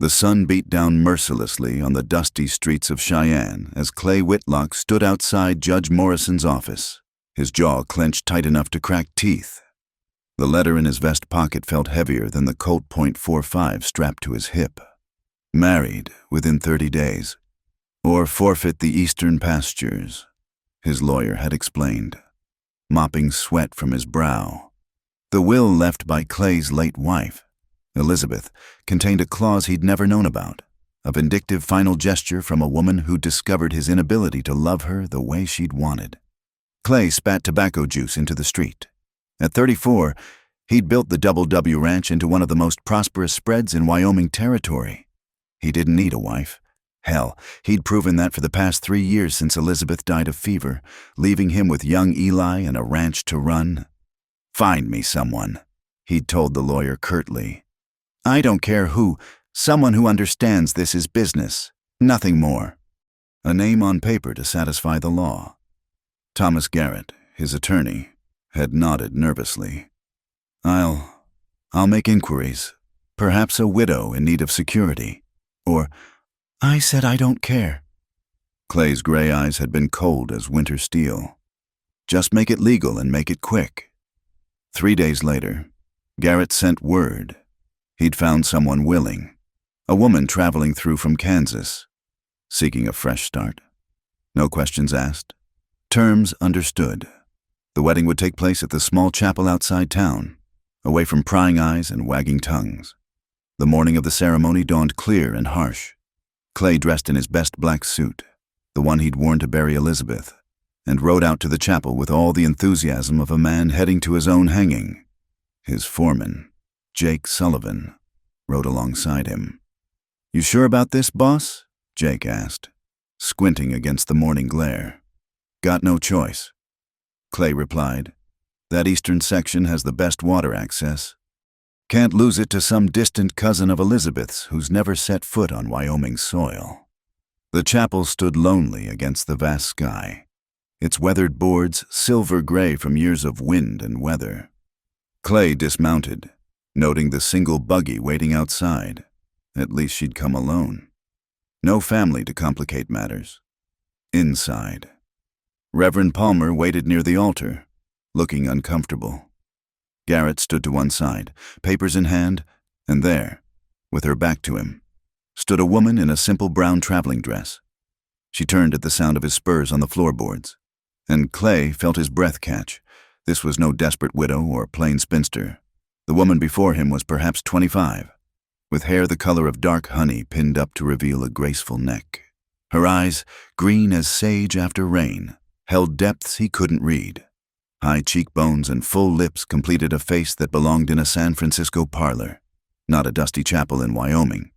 The sun beat down mercilessly on the dusty streets of Cheyenne as Clay Whitlock stood outside Judge Morrison's office, his jaw clenched tight enough to crack teeth. The letter in his vest pocket felt heavier than the Colt .45 strapped to his hip. Married within 30 days, or forfeit the eastern pastures, his lawyer had explained, mopping sweat from his brow. The will left by Clay's late wife, Elizabeth, contained a clause he'd never known about, a vindictive final gesture from a woman who'd discovered his inability to love her the way she'd wanted. Clay spat tobacco juice into the street. At 34, he'd built the Double W Ranch into one of the most prosperous spreads in Wyoming territory. He didn't need a wife. Hell, he'd proven that for the past 3 years since Elizabeth died of fever, leaving him with young Eli and a ranch to run. "Find me someone," he'd told the lawyer curtly. "I don't care who, someone who understands this is business, nothing more." A name on paper to satisfy the law. Thomas Garrett, his attorney, had nodded nervously. I'll make inquiries. Perhaps a widow in need of security. Or, "I said I don't care." Clay's gray eyes had been cold as winter steel. Just make it legal and make it quick. 3 days later, Garrett sent word. He'd found someone willing, a woman traveling through from Kansas, seeking a fresh start. No questions asked. Terms understood. The wedding would take place at the small chapel outside town, away from prying eyes and wagging tongues. The morning of the ceremony dawned clear and harsh. Clay dressed in his best black suit, the one he'd worn to bury Elizabeth, and rode out to the chapel with all the enthusiasm of a man heading to his own hanging. His foreman, Jake Sullivan, rode alongside him. "You sure about this, boss?" Jake asked, squinting against the morning glare. "Got no choice," Clay replied. "That eastern section has the best water access. Can't lose it to some distant cousin of Elizabeth's who's never set foot on Wyoming soil." The chapel stood lonely against the vast sky, its weathered boards silver gray from years of wind and weather. Clay dismounted, noting the single buggy waiting outside. At least she'd come alone. No family to complicate matters. Inside, Reverend Palmer waited near the altar, looking uncomfortable. Garrett stood to one side, papers in hand, and there, with her back to him, stood a woman in a simple brown traveling dress. She turned at the sound of his spurs on the floorboards, and Clay felt his breath catch. This was no desperate widow or plain spinster. The woman before him was perhaps 25, with hair the color of dark honey pinned up to reveal a graceful neck. Her eyes, green as sage after rain, held depths he couldn't read. High cheekbones and full lips completed a face that belonged in a San Francisco parlor, not a dusty chapel in Wyoming.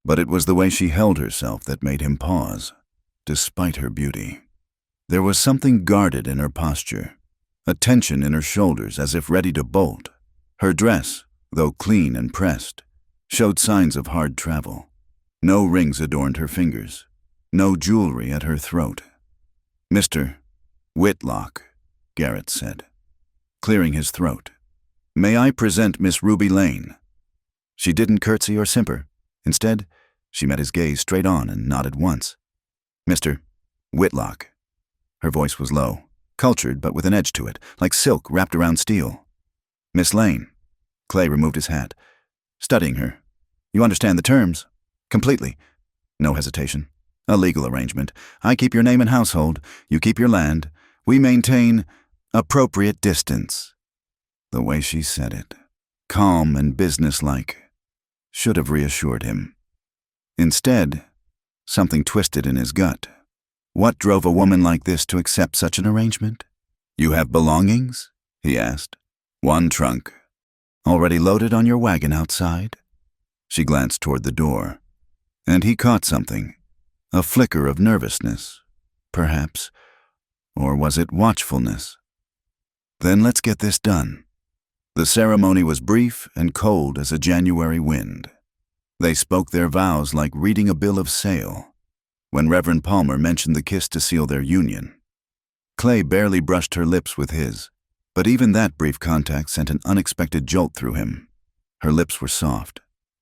But it was the way she held herself that made him pause, despite her beauty. There was something guarded in her posture, a tension in her shoulders as if ready to bolt. Her dress, though clean and pressed, showed signs of hard travel. No rings adorned her fingers, no jewelry at her throat. "Mr. Whitlock," Garrett said, clearing his throat. "May I present Miss Ruby Lane?" She didn't curtsy or simper. Instead, she met his gaze straight on and nodded once. "Mr. Whitlock." Her voice was low, cultured but with an edge to it, like silk wrapped around steel. "Miss Lane." Clay removed his hat, studying her. "You understand the terms?" "Completely." No hesitation. "A legal arrangement. I keep your name and household. You keep your land. We maintain appropriate distance." The way she said it, calm and businesslike, should have reassured him. Instead, something twisted in his gut. What drove a woman like this to accept such an arrangement? "You have belongings?" he asked. "One trunk. Already loaded on your wagon outside?" She glanced toward the door, and he caught something. A flicker of nervousness, perhaps, or was it watchfulness? "Then let's get this done." The ceremony was brief and cold as a January wind. They spoke their vows like reading a bill of sale, when Reverend Palmer mentioned the kiss to seal their union. Clay barely brushed her lips with his, but even that brief contact sent an unexpected jolt through him. Her lips were soft,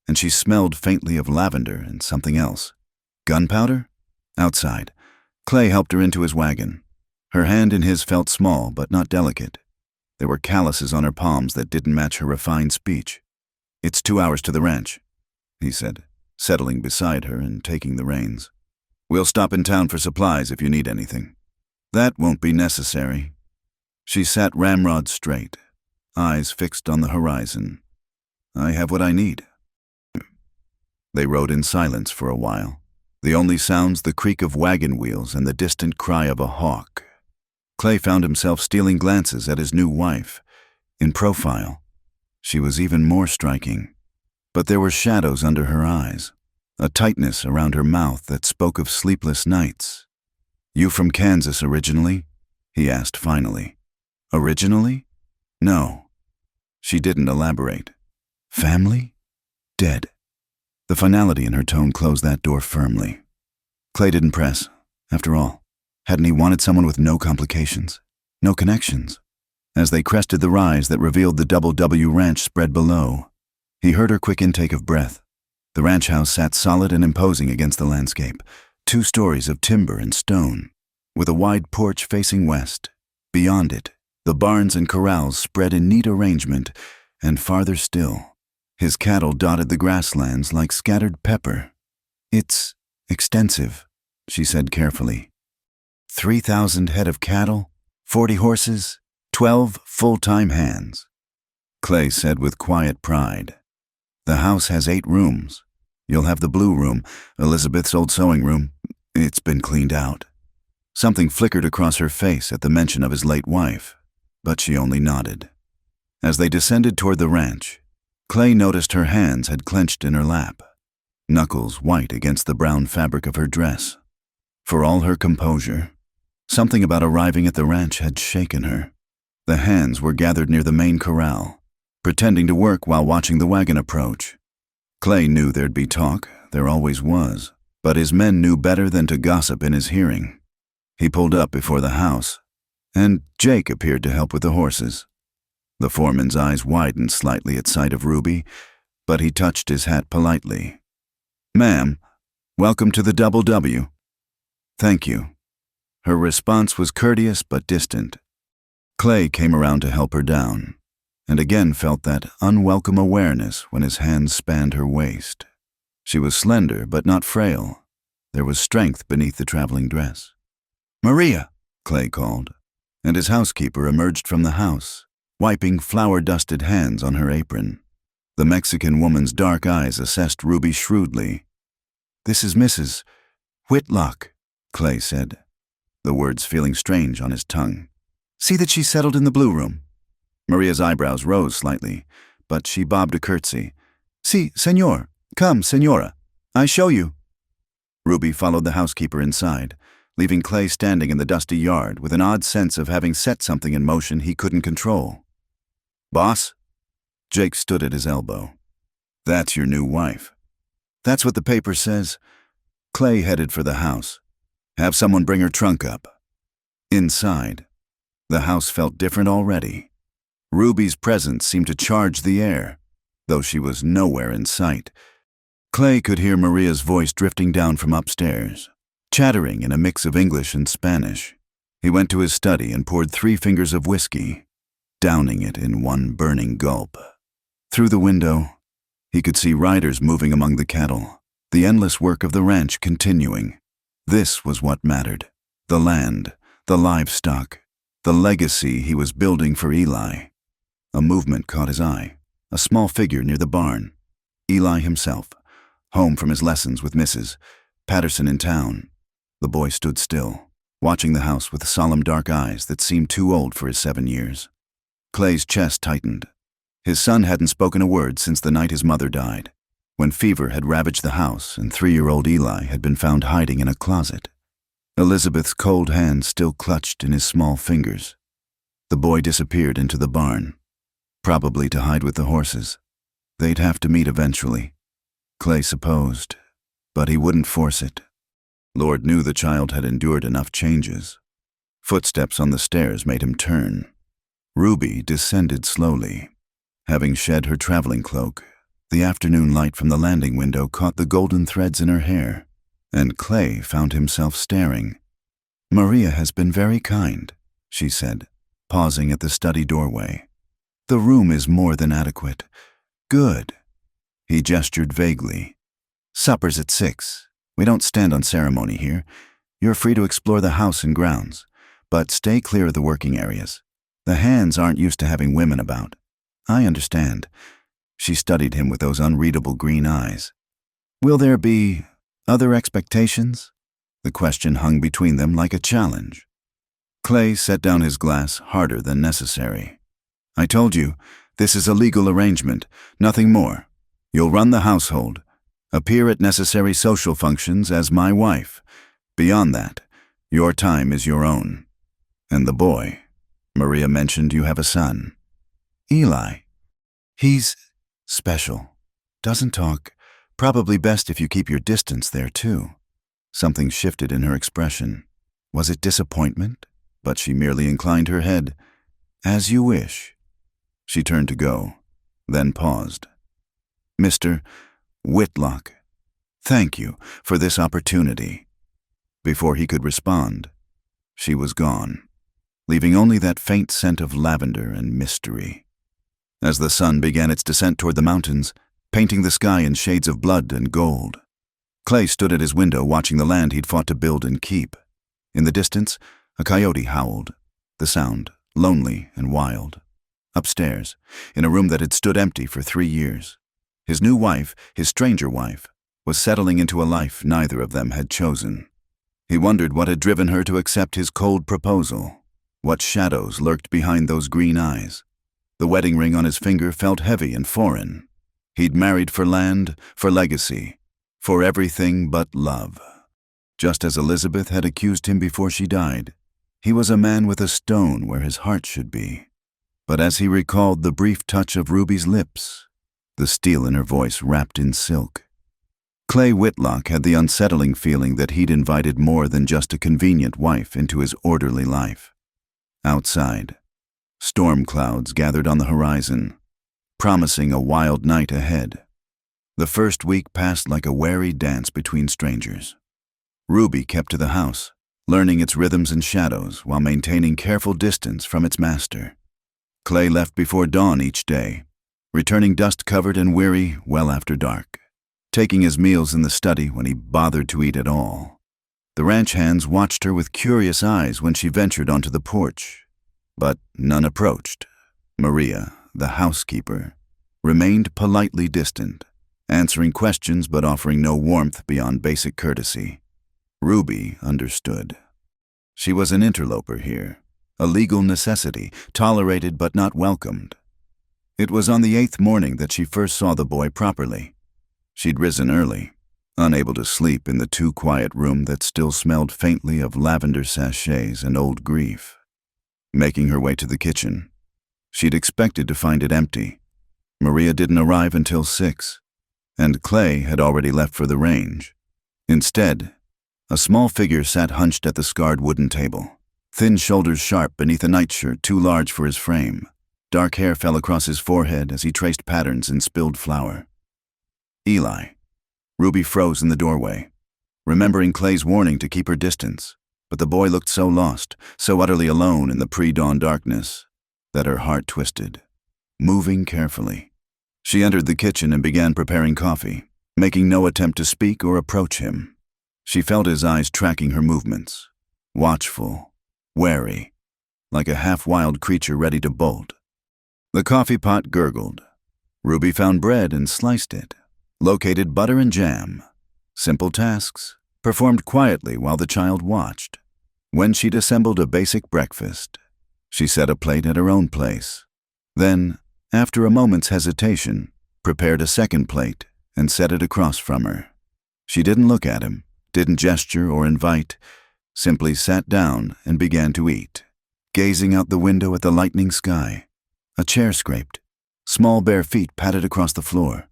and she smelled faintly of lavender and something else. Gunpowder? Outside. Clay helped her into his wagon. Her hand in his felt small but not delicate. There were calluses on her palms that didn't match her refined speech. "It's 2 hours to the ranch," he said, settling beside her and taking the reins. "We'll stop in town for supplies if you need anything." "That won't be necessary." She sat ramrod straight, eyes fixed on the horizon. "I have what I need." They rode in silence for a while, the only sounds the creak of wagon wheels and the distant cry of a hawk. Clay found himself stealing glances at his new wife. In profile, she was even more striking. But there were shadows under her eyes, a tightness around her mouth that spoke of sleepless nights. "You from Kansas originally?" he asked finally. "Originally? No." She didn't elaborate. "Family? Dead." The finality in her tone closed that door firmly. Clay didn't press. After all, hadn't he wanted someone with no complications, no connections? As they crested the rise that revealed the Double W ranch spread below, he heard her quick intake of breath. The ranch house sat solid and imposing against the landscape, 2 stories of timber and stone, with a wide porch facing west. Beyond it, the barns and corrals spread in neat arrangement, and farther still, his cattle dotted the grasslands like scattered pepper. "It's extensive," she said carefully. 3,000 head of cattle, 40 horses, 12 full-time hands. Clay said with quiet pride. "The house has 8 rooms. You'll have the blue room, Elizabeth's old sewing room. It's been cleaned out." Something flickered across her face at the mention of his late wife, but she only nodded. As they descended toward the ranch, Clay noticed her hands had clenched in her lap, knuckles white against the brown fabric of her dress. For all her composure, something about arriving at the ranch had shaken her. The hands were gathered near the main corral, pretending to work while watching the wagon approach. Clay knew there'd be talk, there always was, but his men knew better than to gossip in his hearing. He pulled up before the house, and Jake appeared to help with the horses. The foreman's eyes widened slightly at sight of Ruby, but he touched his hat politely. "Ma'am, welcome to the Double W." "Thank you." Her response was courteous but distant. Clay came around to help her down, and again felt that unwelcome awareness when his hands spanned her waist. She was slender but not frail. There was strength beneath the traveling dress. "Maria," Clay called, and his housekeeper emerged from the house, wiping flour-dusted hands on her apron. The Mexican woman's dark eyes assessed Ruby shrewdly. "This is Mrs. Whitlock," Clay said, the words feeling strange on his tongue. "See that she's settled in the blue room." Maria's eyebrows rose slightly, but she bobbed a curtsy. "Si, senor. Come, senora. I show you." Ruby followed the housekeeper inside, leaving Clay standing in the dusty yard with an odd sense of having set something in motion he couldn't control. "Boss?" Jake stood at his elbow. "That's your new wife." "That's what the paper says." Clay headed for the house. "Have someone bring her trunk up." Inside, the house felt different already. Ruby's presence seemed to charge the air, though she was nowhere in sight. Clay could hear Maria's voice drifting down from upstairs, chattering in a mix of English and Spanish. He went to his study and poured 3 fingers of whiskey, downing it in one burning gulp. Through the window, he could see riders moving among the cattle, the endless work of the ranch continuing. This was what mattered: the land, the livestock, the legacy he was building for Eli. A movement caught his eye, a small figure near the barn. Eli himself, home from his lessons with Mrs. Patterson in town. The boy stood still, watching the house with solemn dark eyes that seemed too old for his 7 years. Clay's chest tightened. His son hadn't spoken a word since the night his mother died, when fever had ravaged the house and 3-year-old Eli had been found hiding in a closet. Elizabeth's cold hand still clutched in his small fingers. The boy disappeared into the barn, probably to hide with the horses. They'd have to meet eventually, Clay supposed, but he wouldn't force it. Lord knew the child had endured enough changes. Footsteps on the stairs made him turn. Ruby descended slowly, having shed her traveling cloak, The afternoon light from the landing window caught the golden threads in her hair, and Clay found himself staring. "Maria has been very kind," she said, pausing at the study doorway. "The room is more than adequate." "Good." He gestured vaguely. "Supper's at 6. We don't stand on ceremony here. You're free to explore the house and grounds, but stay clear of the working areas. The hands aren't used to having women about." "I understand." She studied him with those unreadable green eyes. "Will there be other expectations?" The question hung between them like a challenge. Clay set down his glass harder than necessary. "I told you, this is a legal arrangement, nothing more. You'll run the household, appear at necessary social functions as my wife. Beyond that, your time is your own. And the boy, Maria mentioned you have a son." "Eli. He's special. Doesn't talk. Probably best if you keep your distance there, too." Something shifted in her expression. Was it disappointment? But she merely inclined her head. "As you wish." She turned to go, then paused. "Mr. Whitlock, thank you for this opportunity." Before he could respond, she was gone, leaving only that faint scent of lavender and mystery. As the sun began its descent toward the mountains, painting the sky in shades of blood and gold, Clay stood at his window watching the land he'd fought to build and keep. In the distance, a coyote howled, the sound lonely and wild. Upstairs, in a room that had stood empty for 3 years, his new wife, his stranger wife, was settling into a life neither of them had chosen. He wondered what had driven her to accept his cold proposal, what shadows lurked behind those green eyes. The wedding ring on his finger felt heavy and foreign. He'd married for land, for legacy, for everything but love. Just as Elizabeth had accused him before she died, he was a man with a stone where his heart should be. But as he recalled the brief touch of Ruby's lips, the steel in her voice wrapped in silk, Clay Whitlock had the unsettling feeling that he'd invited more than just a convenient wife into his orderly life. Outside, storm clouds gathered on the horizon, promising a wild night ahead. The first week passed like a wary dance between strangers. Ruby kept to the house, learning its rhythms and shadows while maintaining careful distance from its master. Clay left before dawn each day, returning dust-covered and weary well after dark, taking his meals in the study when he bothered to eat at all. The ranch hands watched her with curious eyes when she ventured onto the porch, but none approached. Maria, the housekeeper, remained politely distant, answering questions but offering no warmth beyond basic courtesy. Ruby understood. She was an interloper here, a legal necessity, tolerated but not welcomed. It was on the 8th morning that she first saw the boy properly. She'd risen early, unable to sleep in the too quiet room that still smelled faintly of lavender sachets and old grief. Making her way to the kitchen, she'd expected to find it empty. Maria didn't arrive until 6, and Clay had already left for the range. Instead, a small figure sat hunched at the scarred wooden table, thin shoulders sharp beneath a nightshirt too large for his frame. Dark hair fell across his forehead as he traced patterns in spilled flour. "Eli." Ruby froze in the doorway, remembering Clay's warning to keep her distance, but the boy looked so lost, so utterly alone in the pre-dawn darkness, that her heart twisted. Moving carefully, she entered the kitchen and began preparing coffee, making no attempt to speak or approach him. She felt his eyes tracking her movements, watchful, wary, like a half-wild creature ready to bolt. The coffee pot gurgled. Ruby found bread and sliced it, located butter and jam. Simple tasks, performed quietly while the child watched. When she'd assembled a basic breakfast, she set a plate at her own place. Then, after a moment's hesitation, prepared a second plate and set it across from her. She didn't look at him, didn't gesture or invite, simply sat down and began to eat, gazing out the window at the lightening sky. A chair scraped. Small bare feet patted across the floor.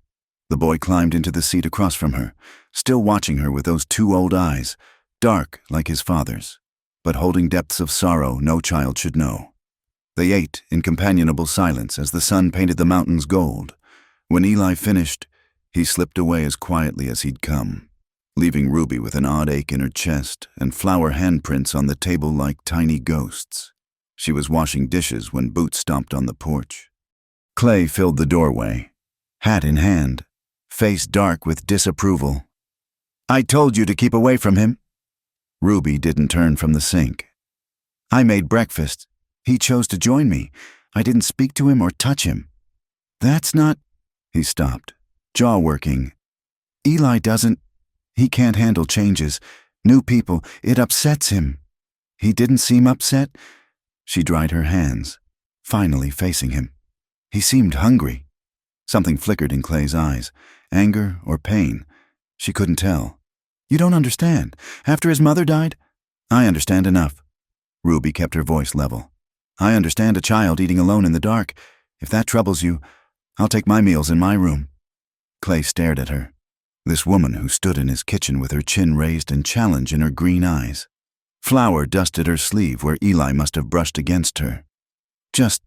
The boy climbed into the seat across from her, still watching her with those two old eyes, dark like his father's, but holding depths of sorrow no child should know. They ate in companionable silence as the sun painted the mountains gold, When Eli finished, he slipped away as quietly as he'd come, leaving Ruby with an odd ache in her chest and flower handprints on the table like tiny ghosts. She was washing dishes when Boots stomped on the porch. Clay filled the doorway, hat in hand, face dark with disapproval. "I told you to keep away from him." Ruby didn't turn from the sink. "I made breakfast. He chose to join me. I didn't speak to him or touch him." "That's not—" He stopped, jaw working. "Eli doesn't. He can't handle changes. New people, it upsets him." "He didn't seem upset." She dried her hands, finally facing him. He seemed hungry. Something flickered in Clay's eyes, anger or pain. She couldn't tell. "You don't understand. After his mother died—" "I understand enough." Ruby kept her voice level. "I understand a child eating alone in the dark. If that troubles you, I'll take my meals in my room." Clay stared at her. This woman who stood in his kitchen with her chin raised in challenge in her green eyes. Flour dusted her sleeve where Eli must have brushed against her. "Just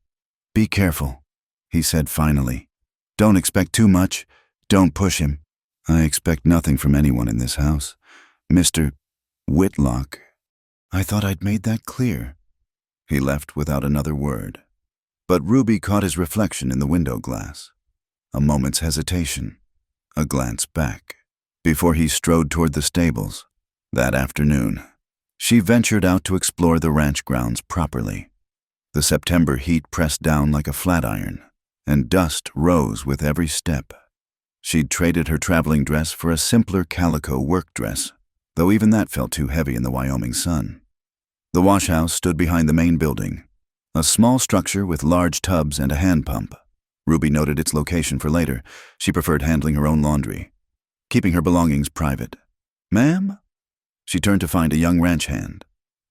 be careful," he said finally. "Don't expect too much. Don't push him." "I expect nothing from anyone in this house. Mr. Whitlock. I thought I'd made that clear." He left without another word. But Ruby caught his reflection in the window glass. A moment's hesitation, a glance back, before he strode toward the stables. That afternoon, she ventured out to explore the ranch grounds properly. The September heat pressed down like a flat iron, and dust rose with every step. She'd traded her traveling dress for a simpler calico work dress, though even that felt too heavy in the Wyoming sun. The wash house stood behind the main building, a small structure with large tubs and a hand pump. Ruby noted its location for later. She preferred handling her own laundry, keeping her belongings private. "Ma'am?" She turned to find a young ranch hand,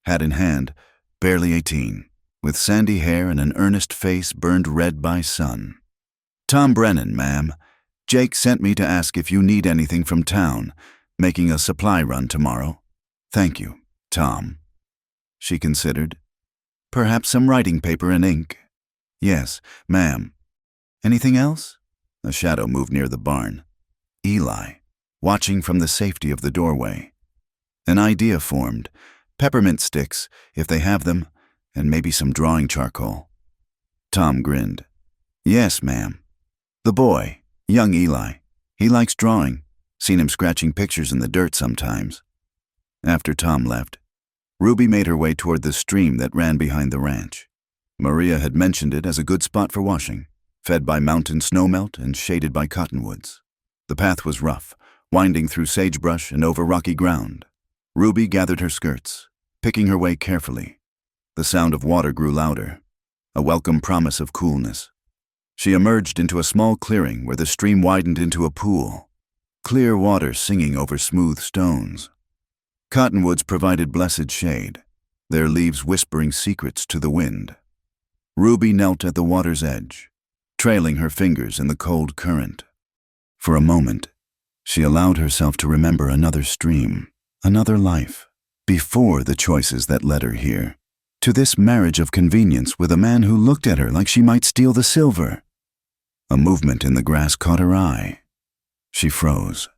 hat in hand, barely 18, with sandy hair and an earnest face burned red by sun. "Tom Brennan, ma'am. Jake sent me to ask if you need anything from town, making a supply run tomorrow." "Thank you, Tom." She considered. "Perhaps some writing paper and ink." "Yes, ma'am." "Anything else?" A shadow moved near the barn. Eli, watching from the safety of the doorway. An idea formed. Peppermint sticks, if they have them, and maybe some drawing charcoal. Tom grinned. "Yes, ma'am." "The boy, young Eli. He likes drawing. Seen him scratching pictures in the dirt sometimes." After Tom left, Ruby made her way toward the stream that ran behind the ranch. Maria had mentioned it as a good spot for washing, fed by mountain snowmelt and shaded by cottonwoods. The path was rough, winding through sagebrush and over rocky ground. Ruby gathered her skirts, picking her way carefully. The sound of water grew louder, a welcome promise of coolness. She emerged into a small clearing where the stream widened into a pool, clear water singing over smooth stones. Cottonwoods provided blessed shade, their leaves whispering secrets to the wind. Ruby knelt at the water's edge, trailing her fingers in the cold current. For a moment, she allowed herself to remember another stream, another life, before the choices that led her here, to this marriage of convenience with a man who looked at her like she might steal the silver. A movement in the grass caught her eye. She froze,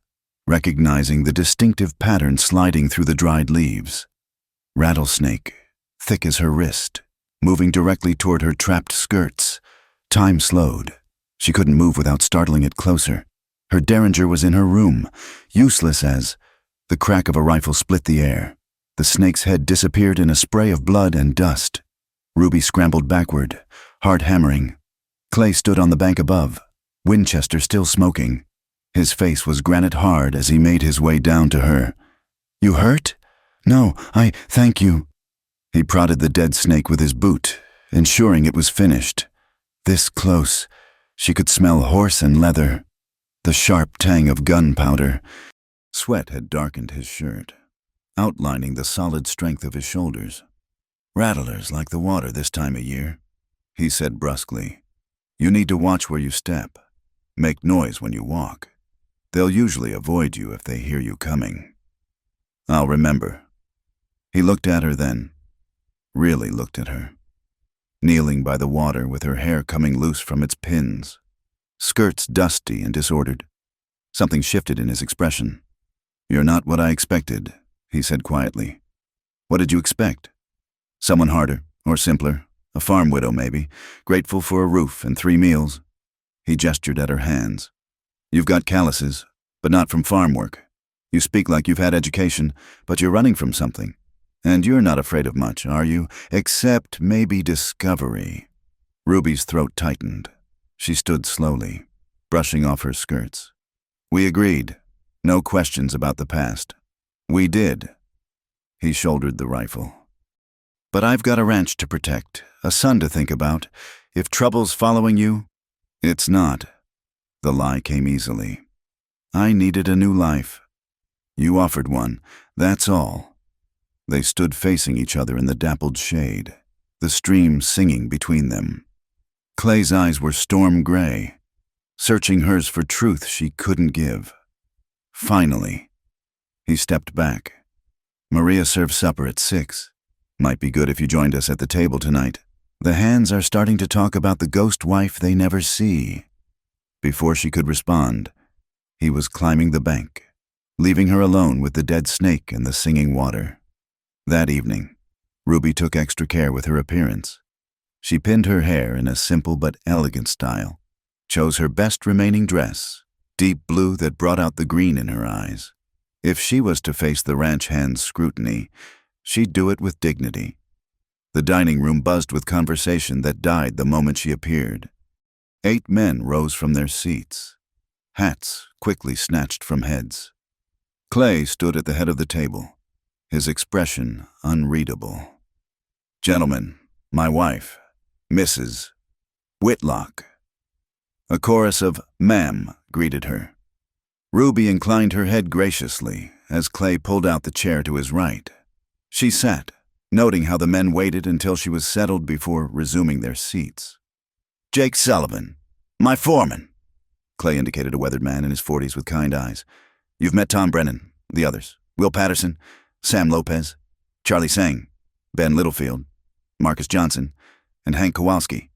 recognizing the distinctive pattern sliding through the dried leaves. Rattlesnake, thick as her wrist, moving directly toward her trapped skirts. Time slowed. She couldn't move without startling it closer. Her derringer was in her room, useless as the crack of a rifle split the air. The snake's head disappeared in a spray of blood and dust. Ruby scrambled backward, heart hammering. Clay stood on the bank above, Winchester still smoking. His face was granite hard as he made his way down to her. "You hurt?" "No, thank you." He prodded the dead snake with his boot, ensuring it was finished. This close, she could smell horse and leather, the sharp tang of gunpowder. Sweat had darkened his shirt, outlining the solid strength of his shoulders. "Rattlers like the water this time of year," he said brusquely. "You need to watch where you step. Make noise when you walk. They'll usually avoid you if they hear you coming." "I'll remember." He looked at her then, really looked at her, kneeling by the water with her hair coming loose from its pins, skirts dusty and disordered. Something shifted in his expression. "You're not what I expected," he said quietly. "What did you expect? Someone harder, or simpler, a farm widow maybe, grateful for a roof and 3 meals." He gestured at her hands. "You've got calluses, but not from farm work. You speak like you've had education, but you're running from something. And you're not afraid of much, are you? Except maybe discovery." Ruby's throat tightened. She stood slowly, brushing off her skirts. "We agreed. No questions about the past. We did." He shouldered the rifle. "But I've got a ranch to protect, a son to think about. If trouble's following you..." "It's not." The lie came easily. "I needed a new life. You offered one, that's all." They stood facing each other in the dappled shade, the stream singing between them. Clay's eyes were storm gray, searching hers for truth she couldn't give. Finally, he stepped back. "Maria serves supper at 6. Might be good if you joined us at the table tonight. The hands are starting to talk about the ghost wife they never see." Before she could respond, he was climbing the bank, leaving her alone with the dead snake and the singing water. That evening, Ruby took extra care with her appearance. She pinned her hair in a simple but elegant style, chose her best remaining dress, deep blue that brought out the green in her eyes. If she was to face the ranch hand's scrutiny, she'd do it with dignity. The dining room buzzed with conversation that died the moment she appeared. 8 men rose from their seats, hats quickly snatched from heads. Clay stood at the head of the table, his expression unreadable. "Gentlemen, my wife, Mrs. Whitlock." A chorus of "Ma'am" greeted her. Ruby inclined her head graciously as Clay pulled out the chair to his right. She sat, noting how the men waited until she was settled before resuming their seats. "Jake Sullivan, my foreman." Clay indicated a weathered man in his 40s with kind eyes. "You've met Tom Brennan, the others, Will Patterson, Sam Lopez, Charlie Sang, Ben Littlefield, Marcus Johnson, and Hank Kowalski."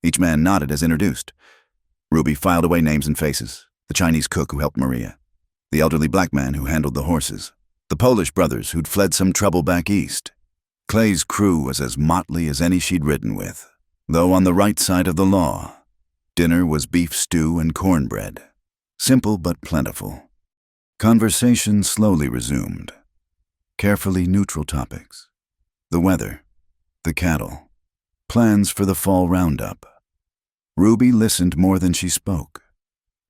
Each man nodded as introduced. Ruby filed away names and faces. The Chinese cook who helped Maria, the elderly black man who handled the horses, the Polish brothers who'd fled some trouble back east. Clay's crew was as motley as any she'd ridden with, though on the right side of the law. Dinner was beef stew and cornbread, simple but plentiful. Conversation slowly resumed. Carefully neutral topics. The weather, the cattle, plans for the fall roundup. Ruby listened more than she spoke,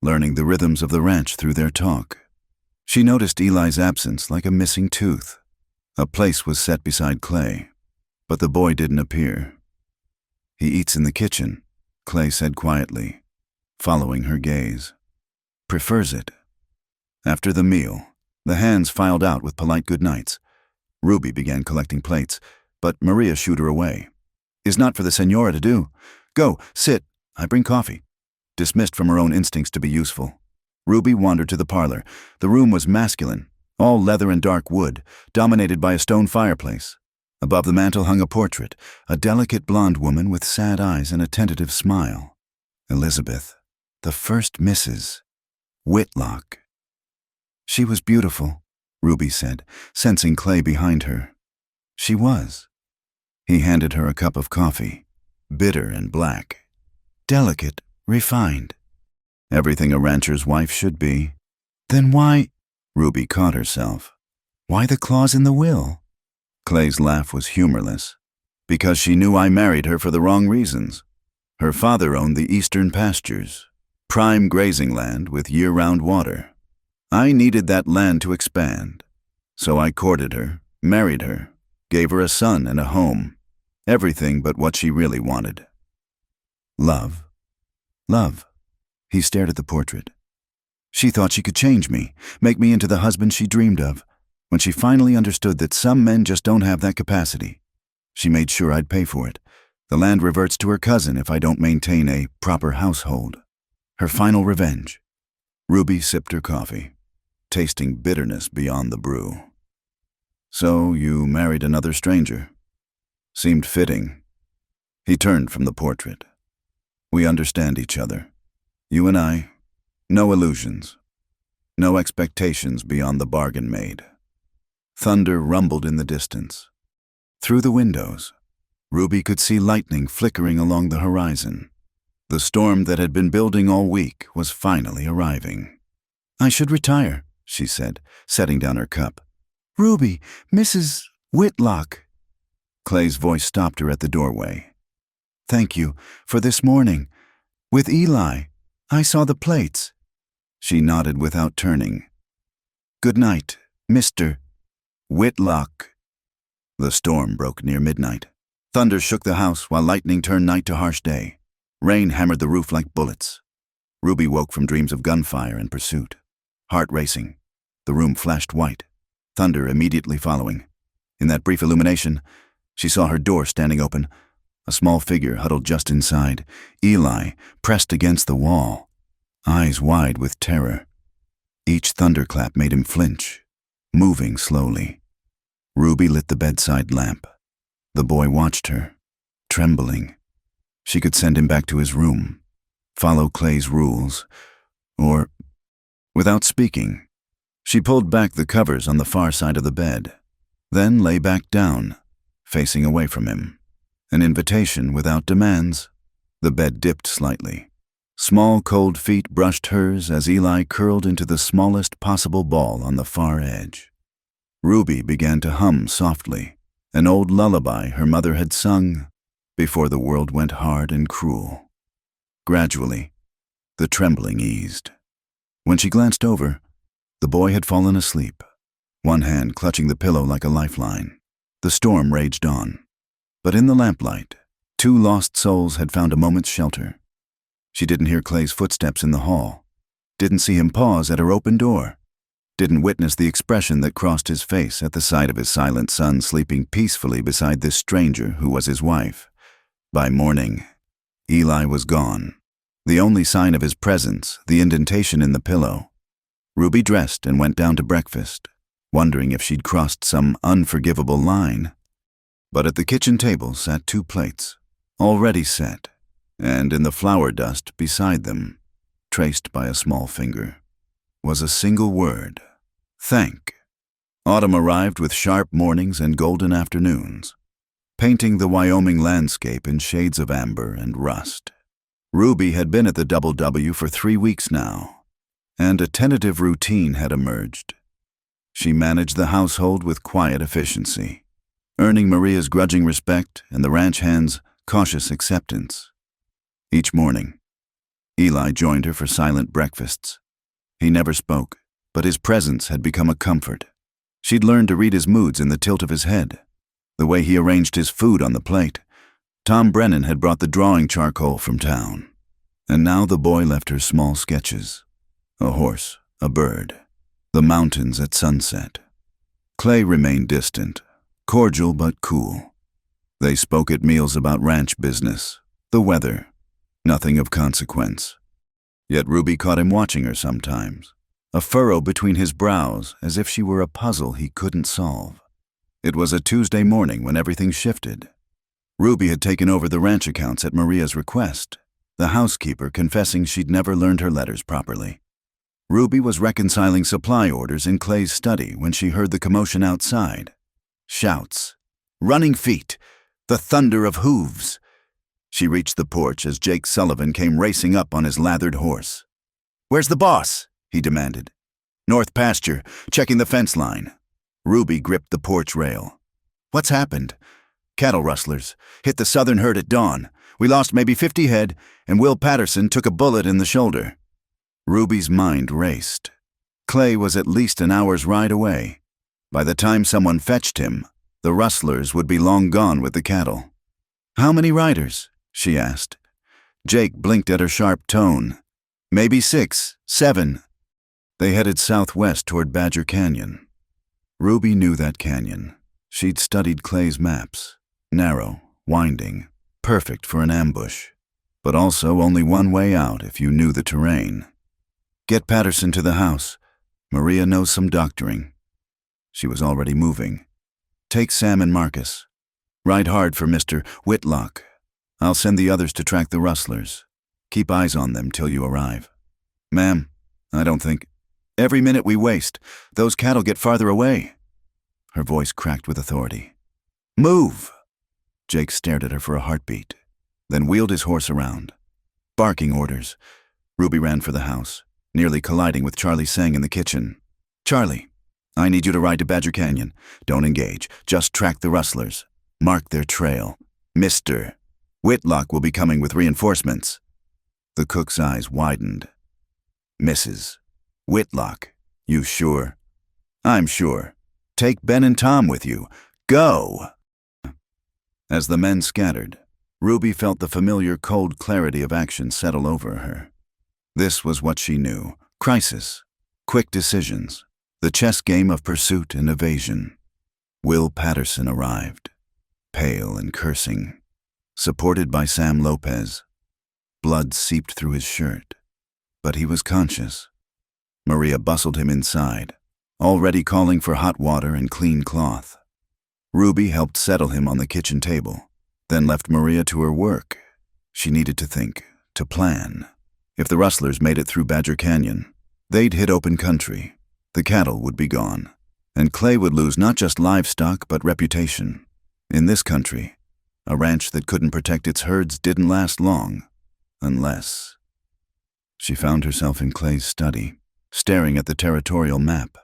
learning the rhythms of the ranch through their talk. She noticed Eli's absence like a missing tooth. A place was set beside Clay, but the boy didn't appear. "He eats in the kitchen," Clay said quietly, following her gaze. "Prefers it." After the meal, the hands filed out with polite goodnights. Ruby began collecting plates, but Maria shooed her away. "Is not for the senora to do. Go, sit, I bring coffee." Dismissed from her own instincts to be useful, Ruby wandered to the parlor. The room was masculine, all leather and dark wood, dominated by a stone fireplace. Above the mantel hung a portrait, a delicate blonde woman with sad eyes and a tentative smile. Elizabeth, the first Mrs. Whitlock. She was beautiful, Ruby said, sensing Clay behind her. She was. He handed her a cup of coffee, bitter and black. Delicate, refined. Everything a rancher's wife should be. Then why? Ruby caught herself. Why the clause in the will? Clay's laugh was humorless. Because she knew I married her for the wrong reasons. Her father owned the eastern pastures, prime grazing land with year-round water. I needed that land to expand. So I courted her, married her, gave her a son and a home. Everything but what she really wanted. Love. Love. He stared at the portrait. She thought she could change me, make me into the husband she dreamed of, when she finally understood that some men just don't have that capacity. She made sure I'd pay for it. The land reverts to her cousin if I don't maintain a proper household. Her final revenge. Ruby sipped her coffee, tasting bitterness beyond the brew. So you married another stranger. Seemed fitting. He turned from the portrait. We understand each other. You and I, no illusions, no expectations beyond the bargain made. Thunder rumbled in the distance. Through the windows, Ruby could see lightning flickering along the horizon. The storm that had been building all week was finally arriving. "I should retire," she said, setting down her cup. "Ruby, Mrs. Whitlock." Clay's voice stopped her at the doorway. "Thank you for this morning. With Eli, I saw the plates." She nodded without turning. "Good night, Mr. Whitlock." The storm broke near midnight. Thunder shook the house while lightning turned night to harsh day. Rain hammered the roof like bullets. Ruby woke from dreams of gunfire and pursuit. Heart racing. The room flashed white, thunder immediately following. In that brief illumination, she saw her door standing open, a small figure huddled just inside, Eli pressed against the wall, eyes wide with terror. Each thunderclap made him flinch, moving slowly. Ruby lit the bedside lamp. The boy watched her, trembling. She could send him back to his room, follow Clay's rules, or, without speaking, she pulled back the covers on the far side of the bed, then lay back down, facing away from him. An invitation without demands. The bed dipped slightly. Small, cold feet brushed hers as Eli curled into the smallest possible ball on the far edge. Ruby began to hum softly, an old lullaby her mother had sung before the world went hard and cruel. Gradually, the trembling eased. When she glanced over, the boy had fallen asleep, one hand clutching the pillow like a lifeline. The storm raged on, but in the lamplight, two lost souls had found a moment's shelter. She didn't hear Clay's footsteps in the hall, didn't see him pause at her open door, didn't witness the expression that crossed his face at the sight of his silent son sleeping peacefully beside this stranger who was his wife. By morning, Eli was gone. The only sign of his presence, the indentation in the pillow. Ruby dressed and went down to breakfast, wondering if she'd crossed some unforgivable line. But at the kitchen table sat two plates, already set, and in the flour dust beside them, traced by a small finger, was a single word: thank. Autumn arrived with sharp mornings and golden afternoons, painting the Wyoming landscape in shades of amber and rust. Ruby had been at the Double W for 3 weeks now, and a tentative routine had emerged. She managed the household with quiet efficiency, earning Maria's grudging respect and the ranch hand's cautious acceptance. Each morning, Eli joined her for silent breakfasts. He never spoke, but his presence had become a comfort. She'd learned to read his moods in the tilt of his head, the way he arranged his food on the plate. Tom Brennan had brought the drawing charcoal from town, and now the boy left her small sketches: a horse, a bird, the mountains at sunset. Clay remained distant, cordial but cool. They spoke at meals about ranch business, the weather, nothing of consequence. Yet Ruby caught him watching her sometimes, a furrow between his brows as if she were a puzzle he couldn't solve. It was a Tuesday morning when everything shifted. Ruby had taken over the ranch accounts at Maria's request, the housekeeper confessing she'd never learned her letters properly. Ruby was reconciling supply orders in Clay's study when she heard the commotion outside. Shouts, running feet, the thunder of hooves. She reached the porch as Jake Sullivan came racing up on his lathered horse. "Where's the boss?" he demanded. "North pasture, checking the fence line." Ruby gripped the porch rail. "What's happened?" "Cattle rustlers. Hit the southern herd at dawn. We lost maybe 50 head, and Will Patterson took a bullet in the shoulder." Ruby's mind raced. Clay was at least an hour's ride away. By the time someone fetched him, the rustlers would be long gone with the cattle. "How many riders?" she asked. Jake blinked at her sharp tone. "Maybe 6, 7. They headed southwest toward Badger Canyon. Ruby knew that canyon. She'd studied Clay's maps. Narrow, winding, perfect for an ambush, but also only one way out if you knew the terrain. "Get Patterson to the house. Maria knows some doctoring." She was already moving. "Take Sam and Marcus. Ride hard for Mr. Whitlock. I'll send the others to track the rustlers." Keep eyes on them till you arrive. Ma'am, I don't think. Every minute we waste, those cattle get farther away. Her voice cracked with authority. Move! Jake stared at her for a heartbeat, then wheeled his horse around. Barking orders. Ruby ran for the house, nearly colliding with Charlie Sang in the kitchen. Charlie, I need you to ride to Badger Canyon. Don't engage. Just track the rustlers. Mark their trail. Mr. Whitlock will be coming with reinforcements. The cook's eyes widened. Mrs. Whitlock, you sure? I'm sure. Take Ben and Tom with you. Go! As the men scattered, Ruby felt the familiar cold clarity of action settle over her. This was what she knew. Crisis. Quick decisions. The chess game of pursuit and evasion. Will Patterson arrived, pale and cursing, supported by Sam Lopez. Blood seeped through his shirt, but he was conscious. Maria bustled him inside, already calling for hot water and clean cloth. Ruby helped settle him on the kitchen table, then left Maria to her work. She needed to think, to plan. If the rustlers made it through Badger Canyon, they'd hit open country. The cattle would be gone, and Clay would lose not just livestock but reputation. In this country, a ranch that couldn't protect its herds didn't last long, unless... She found herself in Clay's study, staring at the territorial map.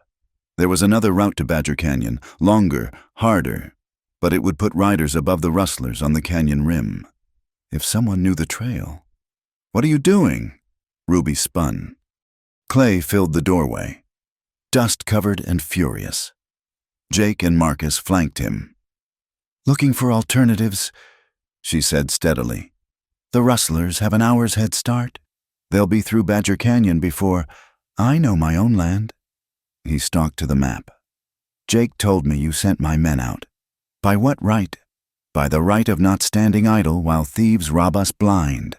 There was another route to Badger Canyon, longer, harder, but it would put riders above the rustlers on the canyon rim. If someone knew the trail... What are you doing? Ruby spun. Clay filled the doorway, dust-covered and furious. Jake and Marcus flanked him. Looking for alternatives, she said steadily. The rustlers have an hour's head start. They'll be through Badger Canyon before I know my own land. He stalked to the map. Jake told me you sent my men out. By what right? By the right of not standing idle while thieves rob us blind.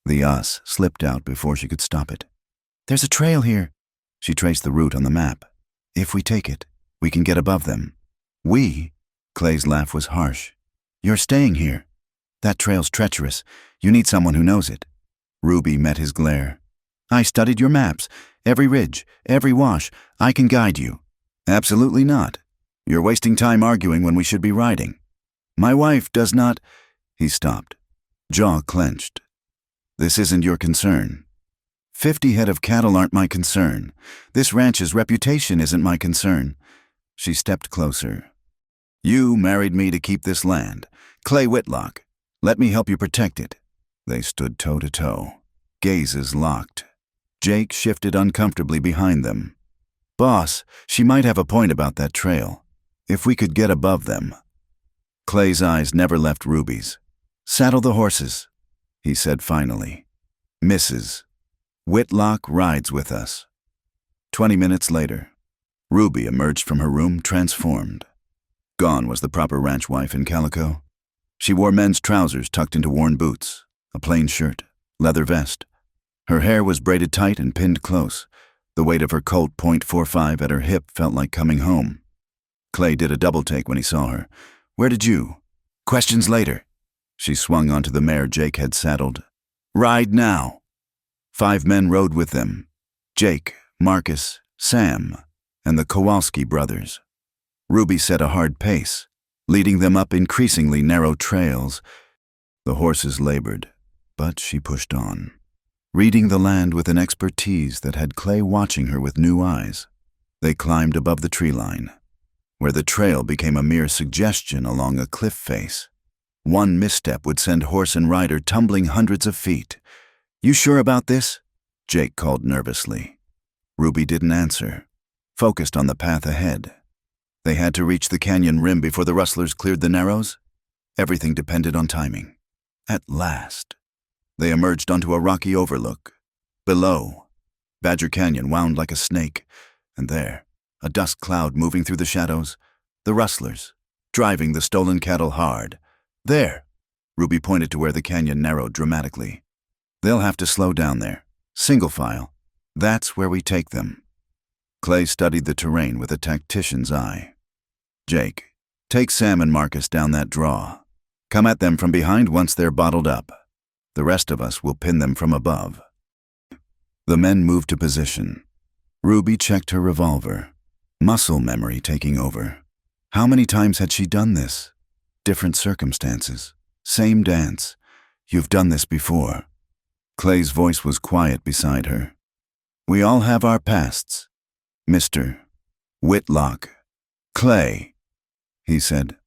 The us slipped out before she could stop it. There's a trail here. She traced the route on the map. If we take it, we can get above them. We? Clay's laugh was harsh. You're staying here. That trail's treacherous. You need someone who knows it. Ruby met his glare. I studied your maps. Every ridge, every wash. I can guide you. Absolutely not. You're wasting time arguing when we should be riding. My wife does not... He stopped, jaw clenched. This isn't your concern. 50 head of cattle aren't my concern. This ranch's reputation isn't my concern. She stepped closer. You married me to keep this land. Clay Whitlock. Let me help you protect it. They stood toe to toe, gazes locked. Jake shifted uncomfortably behind them. Boss, she might have a point about that trail. If we could get above them. Clay's eyes never left Ruby's. Saddle the horses, he said finally. Mrs. Whitlock rides with us. 20 minutes later, Ruby emerged from her room transformed. Gone was the proper ranch wife in calico. She wore men's trousers tucked into worn boots, a plain shirt, leather vest. Her hair was braided tight and pinned close. The weight of her Colt .45 at her hip felt like coming home. Clay did a double take when he saw her. Where did you? Questions later. She swung onto the mare Jake had saddled. Ride now. 5 men rode with them. Jake, Marcus, Sam, and the Kowalski brothers. Ruby set a hard pace, leading them up increasingly narrow trails. The horses labored, but she pushed on, reading the land with an expertise that had Clay watching her with new eyes. They climbed above the tree line, where the trail became a mere suggestion along a cliff face. One misstep would send horse and rider tumbling hundreds of feet. You sure about this? Jake called nervously. Ruby didn't answer, focused on the path ahead. They had to reach the canyon rim before the rustlers cleared the narrows. Everything depended on timing. At last, they emerged onto a rocky overlook. Below, Badger Canyon wound like a snake, and there, a dust cloud moving through the shadows, the rustlers, driving the stolen cattle hard. There, Ruby pointed to where the canyon narrowed dramatically. They'll have to slow down there. Single file. That's where we take them. Clay studied the terrain with a tactician's eye. Jake, take Sam and Marcus down that draw. Come at them from behind once they're bottled up. The rest of us will pin them from above. The men moved to position. Ruby checked her revolver, muscle memory taking over. How many times had she done this? Different circumstances. Same dance. You've done this before. Clay's voice was quiet beside her. We all have our pasts. Mr. Whitlock. Clay, he said.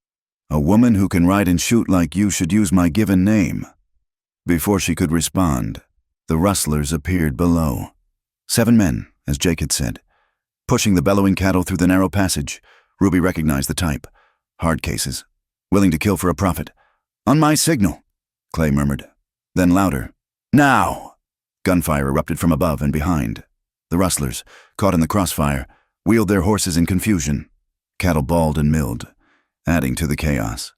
A woman who can ride and shoot like you should use my given name. Before she could respond, the rustlers appeared below. 7 men, as Jake had said. Pushing the bellowing cattle through the narrow passage, Ruby recognized the type. Hard cases. Willing to kill for a profit. On my signal, Clay murmured. Then louder. Now! Gunfire erupted from above and behind. The rustlers, caught in the crossfire, wheeled their horses in confusion. Cattle bawled and milled, adding to the chaos.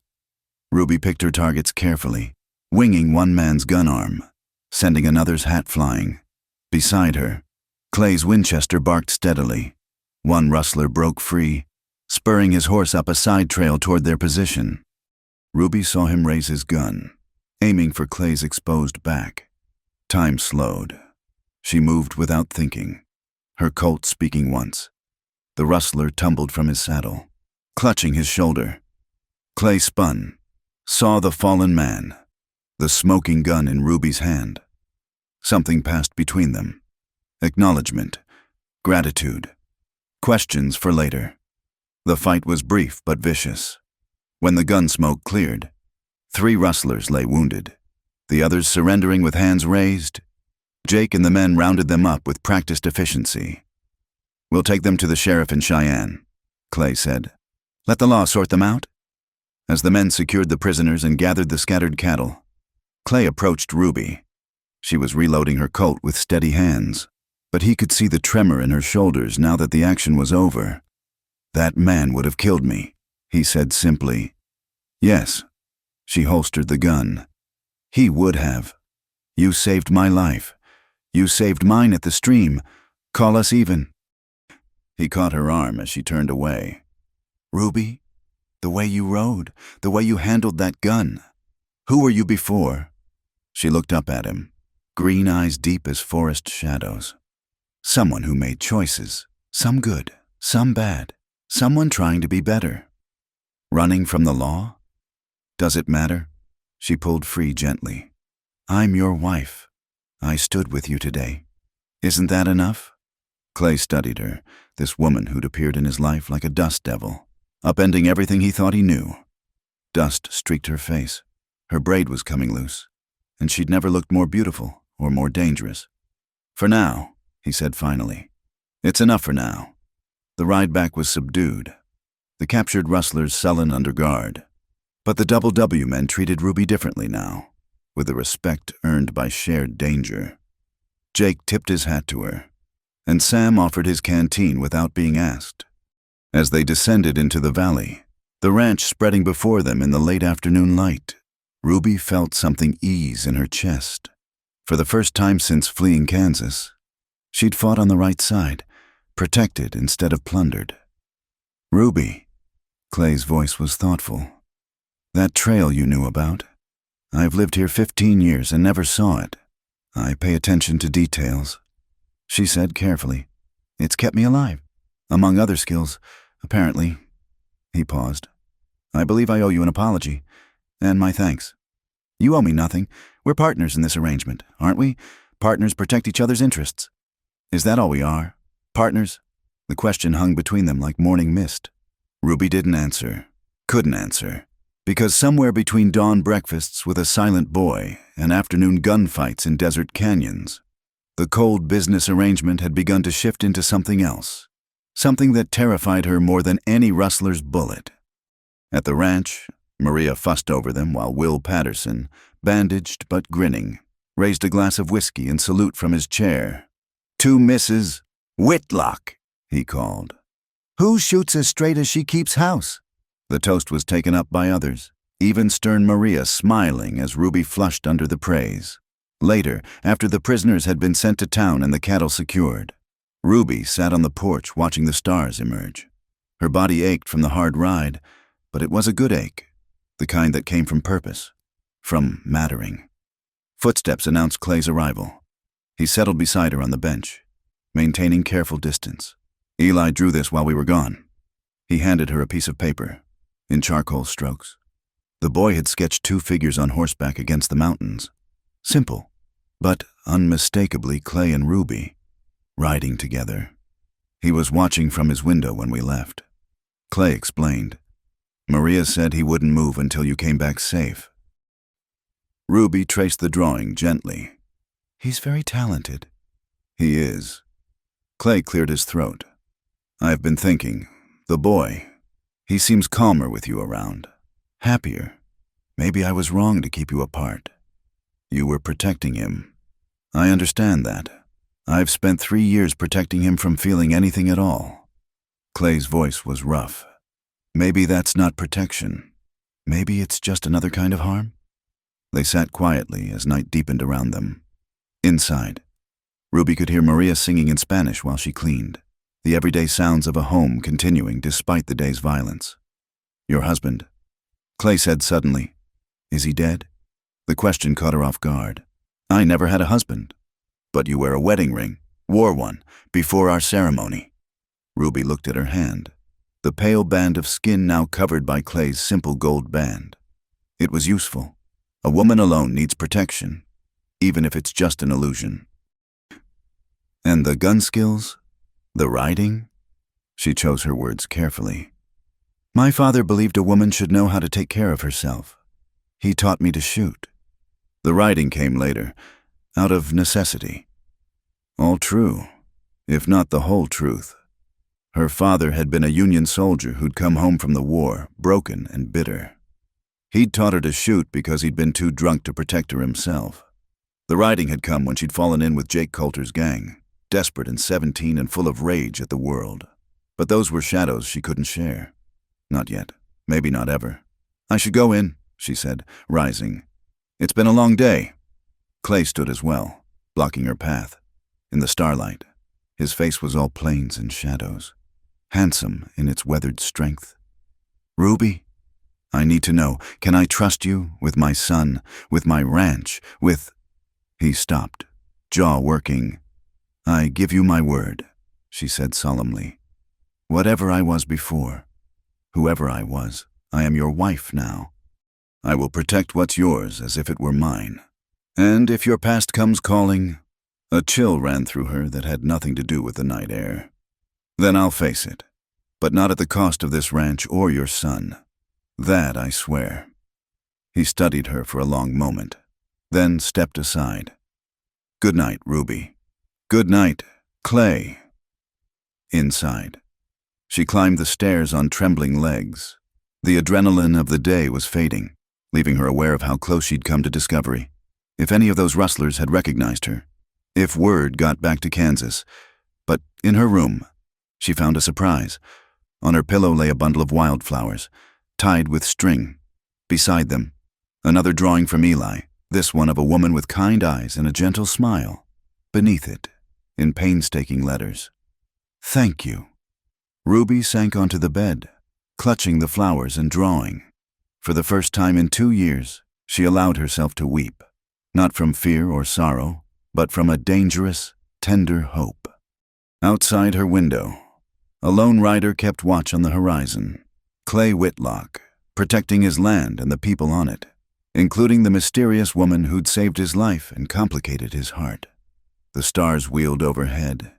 Ruby picked her targets carefully, winging one man's gun arm, sending another's hat flying. Beside her, Clay's Winchester barked steadily. One rustler broke free, spurring his horse up a side trail toward their position. Ruby saw him raise his gun, aiming for Clay's exposed back. Time slowed. She moved without thinking, her Colt speaking once. The rustler tumbled from his saddle, clutching his shoulder. Clay spun, saw the fallen man, the smoking gun in Ruby's hand. Something passed between them. Acknowledgement, gratitude, questions for later. The fight was brief but vicious. When the gun smoke cleared, 3 rustlers lay wounded, the others surrendering with hands raised. Jake and the men rounded them up with practiced efficiency. We'll take them to the sheriff in Cheyenne, Clay said. Let the law sort them out. As the men secured the prisoners and gathered the scattered cattle, Clay approached Ruby. She was reloading her Colt with steady hands, but he could see the tremor in her shoulders now that the action was over. That man would have killed me, he said simply. Yes. She holstered the gun. He would have. You saved my life. You saved mine at the stream. Call us even. He caught her arm as she turned away. Ruby, the way you rode, the way you handled that gun. Who were you before? She looked up at him, green eyes deep as forest shadows. Someone who made choices, some good, some bad, someone trying to be better. Running from the law? Does it matter? She pulled free gently. I'm your wife. I stood with you today. Isn't that enough? Clay studied her, this woman who'd appeared in his life like a dust devil, upending everything he thought he knew. Dust streaked her face. Her braid was coming loose, and she'd never looked more beautiful or more dangerous. For now, he said finally. It's enough for now. The ride back was subdued, the captured rustlers sullen under guard. But the Double W men treated Ruby differently now, with the respect earned by shared danger. Jake tipped his hat to her, and Sam offered his canteen without being asked. As they descended into the valley, the ranch spreading before them in the late afternoon light, Ruby felt something ease in her chest. For the first time since fleeing Kansas, she'd fought on the right side, protected instead of plundered. Ruby, Clay's voice was thoughtful. That trail you knew about, I've lived here 15 years and never saw it. I pay attention to details, she said carefully. It's kept me alive. Among other skills, apparently. He paused. I believe I owe you an apology, and my thanks. You owe me nothing. We're partners in this arrangement, aren't we? Partners protect each other's interests. Is that all we are? Partners? The question hung between them like morning mist. Ruby didn't answer, couldn't answer, because somewhere between dawn breakfasts with a silent boy and afternoon gunfights in desert canyons, the cold business arrangement had begun to shift into something else, something that terrified her more than any rustler's bullet. At the ranch, Maria fussed over them while Will Patterson, bandaged but grinning, raised a glass of whiskey in salute from his chair. To Mrs. Whitlock, he called. Who shoots as straight as she keeps house? The toast was taken up by others, even stern Maria smiling as Ruby flushed under the praise. Later, after the prisoners had been sent to town and the cattle secured, Ruby sat on the porch watching the stars emerge. Her body ached from the hard ride, but it was a good ache, the kind that came from purpose, from mattering. Footsteps announced Clay's arrival. He settled beside her on the bench, maintaining careful distance. Eli drew this while we were gone. He handed her a piece of paper, in charcoal strokes. The boy had sketched 2 figures on horseback against the mountains. Simple, but unmistakably Clay and Ruby, riding together. He was watching from his window when we left. Clay explained. Maria said he wouldn't move until you came back safe. Ruby traced the drawing gently. He's very talented. He is. Clay cleared his throat. I've been thinking, the boy, he seems calmer with you around. Happier. Maybe I was wrong to keep you apart. You were protecting him. I understand that. I've spent 3 years protecting him from feeling anything at all. Clay's voice was rough. Maybe that's not protection. Maybe it's just another kind of harm? They sat quietly as night deepened around them. Inside, Ruby could hear Maria singing in Spanish while she cleaned, the everyday sounds of a home continuing despite the day's violence. Your husband, Clay said suddenly. Is he dead? The question caught her off guard. I never had a husband. But you wear a wedding ring, wore one, before our ceremony. Ruby looked at her hand, the pale band of skin now covered by Clay's simple gold band. It was useful. A woman alone needs protection, even if it's just an illusion. And the gun skills? The riding? She chose her words carefully. My father believed a woman should know how to take care of herself. He taught me to shoot. The riding came later, out of necessity. All true, if not the whole truth. Her father had been a Union soldier who'd come home from the war, broken and bitter. He'd taught her to shoot because he'd been too drunk to protect her himself. The riding had come when she'd fallen in with Jake Coulter's gang, desperate and 17 and full of rage at the world. But those were shadows she couldn't share. Not yet. Maybe not ever. I should go in, she said, rising. It's been a long day. Clay stood as well, blocking her path. In the starlight, his face was all plains and shadows, handsome in its weathered strength. Ruby, I need to know, can I trust you with my son, with my ranch, with... He stopped, jaw working. I give you my word, she said solemnly. Whatever I was before, whoever I was, I am your wife now. I will protect what's yours as if it were mine. And if your past comes calling, a chill ran through her that had nothing to do with the night air. Then I'll face it, but not at the cost of this ranch or your son. That I swear. He studied her for a long moment, then stepped aside. Good night, Ruby. Good night, Clay. Inside. She climbed the stairs on trembling legs. The adrenaline of the day was fading, leaving her aware of how close she'd come to discovery. If any of those rustlers had recognized her. If word got back to Kansas. But in her room, she found a surprise. On her pillow lay a bundle of wildflowers, tied with string. Beside them, another drawing from Eli, this one of a woman with kind eyes and a gentle smile. Beneath it, in painstaking letters, thank you. Ruby sank onto the bed, clutching the flowers and drawing. For the first time in 2 years, she allowed herself to weep, not from fear or sorrow, but from a dangerous, tender hope. Outside her window, a lone rider kept watch on the horizon. Clay Whitlock, protecting his land and the people on it, including the mysterious woman who'd saved his life and complicated his heart. The stars wheeled overhead,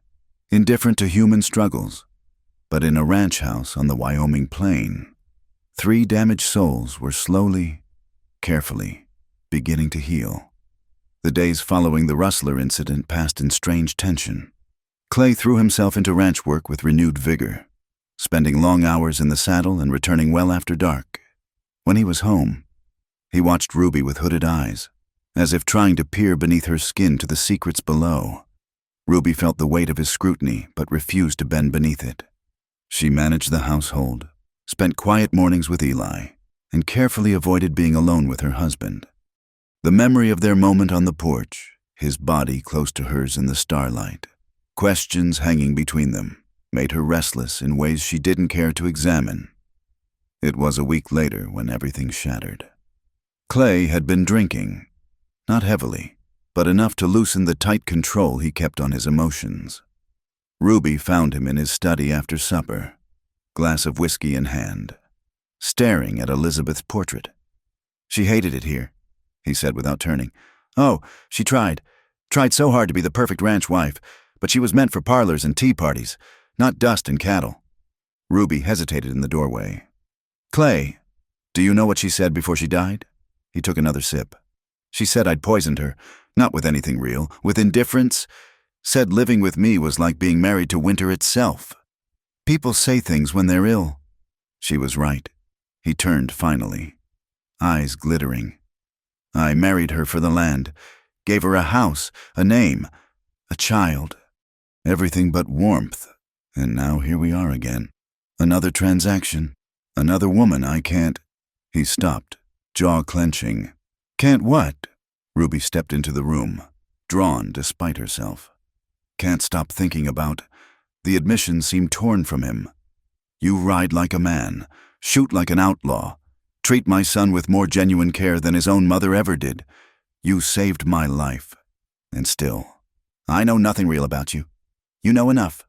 indifferent to human struggles, but in a ranch house on the Wyoming plain, 3 damaged souls were slowly, carefully, beginning to heal. The days following the rustler incident passed in strange tension. Clay threw himself into ranch work with renewed vigor, spending long hours in the saddle and returning well after dark. When he was home, he watched Ruby with hooded eyes, as if trying to peer beneath her skin to the secrets below. Ruby felt the weight of his scrutiny, but refused to bend beneath it. She managed the household, spent quiet mornings with Eli, and carefully avoided being alone with her husband. The memory of their moment on the porch, his body close to hers in the starlight, questions hanging between them, made her restless in ways she didn't care to examine. It was a week later when everything shattered. Clay had been drinking. Not heavily, but enough to loosen the tight control he kept on his emotions. Ruby found him in his study after supper, glass of whiskey in hand, staring at Elizabeth's portrait. "She hated it here," he said without turning. "Oh, she tried so hard to be the perfect ranch wife, but she was meant for parlors and tea parties, not dust and cattle." Ruby hesitated in the doorway. "Clay, do you know what she said before she died?" He took another sip. "She said I'd poisoned her, not with anything real, with indifference. Said living with me was like being married to winter itself. People say things when they're ill." She was right. He turned finally, eyes glittering. "I married her for the land, gave her a house, a name, a child, everything but warmth, and now here we are again. Another transaction, another woman I can't—" He stopped, jaw clenching. "Can't what?" Ruby stepped into the room, drawn despite herself. "Can't stop thinking about—" The admission seemed torn from him. "You ride like a man, shoot like an outlaw, treat my son with more genuine care than his own mother ever did. You saved my life. And still, I know nothing real about you. You know enough."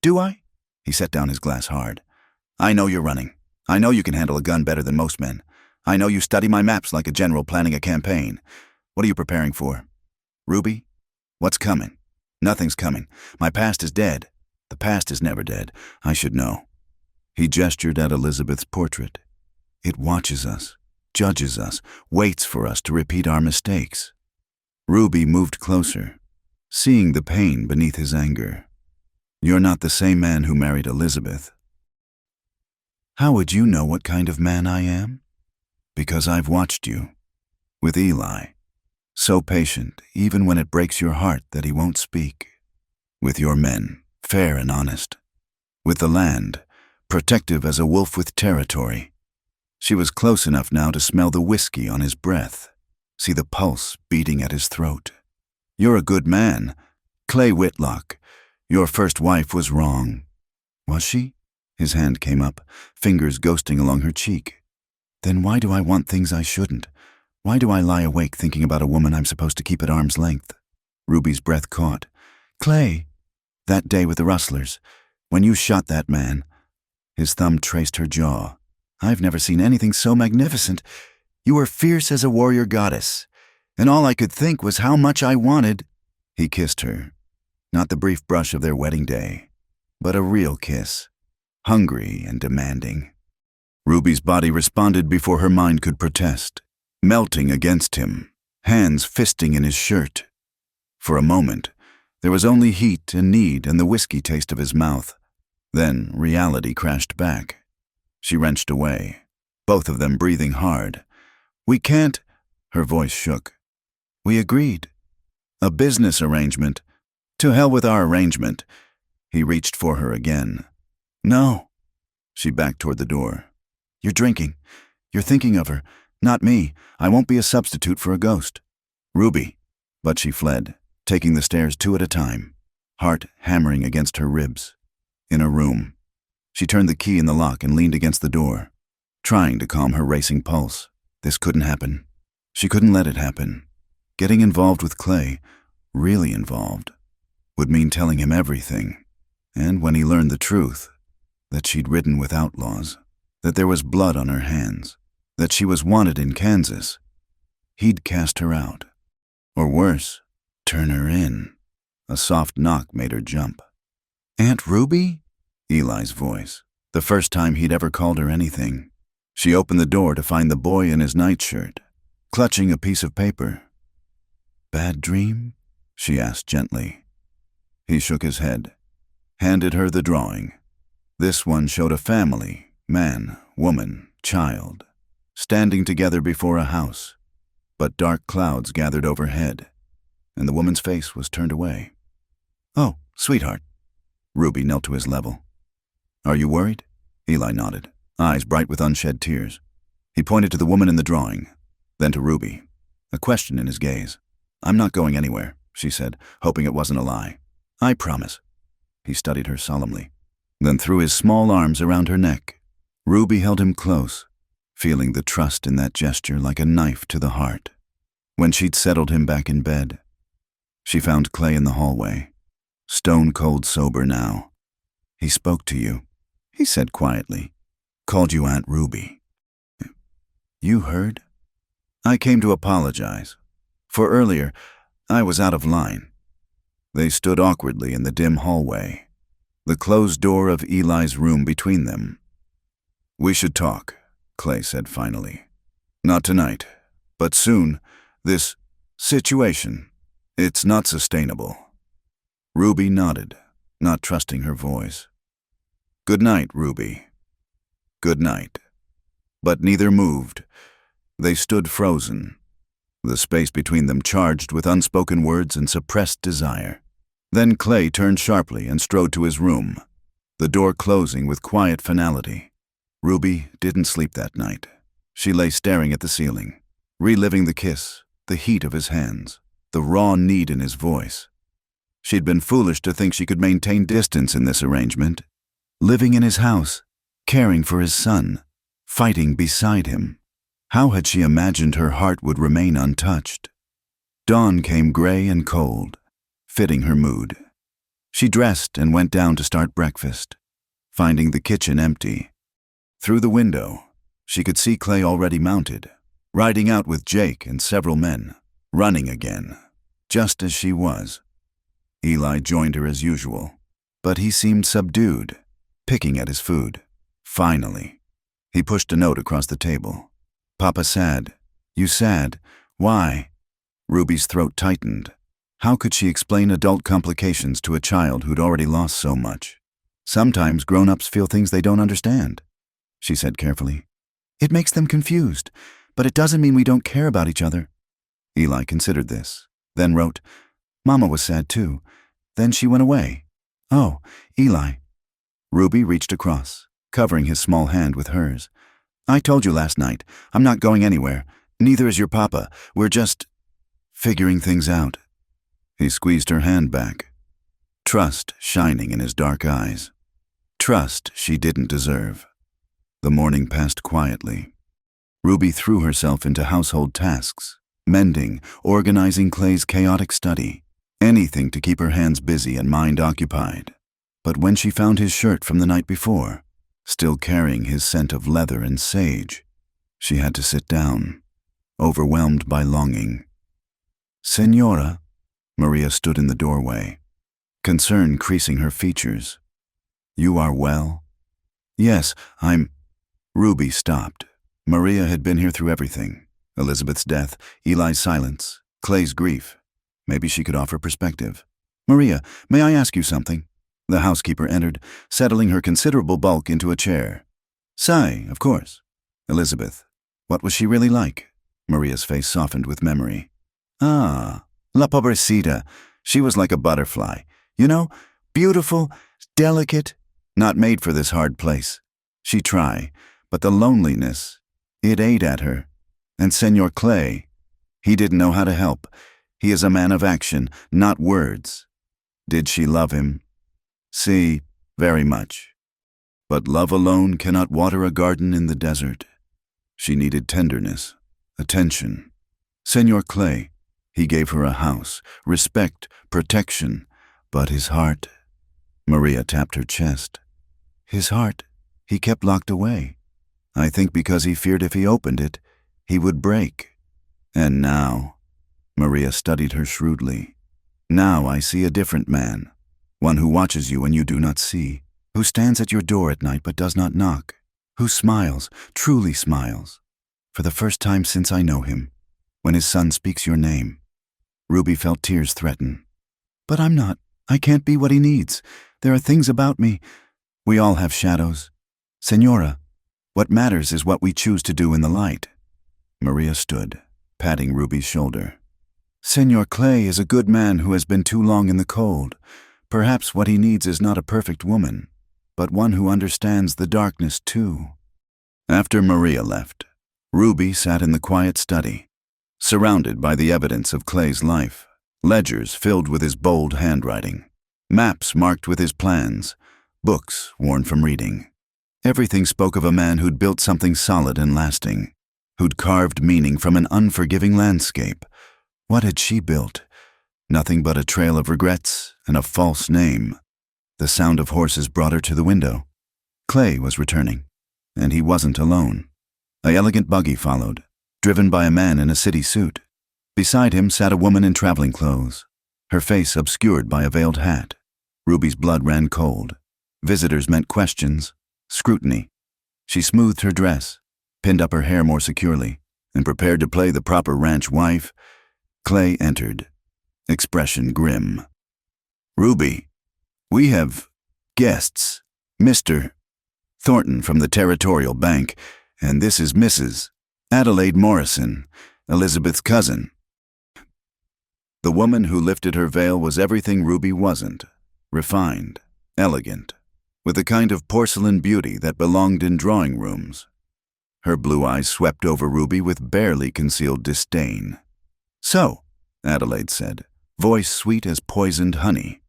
"Do I?" He set down his glass hard. "I know you're running. I know you can handle a gun better than most men. I know you study my maps like a general planning a campaign. What are you preparing for? Ruby? What's coming?" "Nothing's coming. My past is dead. The past is never dead. I should know." He gestured at Elizabeth's portrait. "It watches us, judges us, waits for us to repeat our mistakes." Ruby moved closer, seeing the pain beneath his anger. "You're not the same man who married Elizabeth." "How would you know what kind of man I am?" "Because I've watched you. With Eli. So patient, even when it breaks your heart that he won't speak. With your men, fair and honest. With the land, protective as a wolf with territory." She was close enough now to smell the whiskey on his breath, see the pulse beating at his throat. "You're a good man. Clay Whitlock. Your first wife was wrong." "Was she?" His hand came up, fingers ghosting along her cheek. "Then why do I want things I shouldn't? Why do I lie awake thinking about a woman I'm supposed to keep at arm's length?" Ruby's breath caught. "Clay, that day with the rustlers, when you shot that man." His thumb traced her jaw. "I've never seen anything so magnificent. You were fierce as a warrior goddess, and all I could think was how much I wanted—" He kissed her. Not the brief brush of their wedding day, but a real kiss, hungry and demanding. Ruby's body responded before her mind could protest, melting against him, hands fisting in his shirt. For a moment, there was only heat and need and the whiskey taste of his mouth. Then reality crashed back. She wrenched away, both of them breathing hard. "We can't—" Her voice shook. "We agreed. A business arrangement. To hell with our arrangement." He reached for her again. "No." She backed toward the door. "You're drinking. You're thinking of her. Not me. I won't be a substitute for a ghost." "Ruby." But she fled, taking the stairs 2 at a time, heart hammering against her ribs. In a room. She turned the key in the lock and leaned against the door, trying to calm her racing pulse. This couldn't happen. She couldn't let it happen. Getting involved with Clay, really involved, would mean telling him everything. And when he learned the truth, that she'd ridden with outlaws, that there was blood on her hands, that she was wanted in Kansas, he'd cast her out. Or worse, turn her in. A soft knock made her jump. "Aunt Ruby?" Eli's voice, the first time he'd ever called her anything. She opened the door to find the boy in his nightshirt, clutching a piece of paper. "Bad dream?" she asked gently. He shook his head, handed her the drawing. This one showed a family, man, woman, child, standing together before a house, but dark clouds gathered overhead, and the woman's face was turned away. "Oh, sweetheart." Ruby knelt to his level. "Are you worried?" Eli nodded, eyes bright with unshed tears. He pointed to the woman in the drawing, then to Ruby, a question in his gaze. "I'm not going anywhere," she said, hoping it wasn't a lie. "I promise." He studied her solemnly, then threw his small arms around her neck. Ruby held him close, feeling the trust in that gesture like a knife to the heart. When she'd settled him back in bed, she found Clay in the hallway, stone cold sober now. "He spoke to you," he said quietly. "Called you Aunt Ruby." "You heard?" "I came to apologize. For earlier, I was out of line." They stood awkwardly in the dim hallway, the closed door of Eli's room between them. "We should talk," Clay said finally. "Not tonight, but soon. This situation, it's not sustainable." Ruby nodded, not trusting her voice. "Good night, Ruby." "Good night." But neither moved. They stood frozen, the space between them charged with unspoken words and suppressed desire. Then Clay turned sharply and strode to his room, the door closing with quiet finality. Ruby didn't sleep that night. She lay staring at the ceiling, reliving the kiss, the heat of his hands, the raw need in his voice. She'd been foolish to think she could maintain distance in this arrangement, living in his house, caring for his son, fighting beside him. How had she imagined her heart would remain untouched? Dawn came gray and cold, fitting her mood. She dressed and went down to start breakfast, finding the kitchen empty. Through the window, she could see Clay already mounted, riding out with Jake and several men, running again, just as she was. Eli joined her as usual, but he seemed subdued, picking at his food. Finally, he pushed a note across the table. "Papa sad. You sad? Why?" Ruby's throat tightened. How could she explain adult complications to a child who'd already lost so much? "Sometimes grown-ups feel things they don't understand," she said carefully. "It makes them confused, but it doesn't mean we don't care about each other." Eli considered this, then wrote, "Mama was sad too. Then she went away." "Oh, Eli." Ruby reached across, covering his small hand with hers. "I told you last night, I'm not going anywhere. Neither is your papa. We're just figuring things out." He squeezed her hand back, trust shining in his dark eyes. Trust she didn't deserve. The morning passed quietly. Ruby threw herself into household tasks, mending, organizing Clay's chaotic study, anything to keep her hands busy and mind occupied. But when she found his shirt from the night before, still carrying his scent of leather and sage, she had to sit down, overwhelmed by longing. "Senora," Maria stood in the doorway, concern creasing her features. "You are well?" "Yes, I'm—" Ruby stopped. Maria had been here through everything. Elizabeth's death, Eli's silence, Clay's grief. Maybe she could offer perspective. "Maria, may I ask you something?" The housekeeper entered, settling her considerable bulk into a chair. "Say, of course." "Elizabeth, what was she really like?" Maria's face softened with memory. "Ah, la pobrecita. She was like a butterfly. You know, beautiful, delicate, not made for this hard place. She'd try, but the loneliness, it ate at her. And Senor Clay, he didn't know how to help. He is a man of action, not words. Did she love him? See, very much. But love alone cannot water a garden in the desert. She needed tenderness, attention. Senor Clay, he gave her a house, respect, protection, but his heart—" Maria tapped her chest. "His heart, he kept locked away. I think because he feared if he opened it, he would break. And now," Maria studied her shrewdly, "now I see a different man, one who watches you when you do not see, who stands at your door at night but does not knock, who smiles, truly smiles, for the first time since I know him, when his son speaks your name." Ruby felt tears threaten. "But I can't be what he needs. There are things about me. We all have shadows. Senora, what matters is what we choose to do in the light." Maria stood, patting Ruby's shoulder. "Senor Clay is a good man who has been too long in the cold. Perhaps what he needs is not a perfect woman, but one who understands the darkness too." After Maria left, Ruby sat in the quiet study, surrounded by the evidence of Clay's life, ledgers filled with his bold handwriting, maps marked with his plans, books worn from reading. Everything spoke of a man who'd built something solid and lasting, who'd carved meaning from an unforgiving landscape. What had she built? Nothing but a trail of regrets and a false name. The sound of horses brought her to the window. Clay was returning, and he wasn't alone. An elegant buggy followed, driven by a man in a city suit. Beside him sat a woman in traveling clothes, her face obscured by a veiled hat. Ruby's blood ran cold. Visitors meant questions, scrutiny. She smoothed her dress, pinned up her hair more securely, and prepared to play the proper ranch wife. Clay entered, expression grim. "Ruby, we have guests. Mr. Thornton from the Territorial Bank, and this is Mrs. Adelaide Morrison, Elizabeth's cousin." The woman who lifted her veil was everything Ruby wasn't. Refined, elegant, with the kind of porcelain beauty that belonged in drawing rooms. Her blue eyes swept over Ruby with barely concealed disdain. "So," Adelaide said, voice sweet as poisoned honey,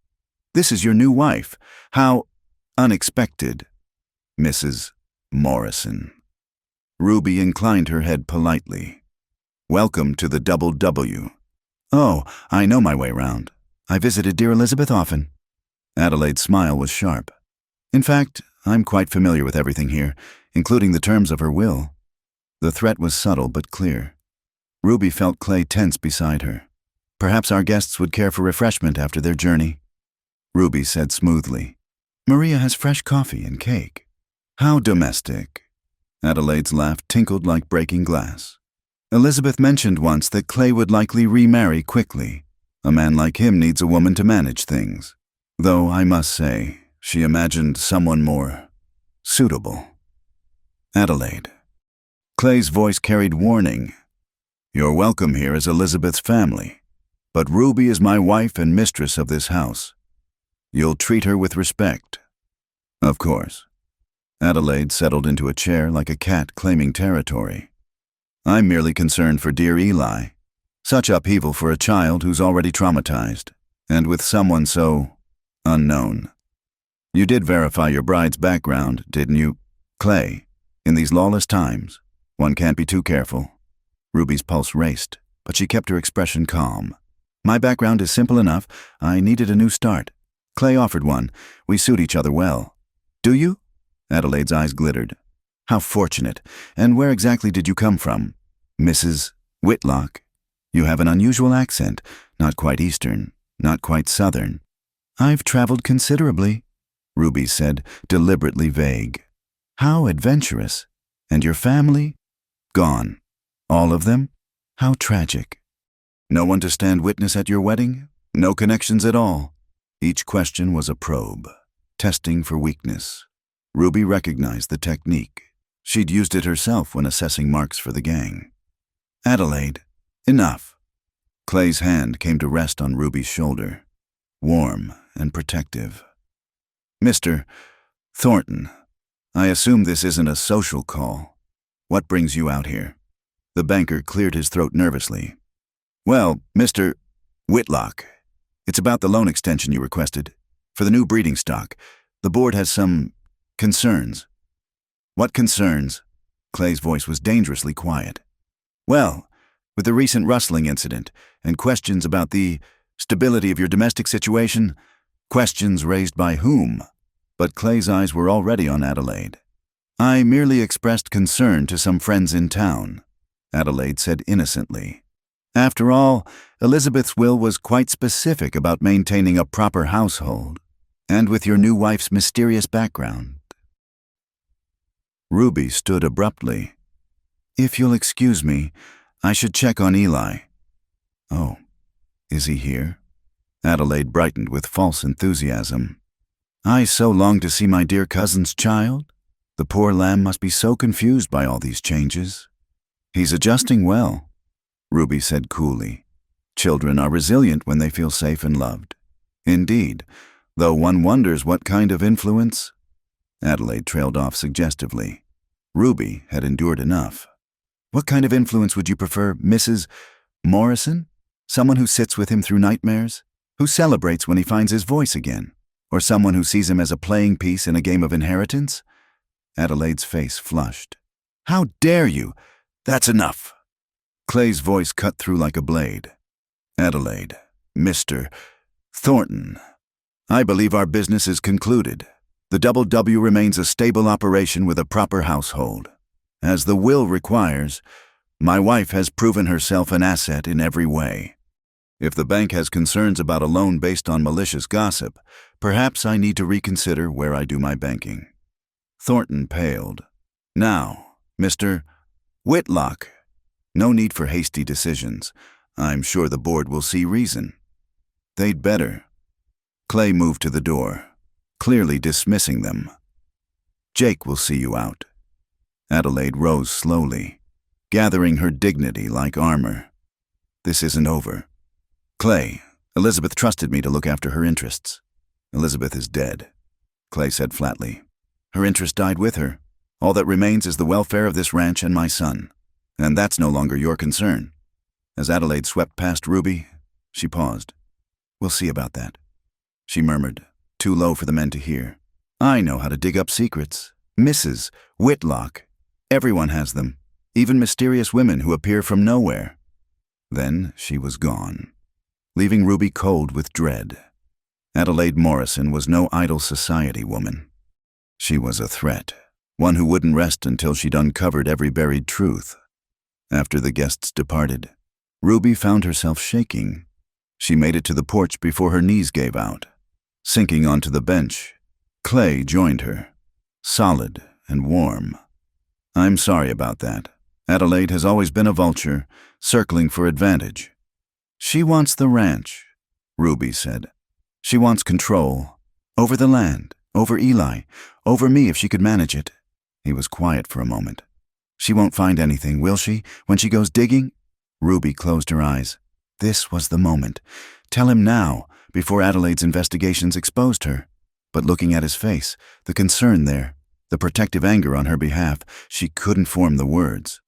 "this is your new wife. How unexpected, Mrs. Morrison." Ruby inclined her head politely. "Welcome to the Double W." "Oh, I know my way round. I visited dear Elizabeth often." Adelaide's smile was sharp. "In fact, I'm quite familiar with everything here, including the terms of her will." The threat was subtle but clear. Ruby felt Clay tense beside her. Perhaps our guests would care for refreshment after their journey. Ruby said smoothly, "Maria has fresh coffee and cake." "How domestic." Adelaide's laugh tinkled like breaking glass. "Elizabeth mentioned once that Clay would likely remarry quickly. A man like him needs a woman to manage things. Though I must say, she imagined someone more suitable." "Adelaide." Clay's voice carried warning. "You're welcome here as Elizabeth's family, but Ruby is my wife and mistress of this house. You'll treat her with respect." "Of course." Adelaide settled into a chair like a cat claiming territory. "I'm merely concerned for dear Eli. Such upheaval for a child who's already traumatized, and with someone so unknown. You did verify your bride's background, didn't you, Clay? In these lawless times, one can't be too careful." Ruby's pulse raced, but she kept her expression calm. "My background is simple enough. I needed a new start. Clay offered one. We suit each other well." "Do you?" Adelaide's eyes glittered. "How fortunate. And where exactly did you come from?" "Mrs. Whitlock. You have an unusual accent, not quite Eastern, not quite Southern." "I've traveled considerably," Ruby said, deliberately vague. "How adventurous. And your family?" "Gone. All of them? How tragic." "No one to stand witness at your wedding? No connections at all?" Each question was a probe, testing for weakness. Ruby recognized the technique. She'd used it herself when assessing marks for the gang. "Adelaide, enough." Clay's hand came to rest on Ruby's shoulder, warm and protective. "Mr. Thornton, I assume this isn't a social call. What brings you out here?" The banker cleared his throat nervously. "Well, Mr. Whitlock, it's about the loan extension you requested. For the new breeding stock, the board has some concerns." "What concerns?" Clay's voice was dangerously quiet. "Well, with the recent rustling incident and questions about the stability of your domestic situation, questions raised by whom?" But Clay's eyes were already on Adelaide. "I merely expressed concern to some friends in town," Adelaide said innocently. "After all, Elizabeth's will was quite specific about maintaining a proper household, and with your new wife's mysterious background." Ruby stood abruptly. "If you'll excuse me, I should check on Eli." "Oh, is he here?" Adelaide brightened with false enthusiasm. "I so long to see my dear cousin's child. The poor lamb must be so confused by all these changes." "He's adjusting well," Ruby said coolly. "Children are resilient when they feel safe and loved." "Indeed, though one wonders what kind of influence—" Adelaide trailed off suggestively. Ruby had endured enough. "What kind of influence would you prefer, Mrs. Morrison? Someone who sits with him through nightmares? Who celebrates when he finds his voice again? Or someone who sees him as a playing piece in a game of inheritance?" Adelaide's face flushed. "How dare you? That's enough. Clay's voice cut through like a blade. Adelaide, Mr. Thornton, I believe our business is concluded. The Double W remains a stable operation with a proper household. As the will requires, my wife has proven herself an asset in every way. If the bank has concerns about a loan based on malicious gossip, perhaps I need to reconsider where I do my banking. Thornton paled. Now, Mr. Whitlock, no need for hasty decisions. I'm sure the board will see reason. They'd better. Clay moved to the door, clearly dismissing them. Jake will see you out. Adelaide rose slowly, gathering her dignity like armor. This isn't over. Clay, Elizabeth trusted me to look after her interests. Elizabeth is dead, Clay said flatly. Her interest died with her. All that remains is the welfare of this ranch and my son. And that's no longer your concern. As Adelaide swept past Ruby, she paused. We'll see about that, she murmured, too low for the men to hear. I know how to dig up secrets. Mrs. Whitlock. Everyone has them, even mysterious women who appear from nowhere. Then she was gone, leaving Ruby cold with dread. Adelaide Morrison was no idle society woman. She was a threat, one who wouldn't rest until she'd uncovered every buried truth. After the guests departed, Ruby found herself shaking. She made it to the porch before her knees gave out. Sinking onto the bench, Clay joined her, solid and warm. I'm sorry about that. Adelaide has always been a vulture, circling for advantage. She wants the ranch, Ruby said. She wants control, over the land, over Eli, over me if she could manage it. He was quiet for a moment. She won't find anything, will she, when she goes digging? Ruby closed her eyes. This was the moment. Tell him now, before Adelaide's investigations exposed her. But looking at his face, the concern there, the protective anger on her behalf, she couldn't form the words.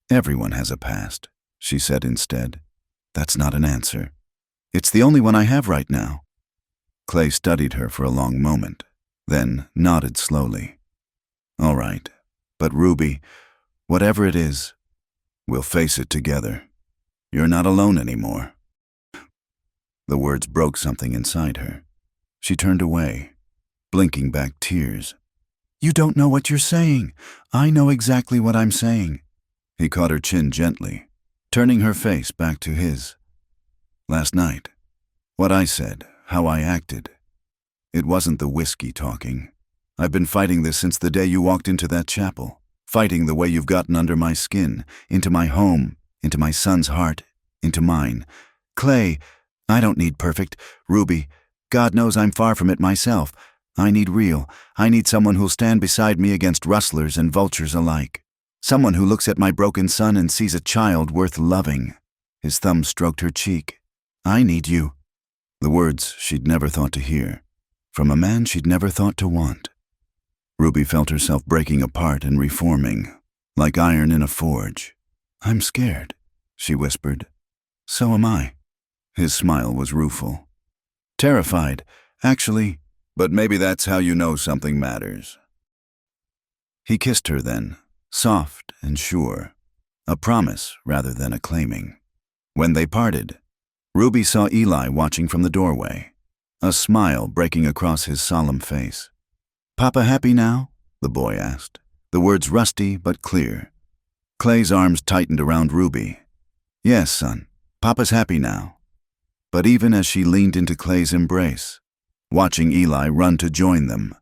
Everyone has a past, she said instead. That's not an answer. It's the only one I have right now. Clay studied her for a long moment, then nodded slowly. All right, but Ruby, whatever it is, we'll face it together. You're not alone anymore. The words broke something inside her. She turned away, blinking back tears. You don't know what you're saying. I know exactly what I'm saying. He caught her chin gently, turning her face back to his. Last night, what I said, how I acted. It wasn't the whiskey talking. I've been fighting this since the day you walked into that chapel, fighting the way you've gotten under my skin, into my home, into my son's heart, into mine. Clay, I don't need perfect. Ruby, God knows I'm far from it myself. I need real. I need someone who'll stand beside me against rustlers and vultures alike. Someone who looks at my broken son and sees a child worth loving. His thumb stroked her cheek. I need you. The words she'd never thought to hear, from a man she'd never thought to want. Ruby felt herself breaking apart and reforming, like iron in a forge. I'm scared, she whispered. So am I. His smile was rueful. Terrified, actually, but maybe that's how you know something matters. He kissed her then, soft and sure, a promise rather than a claiming. When they parted, Ruby saw Eli watching from the doorway, a smile breaking across his solemn face. Papa happy now? The boy asked, the words rusty but clear. Clay's arms tightened around Ruby. Yes, son, Papa's happy now. But even as she leaned into Clay's embrace, watching Eli run to join them,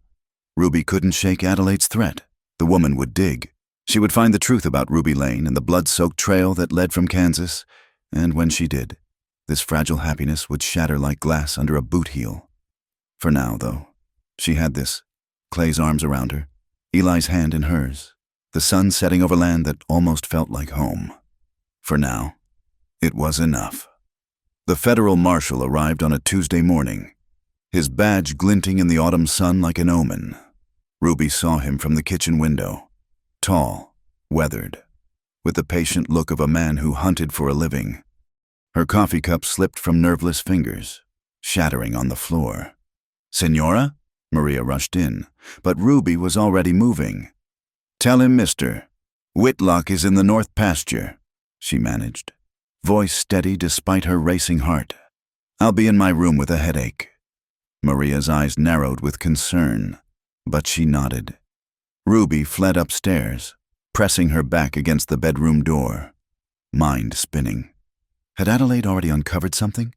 Ruby couldn't shake Adelaide's threat. The woman would dig. She would find the truth about Ruby Lane and the blood-soaked trail that led from Kansas, and when she did, this fragile happiness would shatter like glass under a boot heel. For now, though, she had this, Clay's arms around her, Eli's hand in hers, the sun setting over land that almost felt like home. For now, it was enough. The federal marshal arrived on a Tuesday morning, his badge glinting in the autumn sun like an omen. Ruby saw him from the kitchen window, tall, weathered, with the patient look of a man who hunted for a living. Her coffee cup slipped from nerveless fingers, shattering on the floor. Senora? Maria rushed in, but Ruby was already moving. Tell him, mister. Whitlock is in the north pasture, she managed, voice steady despite her racing heart. I'll be in my room with a headache. Maria's eyes narrowed with concern, but she nodded. Ruby fled upstairs, pressing her back against the bedroom door, mind spinning. Had Adelaide already uncovered something?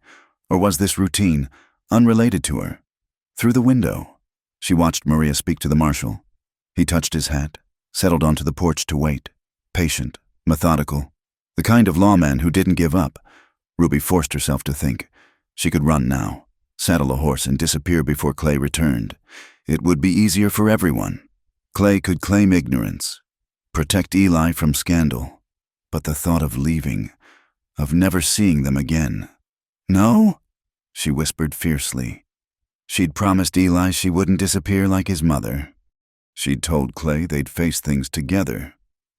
Or was this routine, unrelated to her? Through the window, she watched Maria speak to the marshal. He touched his hat, settled onto the porch to wait, patient, methodical. The kind of lawman who didn't give up. Ruby forced herself to think. She could run now, saddle a horse and disappear before Clay returned. It would be easier for everyone. Clay could claim ignorance, protect Eli from scandal. But the thought of leaving, of never seeing them again. No? She whispered fiercely. She'd promised Eli she wouldn't disappear like his mother. She'd told Clay they'd face things together.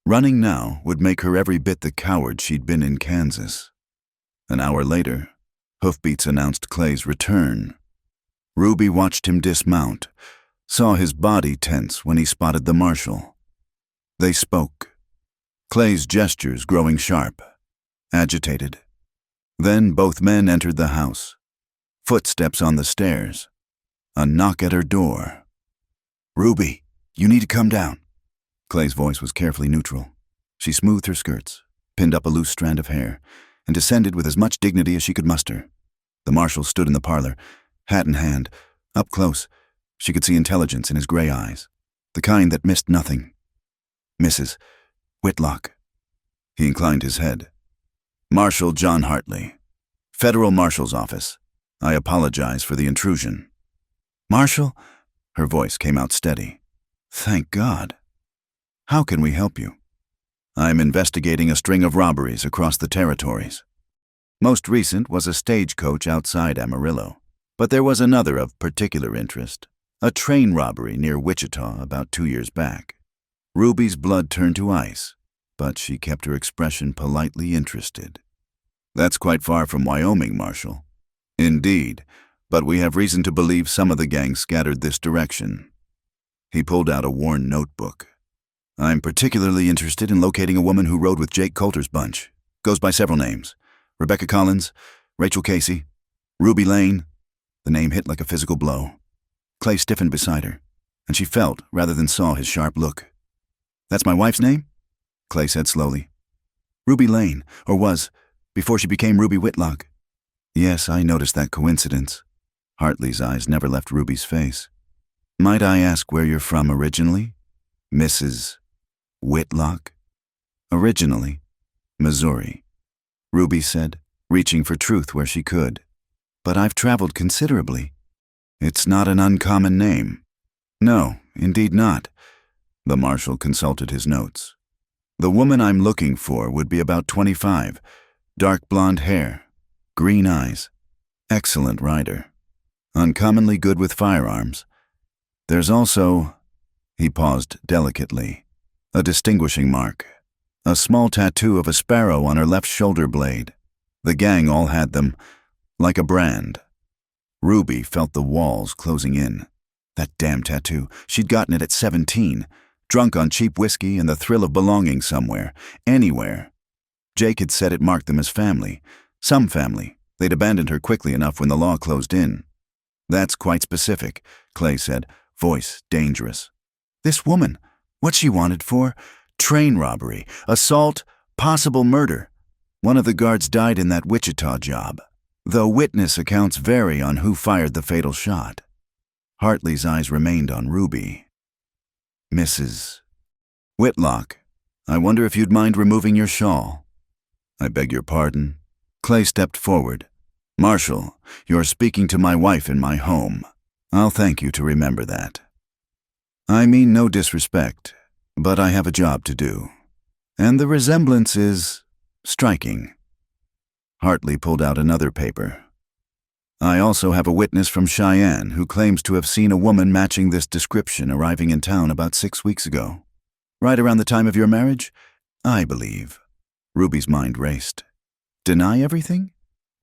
Running now would make her every bit the coward she'd been in Kansas. An hour later, hoofbeats announced Clay's return. Ruby watched him dismount, saw his body tense when he spotted the marshal. They spoke, Clay's gestures growing sharp, agitated. Then both men entered the house. Footsteps on the stairs. A knock at her door. "Ruby, you need to come down." Clay's voice was carefully neutral. She smoothed her skirts, pinned up a loose strand of hair, and descended with as much dignity as she could muster. The marshal stood in the parlor, hat in hand. Up close, she could see intelligence in his gray eyes, the kind that missed nothing. "Mrs. Whitlock." He inclined his head. "Marshal John Hartley, Federal Marshal's Office. I apologize for the intrusion." "Marshal?" Her voice came out steady. "Thank God. How can we help you?" "I'm investigating a string of robberies across the territories. Most recent was a stagecoach outside Amarillo, but there was another of particular interest, a train robbery near Wichita about 2 years back." Ruby's blood turned to ice, but she kept her expression politely interested. "That's quite far from Wyoming, Marshal." "Indeed, but we have reason to believe some of the gang scattered this direction." He pulled out a worn notebook. "I'm particularly interested in locating a woman who rode with Jake Coulter's bunch. Goes by several names. Rebecca Collins, Rachel Casey, Ruby Lane." The name hit like a physical blow. Clay stiffened beside her, and she felt rather than saw his sharp look. "That's my wife's name?" Clay said slowly. "Ruby Lane, or was, before she became Ruby Whitlock." "Yes, I noticed that coincidence." Hartley's eyes never left Ruby's face. "Might I ask where you're from originally, Mrs. Whitlock?" "Originally, Missouri," Ruby said, reaching for truth where she could. "But I've traveled considerably." "It's not an uncommon name." "No, indeed not." The marshal consulted his notes. "The woman I'm looking for would be about 25, dark blonde hair, green eyes, excellent rider, uncommonly good with firearms. There's also," he paused delicately, "a distinguishing mark, a small tattoo of a sparrow on her left shoulder blade. The gang all had them, like a brand." Ruby felt the walls closing in. That damn tattoo. She'd gotten it at 17, drunk on cheap whiskey and the thrill of belonging somewhere, anywhere. Jake had said it marked them as family. Some family. They'd abandoned her quickly enough when the law closed in. "That's quite specific," Clay said, voice dangerous. "This woman, what she wanted for? Train robbery, assault, possible murder. One of the guards died in that Wichita job, though witness accounts vary on who fired the fatal shot." Hartley's eyes remained on Ruby. "Mrs. Whitlock, I wonder if you'd mind removing your shawl." "I beg your pardon." Clay stepped forward. "Marshal, you're speaking to my wife in my home. I'll thank you to remember that. I mean no disrespect, but I have a job to do. And the resemblance is striking." Hartley pulled out another paper. "I also have a witness from Cheyenne who claims to have seen a woman matching this description arriving in town about 6 weeks ago. Right around the time of your marriage, I believe." Ruby's mind raced. Deny everything?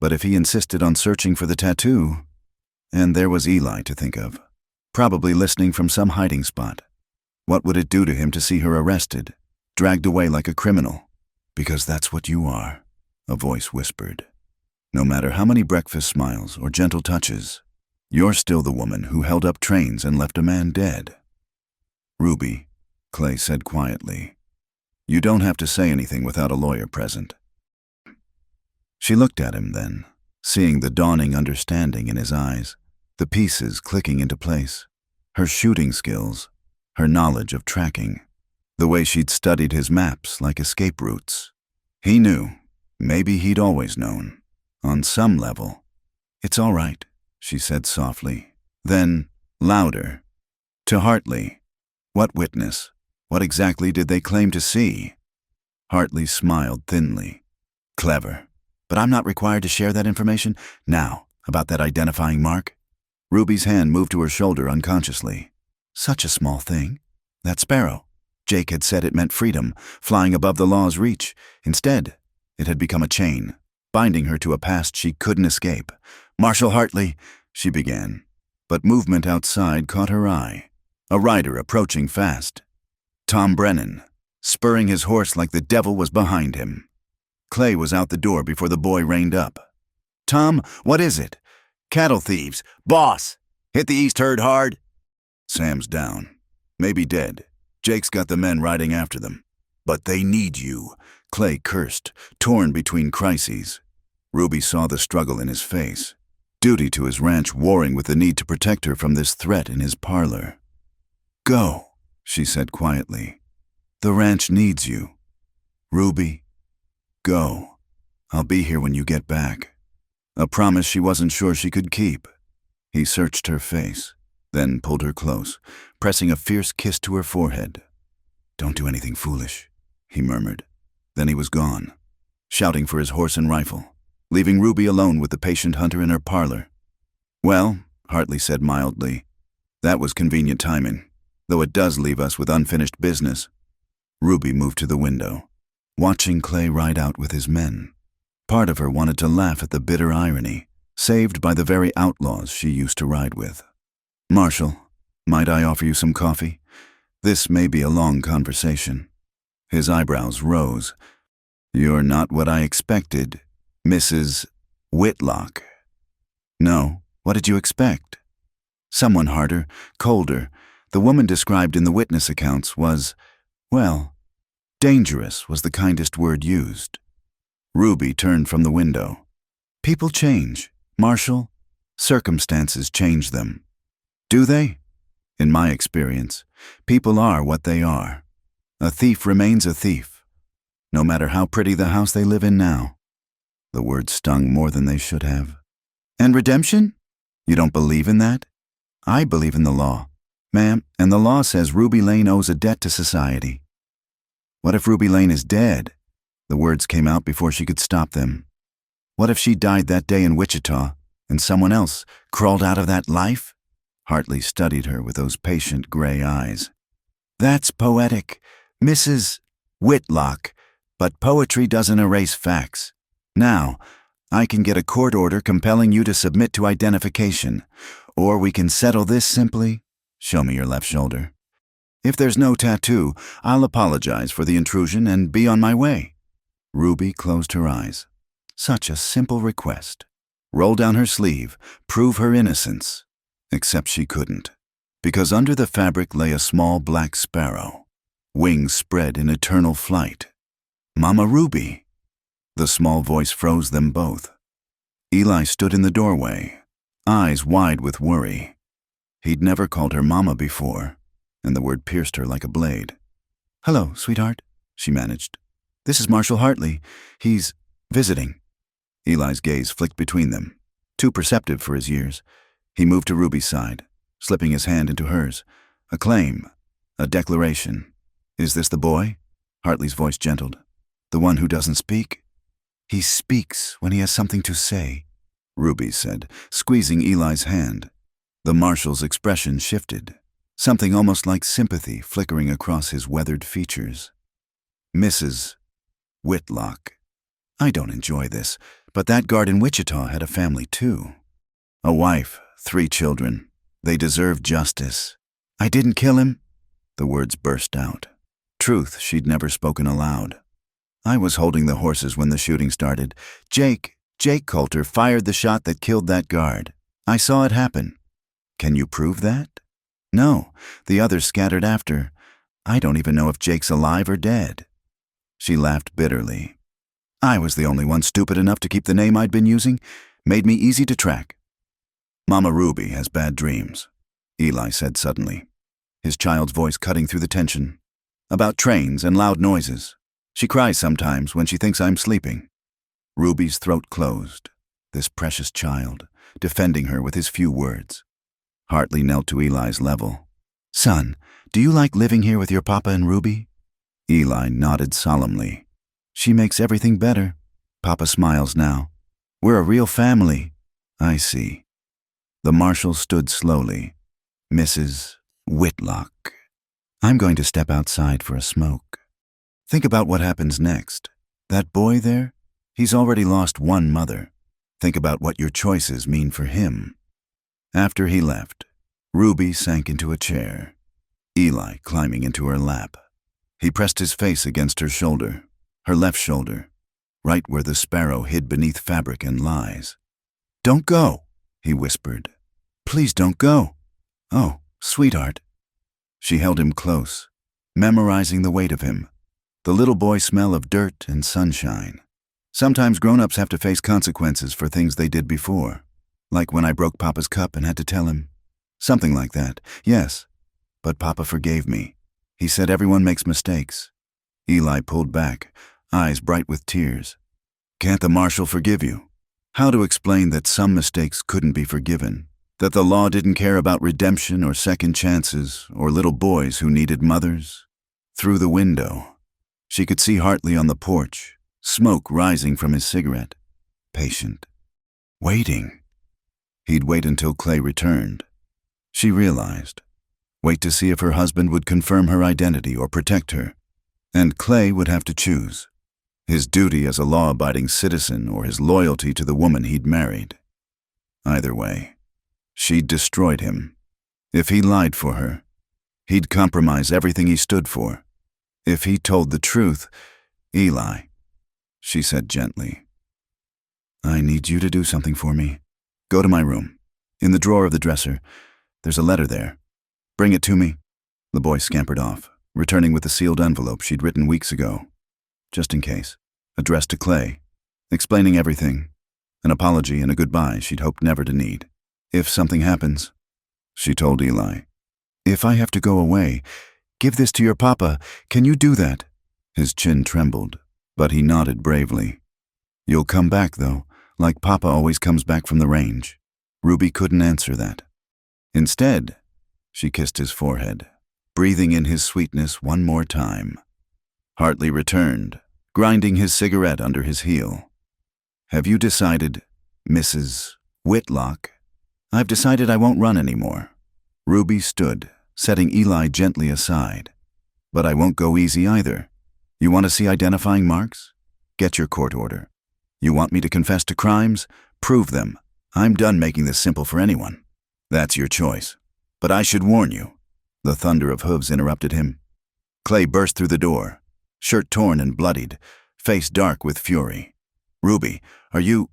But if he insisted on searching for the tattoo, and there was Eli to think of, probably listening from some hiding spot. What would it do to him to see her arrested? dragged away like a criminal. Because that's what you are, a voice whispered. No matter how many breakfast smiles or gentle touches, you're still the woman who held up trains and left a man dead. Ruby, Clay said quietly, you don't have to say anything without a lawyer present. She looked at him then, seeing the dawning understanding in his eyes, the pieces clicking into place, her shooting skills, her knowledge of tracking, the way she'd studied his maps like escape routes. He knew, maybe he'd always known, on some level. It's all right, she said softly. Then, louder, to Hartley. What witness? What exactly did they claim to see? Hartley smiled thinly. Clever. But I'm not required to share that information now, about that identifying mark. Ruby's hand moved to her shoulder unconsciously. Such a small thing. That sparrow. Jake had said it meant freedom, flying above the law's reach. Instead, it had become a chain, binding her to a past she couldn't escape. Marshal Hartley, she began, but movement outside caught her eye. A rider approaching fast. Tom Brennan, spurring his horse like the devil was behind him. Clay was out the door before the boy reined up. Tom, what is it? Cattle thieves. Boss! Hit the East Herd hard? Sam's down. Maybe dead. Jake's got the men riding after them. But they need you, Clay cursed, torn between crises. Ruby saw the struggle in his face. Duty to his ranch warring with the need to protect her from this threat in his parlor. Go, she said quietly. The ranch needs you. Ruby, go. I'll be here when you get back. A promise she wasn't sure she could keep. He searched her face, then pulled her close, pressing a fierce kiss to her forehead. Don't do anything foolish, he murmured. Then he was gone, shouting for his horse and rifle, leaving Ruby alone with the patient hunter in her parlor. Well, Hartley said mildly, that was convenient timing, though it does leave us with unfinished business. Ruby moved to the window, watching Clay ride out with his men. Part of her wanted to laugh at the bitter irony, saved by the very outlaws she used to ride with. Marshal, might I offer you some coffee? This may be a long conversation. His eyebrows rose. You're not what I expected, Mrs. Whitlock. No, what did you expect? Someone harder, colder. The woman described in the witness accounts was, well, dangerous was the kindest word used. Ruby turned from the window. People change, Marshal. Circumstances change them. Do they? In my experience, people are what they are. A thief remains a thief, no matter how pretty the house they live in now. The words stung more than they should have. And redemption? You don't believe in that? I believe in the law, ma'am, and the law says Ruby Lane owes a debt to society. What if Ruby Lane is dead? The words came out before she could stop them. What if she died that day in Wichita, and someone else crawled out of that life? Hartley studied her with those patient gray eyes. That's poetic, Mrs. Whitlock, but poetry doesn't erase facts. Now, I can get a court order compelling you to submit to identification, or we can settle this simply. Show me your left shoulder. If there's no tattoo, I'll apologize for the intrusion and be on my way. Ruby closed her eyes. Such a simple request. Roll down her sleeve, prove her innocence. Except she couldn't, because under the fabric lay a small black sparrow, wings spread in eternal flight. Mama Ruby! The small voice froze them both. Eli stood in the doorway, eyes wide with worry. He'd never called her Mama before, and the word pierced her like a blade. Hello, sweetheart, she managed. This is Marshal Hartley. He's visiting. Eli's gaze flicked between them, too perceptive for his years. He moved to Ruby's side, slipping his hand into hers. A claim, a declaration. Is this the boy? Hartley's voice gentled. The one who doesn't speak? He speaks when he has something to say, Ruby said, squeezing Eli's hand. The marshal's expression shifted, something almost like sympathy flickering across his weathered features. Mrs. Whitlock. I don't enjoy this, but that guard in Wichita had a family too. A wife, 3 children. They deserve justice. I didn't kill him. The words burst out. truth she'd never spoken aloud. I was holding the horses when the shooting started. Jake Coulter fired the shot that killed that guard. I saw it happen. Can you prove that? No, the others scattered after. I don't even know if Jake's alive or dead. She laughed bitterly. I was the only one stupid enough to keep the name I'd been using. Made me easy to track. Mama Ruby has bad dreams, Eli said suddenly, his child's voice cutting through the tension. About trains and loud noises. She cries sometimes when she thinks I'm sleeping. Ruby's throat closed, this precious child, defending her with his few words. Hartley knelt to Eli's level. Son, do you like living here with your papa and Ruby? Eli nodded solemnly. She makes everything better. Papa smiles now. We're a real family. I see. The marshal stood slowly. Mrs. Whitlock. I'm going to step outside for a smoke. Think about what happens next. That boy there? He's already lost one mother. Think about what your choices mean for him. After he left, Ruby sank into a chair, Eli climbing into her lap. He pressed his face against her shoulder, her left shoulder, right where the sparrow hid beneath fabric and lies. Don't go, he whispered. Please don't go. Oh, sweetheart. She held him close, memorizing the weight of him, the little boy smell of dirt and sunshine. Sometimes grown-ups have to face consequences for things they did before, like when I broke Papa's cup and had to tell him. Something like that, yes. But Papa forgave me. He said everyone makes mistakes. Eli pulled back, eyes bright with tears. Can't the marshal forgive you? How to explain that some mistakes couldn't be forgiven? That the law didn't care about redemption or second chances or little boys who needed mothers? Through the window, she could see Hartley on the porch, smoke rising from his cigarette. Patient. Waiting. He'd wait until Clay returned. She realized. Wait to see if her husband would confirm her identity or protect her. And Clay would have to choose. His duty as a law-abiding citizen or his loyalty to the woman he'd married. Either way, she'd destroyed him. If he lied for her, he'd compromise everything he stood for. If he told the truth, Eli, she said gently, I need you to do something for me. Go to my room. In the drawer of the dresser, there's a letter there. Bring it to me. The boy scampered off, returning with the sealed envelope she'd written weeks ago. Just in case. Addressed to Clay, explaining everything. An apology and a goodbye she'd hoped never to need. If something happens, she told Eli. If I have to go away, give this to your papa. Can you do that? His chin trembled, but he nodded bravely. You'll come back, though, like Papa always comes back from the range. Ruby couldn't answer that. Instead, she kissed his forehead, breathing in his sweetness one more time. Hartley returned, grinding his cigarette under his heel. Have you decided, Mrs. Whitlock? I've decided I won't run anymore. Ruby stood, setting Eli gently aside. But I won't go easy either. You want to see identifying marks? Get your court order. You want me to confess to crimes? Prove them. I'm done making this simple for anyone. That's your choice. But I should warn you. The thunder of hooves interrupted him. Clay burst through the door, shirt torn and bloodied, face dark with fury. Ruby, are you...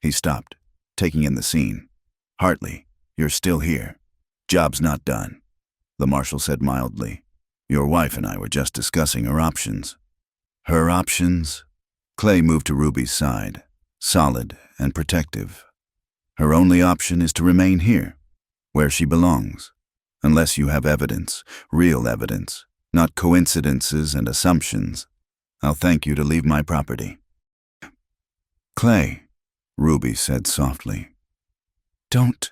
He stopped, taking in the scene. Hartley, you're still here. Job's not done. The marshal said mildly. Your wife and I were just discussing her options. Her options? Clay moved to Ruby's side, solid and protective. Her only option is to remain here, where she belongs, unless you have evidence, real evidence, not coincidences and assumptions. I'll thank you to leave my property. Clay, Ruby said softly. Don't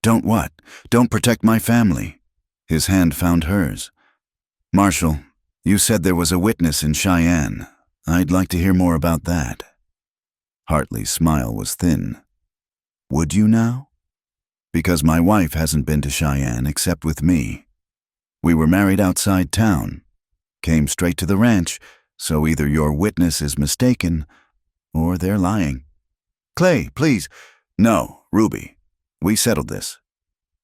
what? Don't protect my family. His hand found hers. Marshal, you said there was a witness in Cheyenne. I'd like to hear more about that. Hartley's smile was thin. Would you now? Because my wife hasn't been to Cheyenne except with me. We were married outside town. Came straight to the ranch, so either your witness is mistaken or they're lying. Clay, please. No, Ruby. We settled this.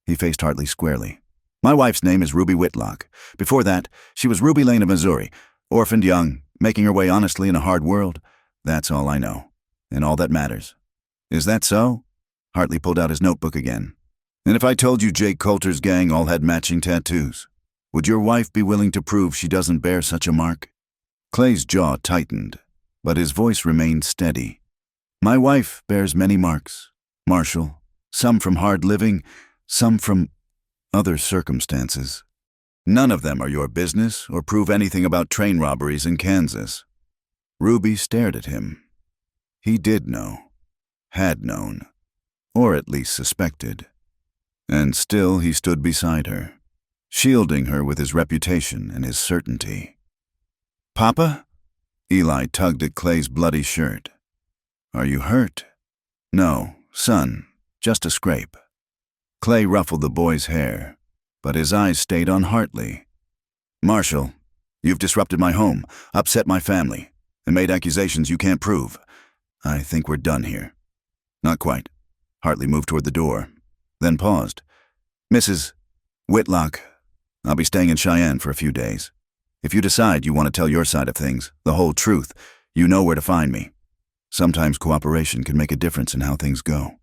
He faced Hartley squarely. My wife's name is Ruby Whitlock. Before that, she was Ruby Lane of Missouri, orphaned young, making her way honestly in a hard world. That's all I know, and all that matters. Is that so? Hartley pulled out his notebook again. And if I told you Jake Coulter's gang all had matching tattoos, would your wife be willing to prove she doesn't bear such a mark? Clay's jaw tightened, but his voice remained steady. My wife bears many marks, Marshall, some from hard living, some from other circumstances. None of them are your business or prove anything about train robberies in Kansas. Ruby stared at him. He did know, had known, or at least suspected. And still he stood beside her, shielding her with his reputation and his certainty. Papa? Eli tugged at Clay's bloody shirt. Are you hurt? No, son, just a scrape. Clay ruffled the boy's hair, but his eyes stayed on Hartley. Marshall, you've disrupted my home, upset my family, and made accusations you can't prove. I think we're done here. Not quite. Hartley moved toward the door, then paused. Mrs. Whitlock, I'll be staying in Cheyenne for a few days. If you decide you want to tell your side of things, the whole truth, you know where to find me. Sometimes cooperation can make a difference in how things go.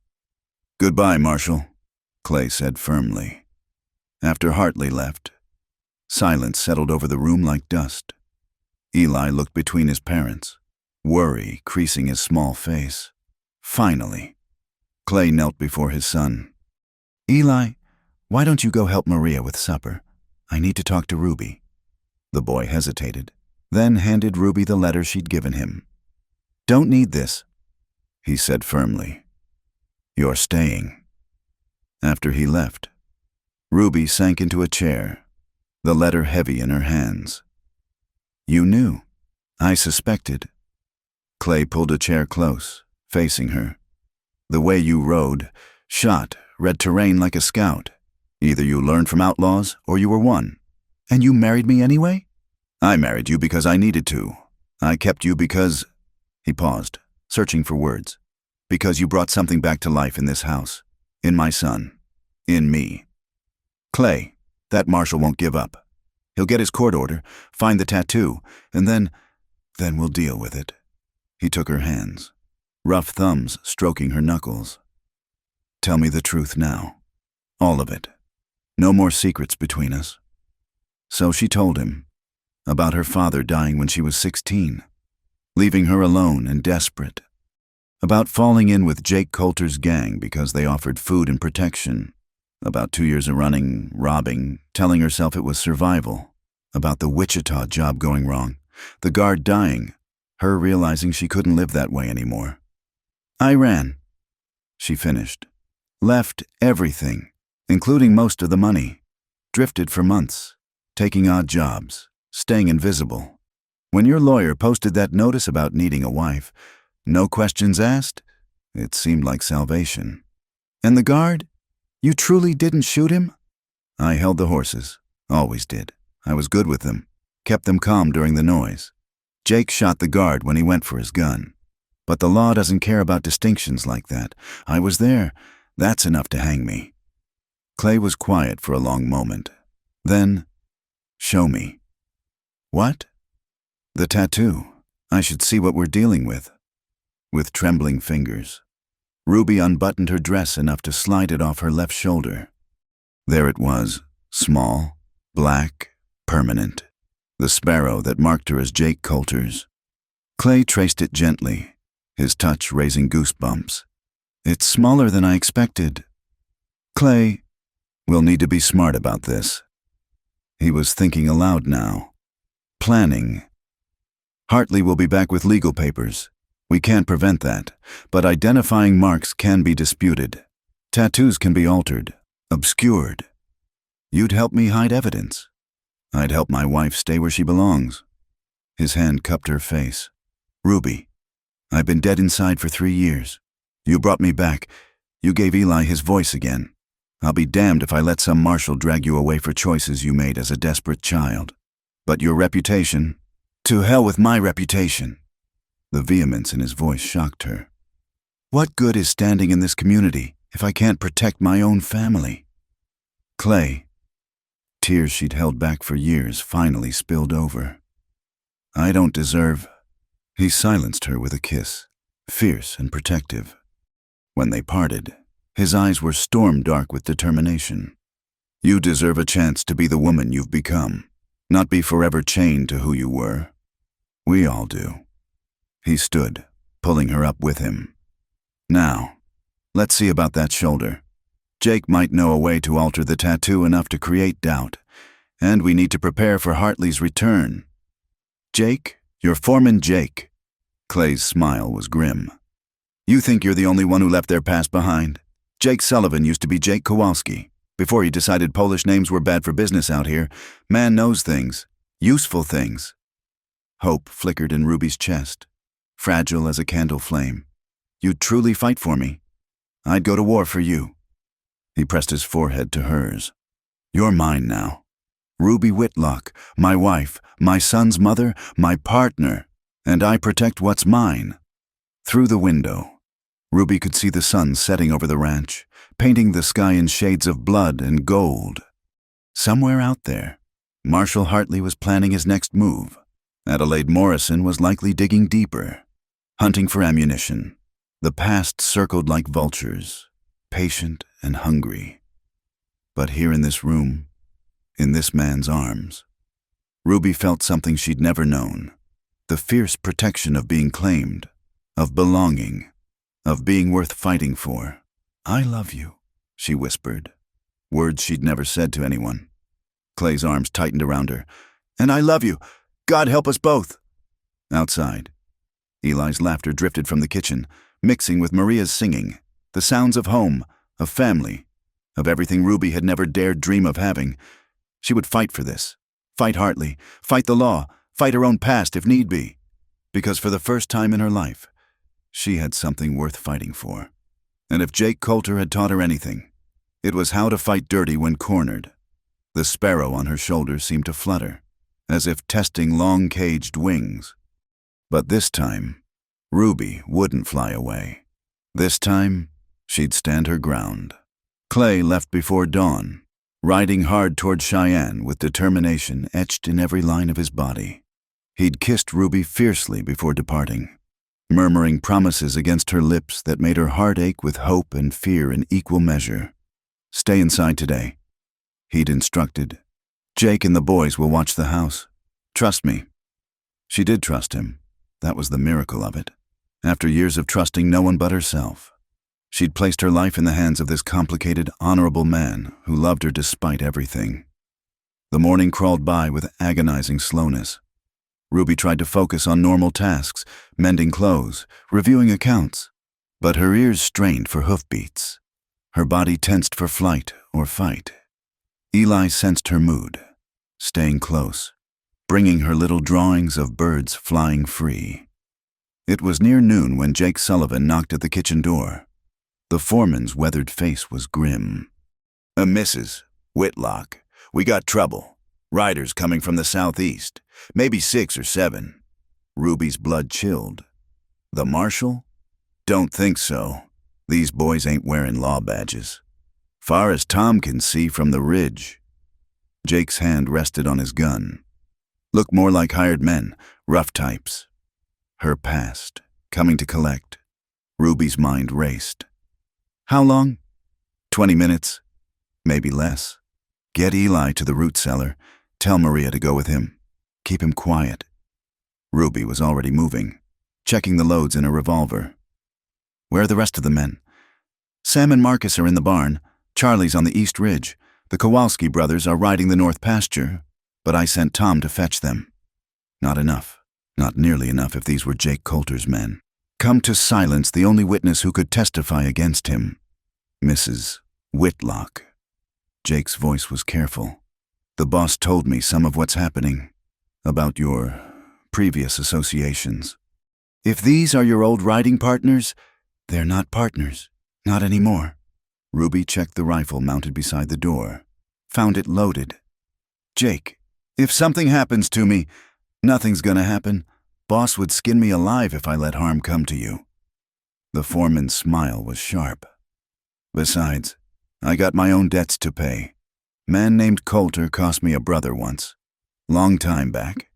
Goodbye, Marshall, Clay said firmly. After Hartley left, silence settled over the room like dust. Eli looked between his parents, worry creasing his small face. Finally, Clay knelt before his son. Eli, why don't you go help Maria with supper? I need to talk to Ruby. The boy hesitated, then handed Ruby the letter she'd given him. Don't need this, he said firmly. You're staying. After he left, Ruby sank into a chair, the letter heavy in her hands. You knew. I suspected. Clay pulled a chair close, facing her. The way you rode, shot, read terrain like a scout. Either you learned from outlaws or you were one. And you married me anyway? I married you because I needed to. I kept you because... He paused, searching for words. Because you brought something back to life in this house. In my son. In me. Clay, that Marshall won't give up. He'll get his court order, find the tattoo, and then we'll deal with it. He took her hands, rough thumbs stroking her knuckles. Tell me the truth now. All of it. No more secrets between us. So she told him about her father dying when she was 16, leaving her alone and desperate, about falling in with Jake Coulter's gang because they offered food and protection, about 2 years of running, robbing, telling herself it was survival, about the Wichita job going wrong, the guard dying, her realizing she couldn't live that way anymore. I ran, she finished, left everything, including most of the money, drifted for months, taking odd jobs, staying invisible. When your lawyer posted that notice about needing a wife, no questions asked, it seemed like salvation. And the guard? You truly didn't shoot him? I held the horses, always did. I was good with them, kept them calm during the noise. Jake shot the guard when he went for his gun. But the law doesn't care about distinctions like that. I was there. That's enough to hang me. Clay was quiet for a long moment. Then, show me. What? The tattoo. I should see what we're dealing with. With trembling fingers, Ruby unbuttoned her dress enough to slide it off her left shoulder. There it was, small, black, permanent. The sparrow that marked her as Jake Coulter's. Clay traced it gently, his touch raising goosebumps. It's smaller than I expected. Clay, we'll need to be smart about this. He was thinking aloud now. Planning. Hartley will be back with legal papers. We can't prevent that, but identifying marks can be disputed. Tattoos can be altered, obscured. You'd help me hide evidence. I'd help my wife stay where she belongs. His hand cupped her face. Ruby, I've been dead inside for 3 years. You brought me back. You gave Eli his voice again. I'll be damned if I let some marshal drag you away for choices you made as a desperate child. But your reputation? To hell with my reputation. The vehemence in his voice shocked her. What good is standing in this community if I can't protect my own family? Clay, Tears she'd held back for years finally spilled over. I don't deserve... He silenced her with a kiss, fierce and protective. When they parted, his eyes were storm-dark with determination. You deserve a chance to be the woman you've become, not be forever chained to who you were. We all do. He stood, pulling her up with him. Now, let's see about that shoulder. Jake might know a way to alter the tattoo enough to create doubt, and we need to prepare for Hartley's return. Jake, you're Foreman Jake. Clay's smile was grim. You think you're the only one who left their past behind? Jake Sullivan used to be Jake Kowalski. Before he decided Polish names were bad for business out here, man knows things. Useful things. Hope flickered in Ruby's chest, fragile as a candle flame. You'd truly fight for me. I'd go to war for you. He pressed his forehead to hers. You're mine now. Ruby Whitlock, my wife, my son's mother, my partner, and I protect what's mine. Through the window, Ruby could see the sun setting over the ranch, painting the sky in shades of blood and gold. Somewhere out there, Marshall Hartley was planning his next move. Adelaide Morrison was likely digging deeper, hunting for ammunition. The past circled like vultures, patient and hungry. But here in this room, in this man's arms, Ruby felt something she'd never known. The fierce protection of being claimed, of belonging, of being worth fighting for. I love you, she whispered, words she'd never said to anyone. Clay's arms tightened around her. And I love you. God help us both. Outside, Eli's laughter drifted from the kitchen, mixing with Maria's singing, the sounds of home, of family, of everything Ruby had never dared dream of having. She would fight for this, fight Hartley, fight the law, fight her own past if need be, because for the first time in her life, she had something worth fighting for. And if Jake Coulter had taught her anything, it was how to fight dirty when cornered. The sparrow on her shoulder seemed to flutter, as if testing long-caged wings. But this time, Ruby wouldn't fly away. This time, she'd stand her ground. Clay left before dawn, riding hard toward Cheyenne with determination etched in every line of his body. He'd kissed Ruby fiercely before departing, murmuring promises against her lips that made her heart ache with hope and fear in equal measure. Stay inside today, he'd instructed. Jake and the boys will watch the house. Trust me. She did trust him. That was the miracle of it. After years of trusting no one but herself, she'd placed her life in the hands of this complicated, honorable man who loved her despite everything. The morning crawled by with agonizing slowness. Ruby tried to focus on normal tasks, mending clothes, reviewing accounts, but her ears strained for hoofbeats. Her body tensed for flight or fight. Eli sensed her mood, staying close, bringing her little drawings of birds flying free. It was near noon when Jake Sullivan knocked at the kitchen door. The foreman's weathered face was grim. Mrs. Whitlock, we got trouble. Riders coming from the southeast, maybe 6 or 7. Ruby's blood chilled. The marshal? Don't think so. These boys ain't wearing law badges. Far as Tom can see from the ridge. Jake's hand rested on his gun. Look more like hired men, rough types. Her past, coming to collect. Ruby's mind raced. How long? 20 minutes. Maybe less. Get Eli to the root cellar. Tell Maria to go with him. Keep him quiet. Ruby was already moving, checking the loads in her revolver. Where are the rest of the men? Sam and Marcus are in the barn. Charlie's on the East Ridge. The Kowalski brothers are riding the north pasture, but I sent Tom to fetch them. Not enough. Not nearly enough if these were Jake Coulter's men. Come to silence the only witness who could testify against him. Mrs. Whitlock. Jake's voice was careful. The boss told me some of what's happening, about your previous associations. If these are your old riding partners, they're not partners. Not anymore. Ruby checked the rifle mounted beside the door, found it loaded. Jake, if something happens to me, nothing's gonna happen. Boss would skin me alive if I let harm come to you. The foreman's smile was sharp. Besides, I got my own debts to pay. Man named Coulter cost me a brother once. Long time back.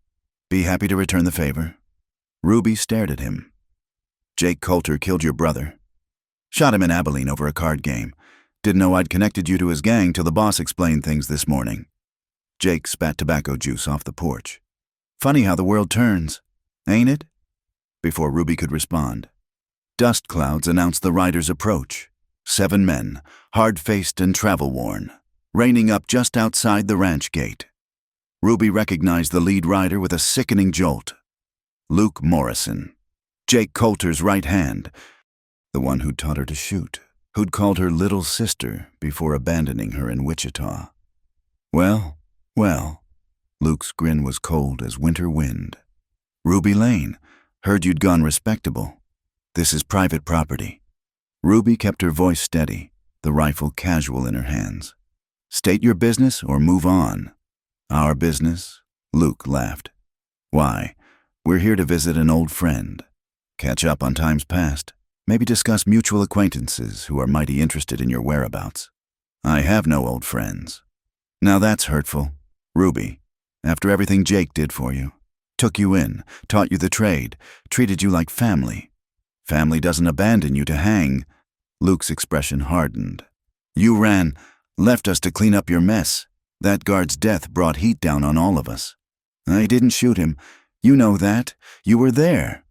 Be happy to return the favor. Ruby stared at him. Jake Coulter killed your brother. Shot him in Abilene over a card game. Didn't know I'd connected you to his gang till the boss explained things this morning. Jake spat tobacco juice off the porch. Funny how the world turns, ain't it? Before Ruby could respond, dust clouds announced the rider's approach. 7 men, hard-faced and travel-worn, reining up just outside the ranch gate. Ruby recognized the lead rider with a sickening jolt. Luke Morrison, Jake Coulter's right hand, the one who'd taught her to shoot, who'd called her little sister before abandoning her in Wichita. Well, Luke's grin was cold as winter wind. Ruby Lane, heard you'd gone respectable. This is private property. Ruby kept her voice steady, the rifle casual in her hands. State your business or move on. Our business? Luke laughed. Why, we're here to visit an old friend. Catch up on times past. Maybe discuss mutual acquaintances who are mighty interested in your whereabouts. I have no old friends. Now that's hurtful. Ruby, after everything Jake did for you, took you in, taught you the trade, treated you like family. Family doesn't abandon you to hang. Luke's expression hardened. You ran, left us to clean up your mess. That guard's death brought heat down on all of us. I didn't shoot him. You know that. You were there.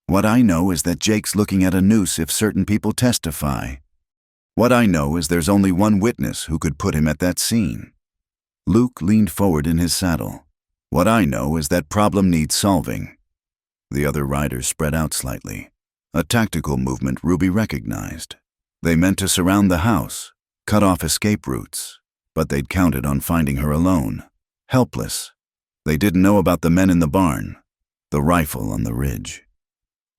What I know is that Jake's looking at a noose if certain people testify. What I know is there's only one witness who could put him at that scene. Luke leaned forward in his saddle. What I know is that problem needs solving. The other riders spread out slightly, a tactical movement Ruby recognized. They meant to surround the house, cut off escape routes, but they'd counted on finding her alone, helpless. They didn't know about the men in the barn, the rifle on the ridge.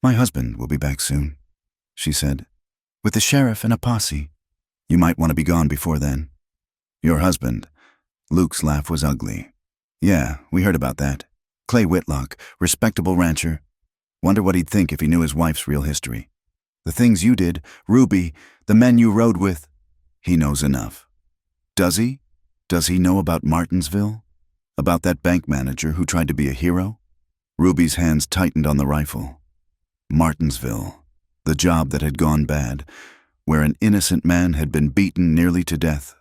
My husband will be back soon, she said, with the sheriff and a posse. You might want to be gone before then. Your husband? Luke's laugh was ugly. Yeah, we heard about that. Clay Whitlock, respectable rancher. Wonder what he'd think if he knew his wife's real history. The things you did, Ruby, the men you rode with. He knows enough. Does he? Does he know about Martinsville? About that bank manager who tried to be a hero? Ruby's hands tightened on the rifle. Martinsville, the job that had gone bad, where an innocent man had been beaten nearly to death.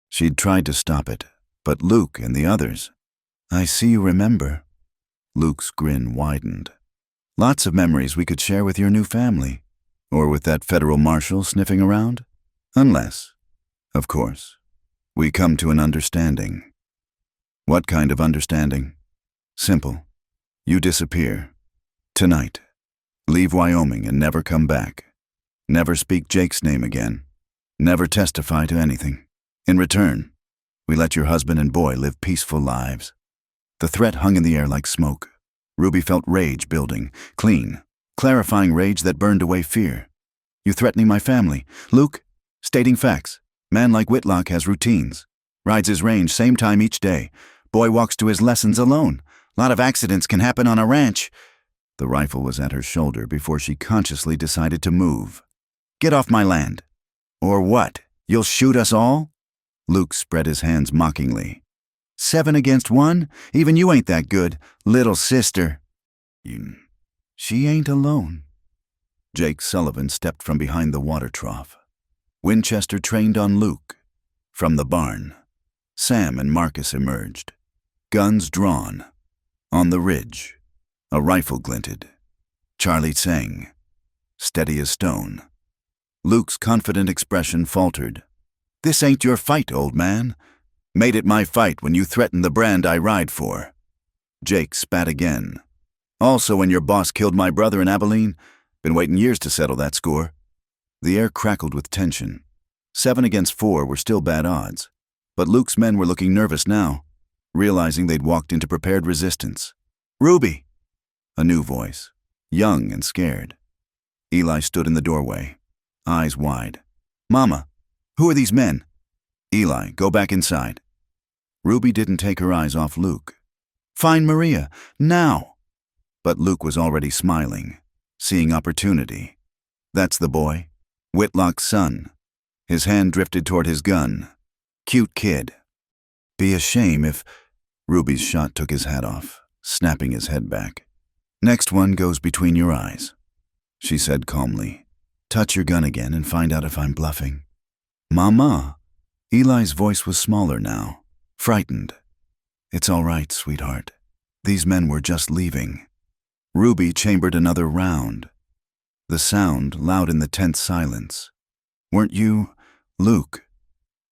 She'd tried to stop it, but Luke and the others. I see you remember. Luke's grin widened. Lots of memories we could share with your new family. Or with that federal marshal sniffing around? Unless, of course, we come to an understanding. What kind of understanding? Simple. You disappear. Tonight. Leave Wyoming and never come back. Never speak Jake's name again. Never testify to anything. In return, we let your husband and boy live peaceful lives. The threat hung in the air like smoke. Ruby felt rage building, clean, clarifying rage that burned away fear. You threatening my family. Luke, stating facts. Man like Whitlock has routines. Rides his range same time each day. Boy walks to his lessons alone. Lot of accidents can happen on a ranch. The rifle was at her shoulder before she consciously decided to move. Get off my land. Or what? You'll shoot us all? Luke spread his hands mockingly. 7 against 1? Even you ain't that good, little sister. She ain't alone. Jake Sullivan stepped from behind the water trough. Winchester trained on Luke. From the barn, Sam and Marcus emerged. Guns drawn. On the ridge, a rifle glinted. Charlie sang, steady as stone. Luke's confident expression faltered. This ain't your fight, old man. Made it my fight when you threatened the brand I ride for. Jake spat again. Also when your boss killed my brother in Abilene. Been waiting years to settle that score. The air crackled with tension. 7 against 4 were still bad odds. But Luke's men were looking nervous now, realizing they'd walked into prepared resistance. Ruby! A new voice, young and scared. Eli stood in the doorway, eyes wide. Mama, who are these men? Eli, go back inside. Ruby didn't take her eyes off Luke. Find Maria, now! But Luke was already smiling, seeing opportunity. That's the boy, Whitlock's son. His hand drifted toward his gun. Cute kid, Be a shame if— Ruby's shot took his hat off, snapping his head back. Next one goes between your eyes, she said calmly. Touch your gun again and find out if I'm bluffing. Mama. Eli's voice was smaller now, frightened. It's all right, sweetheart. These men were just leaving. Ruby chambered another round. The sound loud in the tense silence. Weren't you— Luke?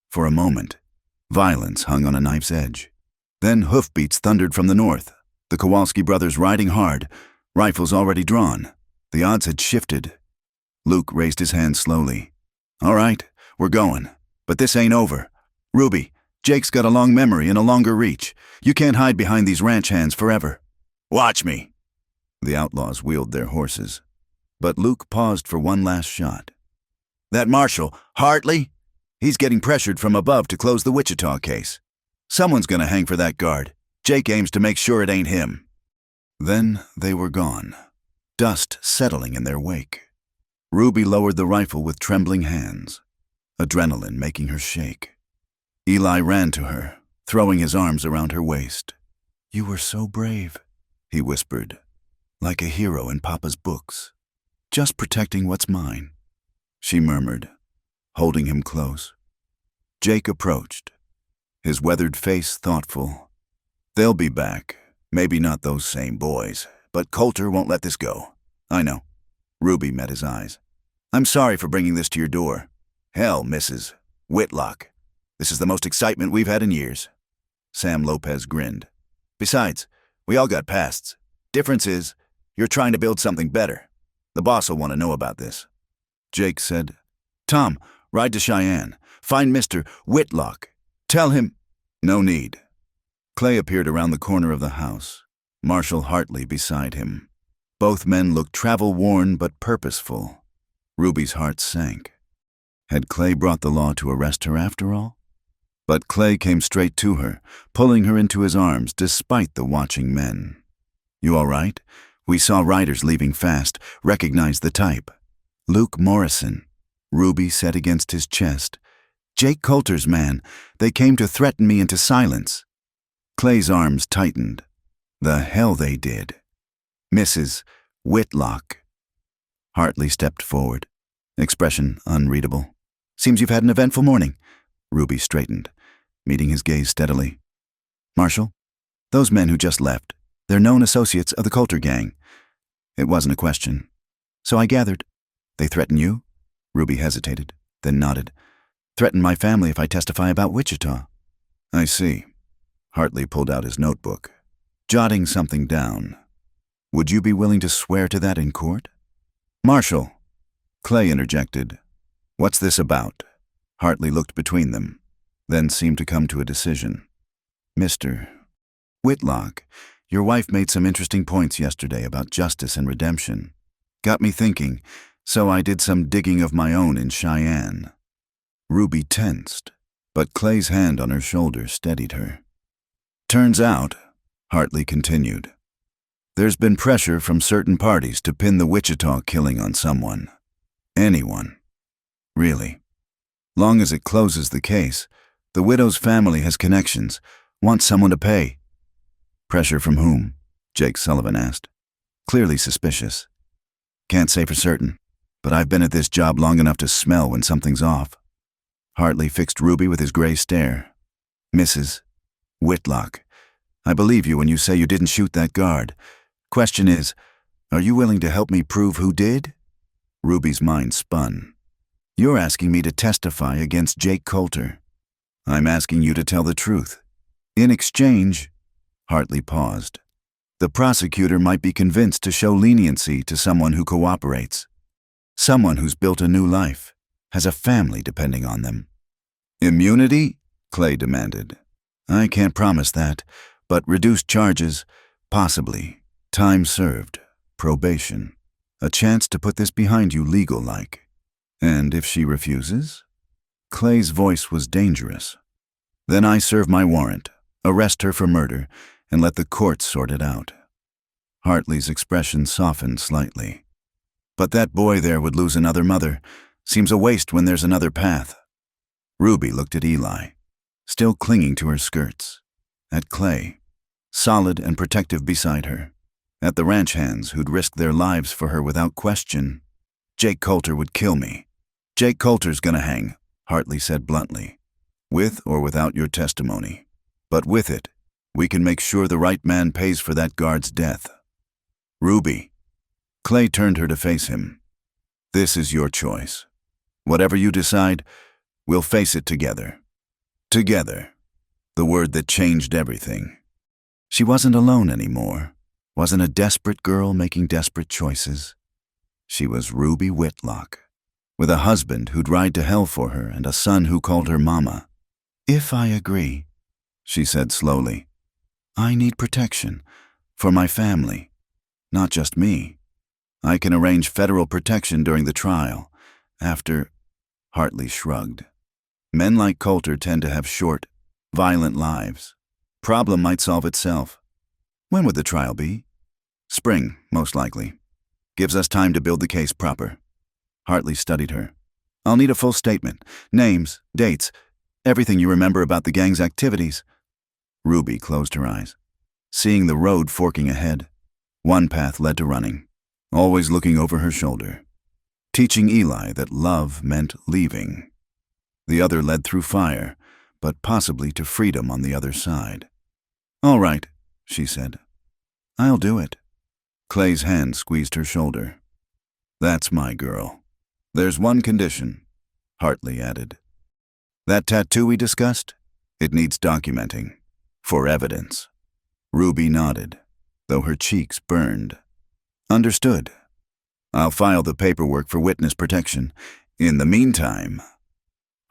For a moment, violence hung on a knife's edge. Then hoofbeats thundered from the north, the Kowalski brothers riding hard, rifles already drawn. The odds had shifted. Luke raised his hand slowly. All right, we're going. But this ain't over. Ruby, Jake's got a long memory and a longer reach. You can't hide behind these ranch hands forever. Watch me. The outlaws wheeled their horses. But Luke paused for one last shot. That marshal, Hartley? He's getting pressured from above to close the Wichita case. Someone's gonna hang for that guard. Jake aims to make sure it ain't him. Then they were gone, dust settling in their wake. Ruby lowered the rifle with trembling hands, adrenaline making her shake. Eli ran to her, throwing his arms around her waist. You were so brave, he whispered, like a hero in Papa's books. Just protecting what's mine, she murmured, holding him close. Jake approached, his weathered face thoughtful. They'll be back. Maybe not those same boys, but Coulter won't let this go. I know. Ruby met his eyes. I'm sorry for bringing this to your door. Hell, Mrs. Whitlock. This is the most excitement we've had in years. Sam Lopez grinned. Besides, we all got pasts. Difference is, you're trying to build something better. The boss will want to know about this. Jake said, Tom, ride to Cheyenne. Find Mr. Whitlock. Tell him— No need. Clay appeared around the corner of the house, Marshal Hartley beside him. Both men looked travel-worn but purposeful. Ruby's heart sank. Had Clay brought the law to arrest her after all? But Clay came straight to her, pulling her into his arms despite the watching men. You all right? We saw riders leaving fast, recognized the type. Luke Morrison. Ruby set against his chest. Jake Coulter's man. They came to threaten me into silence. Clay's arms tightened. The hell they did. Mrs. Whitlock. Hartley stepped forward, expression unreadable. Seems you've had an eventful morning. Ruby straightened, meeting his gaze steadily. Marshal, those men who just left, they're known associates of the Coulter gang. It wasn't a question. So I gathered. They threaten you? Ruby hesitated, then nodded. Threaten my family if I testify about Wichita. I see. Hartley pulled out his notebook, jotting something down. Would you be willing to swear to that in court? Marshal, Clay interjected. What's this about? Hartley looked between them, then seemed to come to a decision. Mr. Whitlock, your wife made some interesting points yesterday about justice and redemption. Got me thinking, so I did some digging of my own in Cheyenne. Ruby tensed, but Clay's hand on her shoulder steadied her. Turns out, Hartley continued, there's been pressure from certain parties to pin the Wichita killing on someone. Anyone. Really. Long as it closes the case, the widow's family has connections, wants someone to pay. Pressure from whom? Jake Sullivan asked. Clearly suspicious. Can't say for certain, but I've been at this job long enough to smell when something's off. Hartley fixed Ruby with his gray stare. Mrs. Whitlock, I believe you when you say you didn't shoot that guard. Question is, are you willing to help me prove who did? Ruby's mind spun. You're asking me to testify against Jake Coulter. I'm asking you to tell the truth. In exchange, Hartley paused. The prosecutor might be convinced to show leniency to someone who cooperates. Someone who's built a new life, has a family depending on them. Immunity? Clay demanded. I can't promise that, but reduced charges, possibly. Time served, probation. A chance to put this behind you legal-like. And if she refuses? Clay's voice was dangerous. Then I serve my warrant, arrest her for murder, and let the courts sort it out. Hartley's expression softened slightly. But that boy there would lose another mother. Seems a waste when there's another path. Ruby looked at Eli. still clinging to her skirts. At Clay, solid and protective beside her. At the ranch hands who'd risked their lives for her without question. Jake Coulter would kill me. Jake Coulter's gonna hang, Hartley said bluntly. With or without your testimony. But with it, we can make sure the right man pays for that guard's death. Ruby. Clay turned her to face him. This is your choice. Whatever you decide, we'll face it together. Together. The word that changed everything. She wasn't alone anymore. Wasn't a desperate girl making desperate choices. She was Ruby Whitlock, with a husband who'd ride to hell for her and a son who called her mama. If I agree, she said slowly, I need protection for my family, not just me. I can arrange federal protection during the trial. After, Hartley shrugged. Men like Coulter tend to have short, violent lives. Problem might solve itself. When would the trial be? Spring, most likely. Gives us time to build the case proper. Hartley studied her. I'll need a full statement. Names, dates, everything you remember about the gang's activities. Ruby closed her eyes, seeing the road forking ahead. One path led to running, always looking over her shoulder, teaching Eli that love meant leaving. The other led through fire, but possibly to freedom on the other side. All right, she said. I'll do it. Clay's hand squeezed her shoulder. That's my girl. There's one condition, Hartley added. That tattoo we discussed? It needs documenting. For evidence. Ruby nodded, though her cheeks burned. Understood. I'll file the paperwork for witness protection. In the meantime,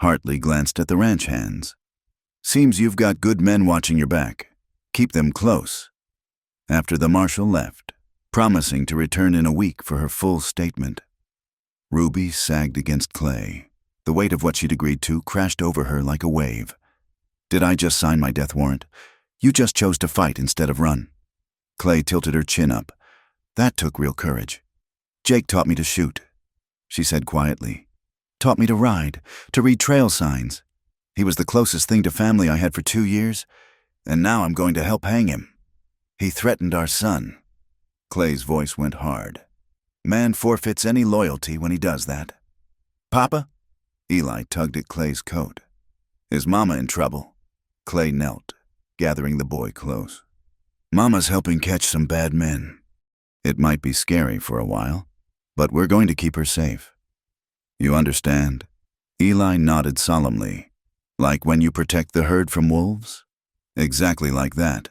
Hartley glanced at the ranch hands. Seems you've got good men watching your back. Keep them close. After the marshal left, promising to return in a week for her full statement. Ruby sagged against Clay. The weight of what she'd agreed to crashed over her like a wave. Did I just sign my death warrant? You just chose to fight instead of run. Clay tilted her chin up. That took real courage. Jake taught me to shoot, she said quietly. Taught me to ride, to read trail signs. He was the closest thing to family I had for 2 years, and now I'm going to help hang him. He threatened our son. Clay's voice went hard. Man forfeits any loyalty when he does that. Papa? Eli tugged at Clay's coat. Is Mama in trouble? Clay knelt, gathering the boy close. Mama's helping catch some bad men. It might be scary for a while, but we're going to keep her safe. You understand? Eli nodded solemnly. Like when you protect the herd from wolves? Exactly like that.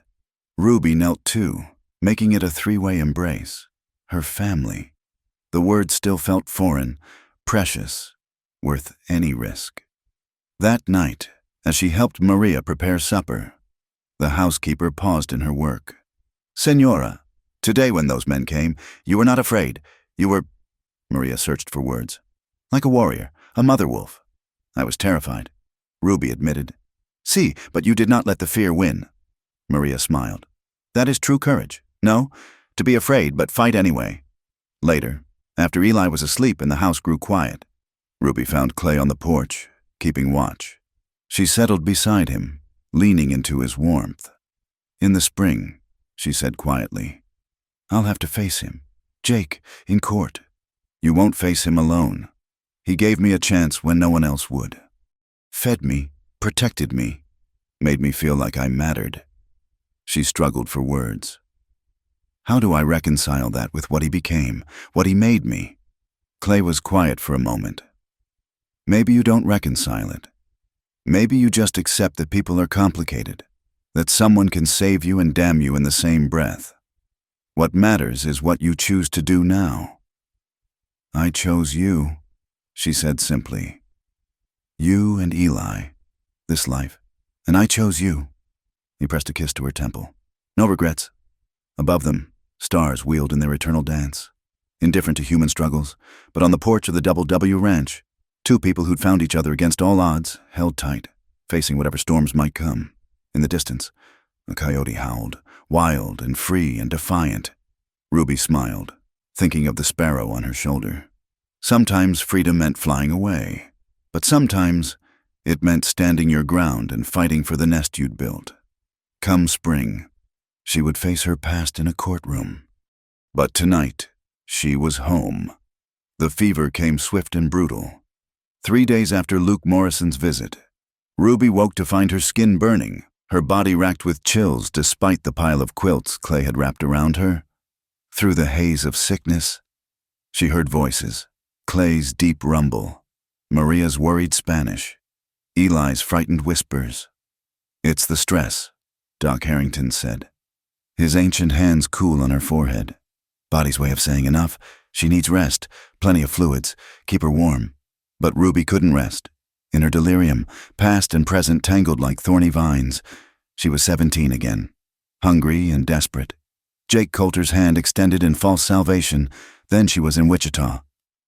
Ruby knelt too, making it a 3-way embrace. Her family. The word still felt foreign, precious, worth any risk. That night, as she helped Maria prepare supper, the housekeeper paused in her work. Senora, today when those men came, you were not afraid. You were... Maria searched for words. Like a warrior, a mother wolf. I was terrified, Ruby admitted. See, but you did not let the fear win. Maria smiled. That is true courage. No, to be afraid, but fight anyway. Later, after Eli was asleep and the house grew quiet, Ruby found Clay on the porch, keeping watch. She settled beside him, leaning into his warmth. In the spring, she said quietly, I'll have to face him. Jake, in court. You won't face him alone. He gave me a chance when no one else would. Fed me, protected me, made me feel like I mattered. She struggled for words. How do I reconcile that with what he became, what he made me? Clay was quiet for a moment. Maybe you don't reconcile it. Maybe you just accept that people are complicated, that someone can save you and damn you in the same breath. What matters is what you choose to do now. I chose you, she said simply. You and Eli, this life, and I chose you. He pressed a kiss to her temple. No regrets. Above them, stars wheeled in their eternal dance, indifferent to human struggles, but on the porch of the Double W Ranch, 2 people who'd found each other against all odds held tight, facing whatever storms might come. In the distance, a coyote howled, wild and free and defiant. Ruby smiled, thinking of the sparrow on her shoulder. Sometimes freedom meant flying away, but sometimes It meant standing your ground and fighting for the nest you'd built. Come spring, she would face her past in a courtroom. But tonight, she was home. The fever came swift and brutal. 3 days after Luke Morrison's visit, Ruby woke to find her skin burning, her body racked with chills despite the pile of quilts Clay had wrapped around her. Through the haze of sickness, she heard voices, Clay's deep rumble, Maria's worried Spanish, Eli's frightened whispers. "It's the stress," Doc Harrington said, his ancient hands cool on her forehead. Body's way of saying enough. She needs rest, plenty of fluids, keep her warm. But Ruby couldn't rest. In her delirium, past and present tangled like thorny vines. She was 17 again, hungry and desperate. Jake Coulter's hand extended in false salvation. Then she was in Wichita,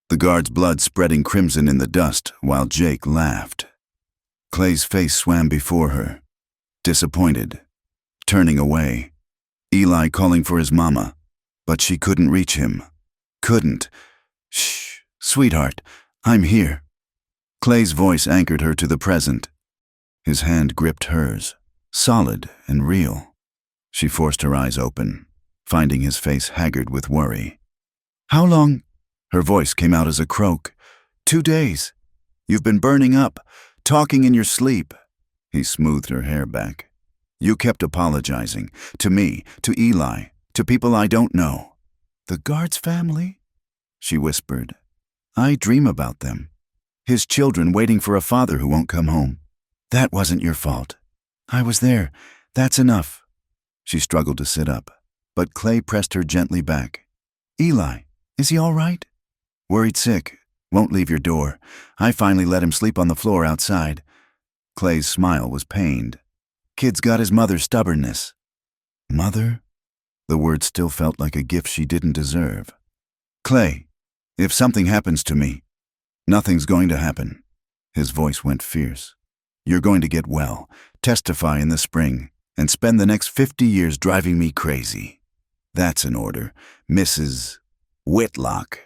the guard's blood spreading crimson in the dust while Jake laughed. Clay's face swam before her, disappointed, turning away. Eli calling for his mama, but she couldn't reach him. Couldn't. "Shh, sweetheart, I'm here." Clay's voice anchored her to the present. His hand gripped hers, solid and real. She forced her eyes open, finding his face haggard with worry. "How long?" Her voice came out as a croak. 2 days. You've been burning up, talking in your sleep." He smoothed her hair back. "You kept apologizing. To me, to Eli, to people I don't know." "The guard's family?" she whispered. "I dream about them. His children waiting for a father who won't come home. That wasn't your fault. I was there. That's enough." She struggled to sit up, but Clay pressed her gently back. "Eli, is he all right?" "Worried sick. Won't leave your door. I finally let him sleep on the floor outside." Clay's smile was pained. "Kid's got his mother's stubbornness." "Mother?" The word still felt like a gift she didn't deserve. "Clay, if something happens to me, nothing's going to happen." His voice went fierce. "You're going to get well, testify in the spring, and spend the next 50 years driving me crazy. That's an order, Mrs. Whitlock."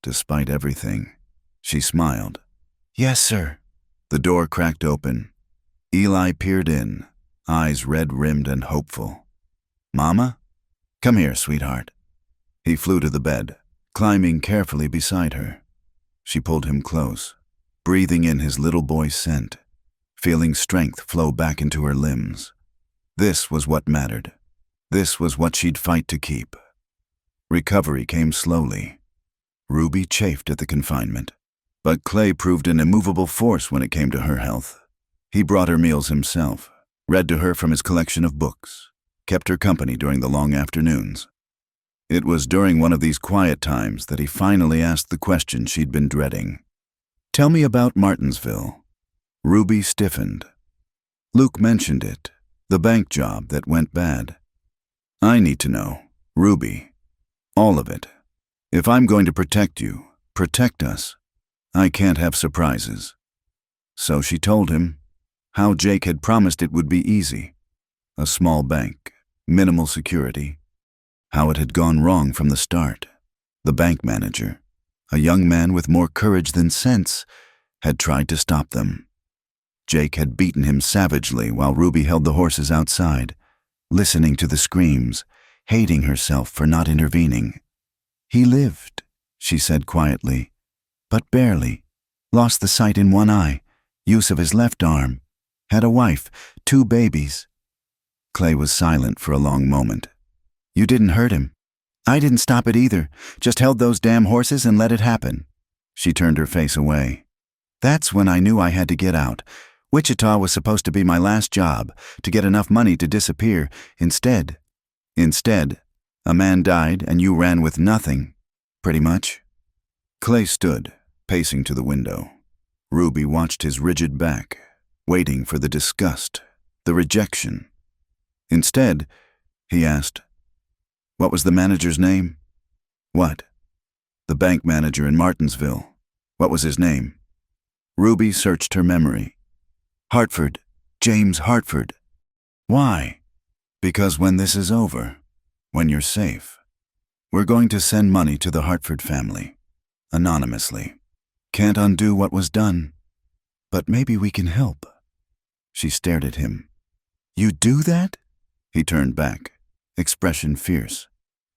Despite everything, she smiled. "Yes, sir." The door cracked open. Eli peered in, eyes red-rimmed and hopeful. "Mama? Come here, sweetheart." He flew to the bed, climbing carefully beside her. She pulled him close, breathing in his little boy's scent, feeling strength flow back into her limbs. This was what mattered. This was what she'd fight to keep. Recovery came slowly. Ruby chafed at the confinement, but Clay proved an immovable force when it came to her health. He brought her meals himself, read to her from his collection of books, kept her company during the long afternoons. It was during one of these quiet times that he finally asked the question she'd been dreading. "Tell me about Martinsville." Ruby stiffened. "Luke mentioned it, the bank job that went bad." "I need to know, Ruby, all of it. If I'm going to protect you, protect us, I can't have surprises." So she told him how Jake had promised it would be easy. A small bank, minimal security. How it had gone wrong from the start. The bank manager, a young man with more courage than sense, had tried to stop them. Jake had beaten him savagely while Ruby held the horses outside, listening to the screams, hating herself for not intervening. "He lived," she said quietly, "but barely. Lost the sight in one eye, use of his left arm. Had a wife, 2 babies." Clay was silent for a long moment. "You didn't hurt him." "I didn't stop it either, just held those damn horses and let it happen." She turned her face away. "That's when I knew I had to get out. Wichita was supposed to be my last job, to get enough money to disappear. Instead, a man died and you ran with nothing, pretty much." Clay stood, pacing to the window. Ruby watched his rigid back, waiting for the disgust, the rejection. Instead, he asked, "What was the manager's name?" "What?" "The bank manager in Martinsville. What was his name?" Ruby searched her memory. "Hartford. James Hartford." "Why?" "Because when this is over, when you're safe, we're going to send money to the Hartford family, anonymously. Can't undo what was done." But maybe we can help." She stared at him. "You do that?" He turned back, expression fierce.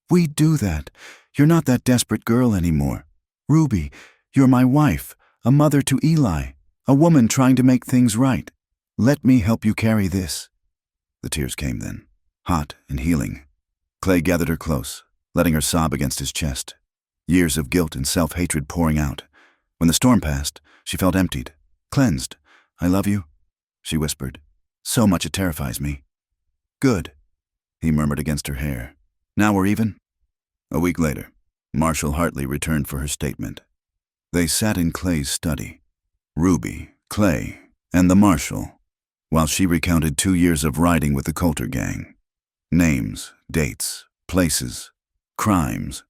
"We do that. You're not that desperate girl anymore. Ruby, you're my wife, a mother to Eli, a woman trying to make things right. Let me help you carry this." The tears came then, hot and healing. Clay gathered her close, letting her sob against his chest. Years of guilt and self-hatred pouring out. When the storm passed, she felt emptied, cleansed. "I love you," she whispered. "So much it terrifies me." "Good," he murmured against her hair. "Now we're even?" A week later, Marshall Hartley returned for her statement. They sat in Clay's study, Ruby, Clay, and the marshal, while she recounted 2 years of riding with the Coulter gang. Names, dates, places, crimes.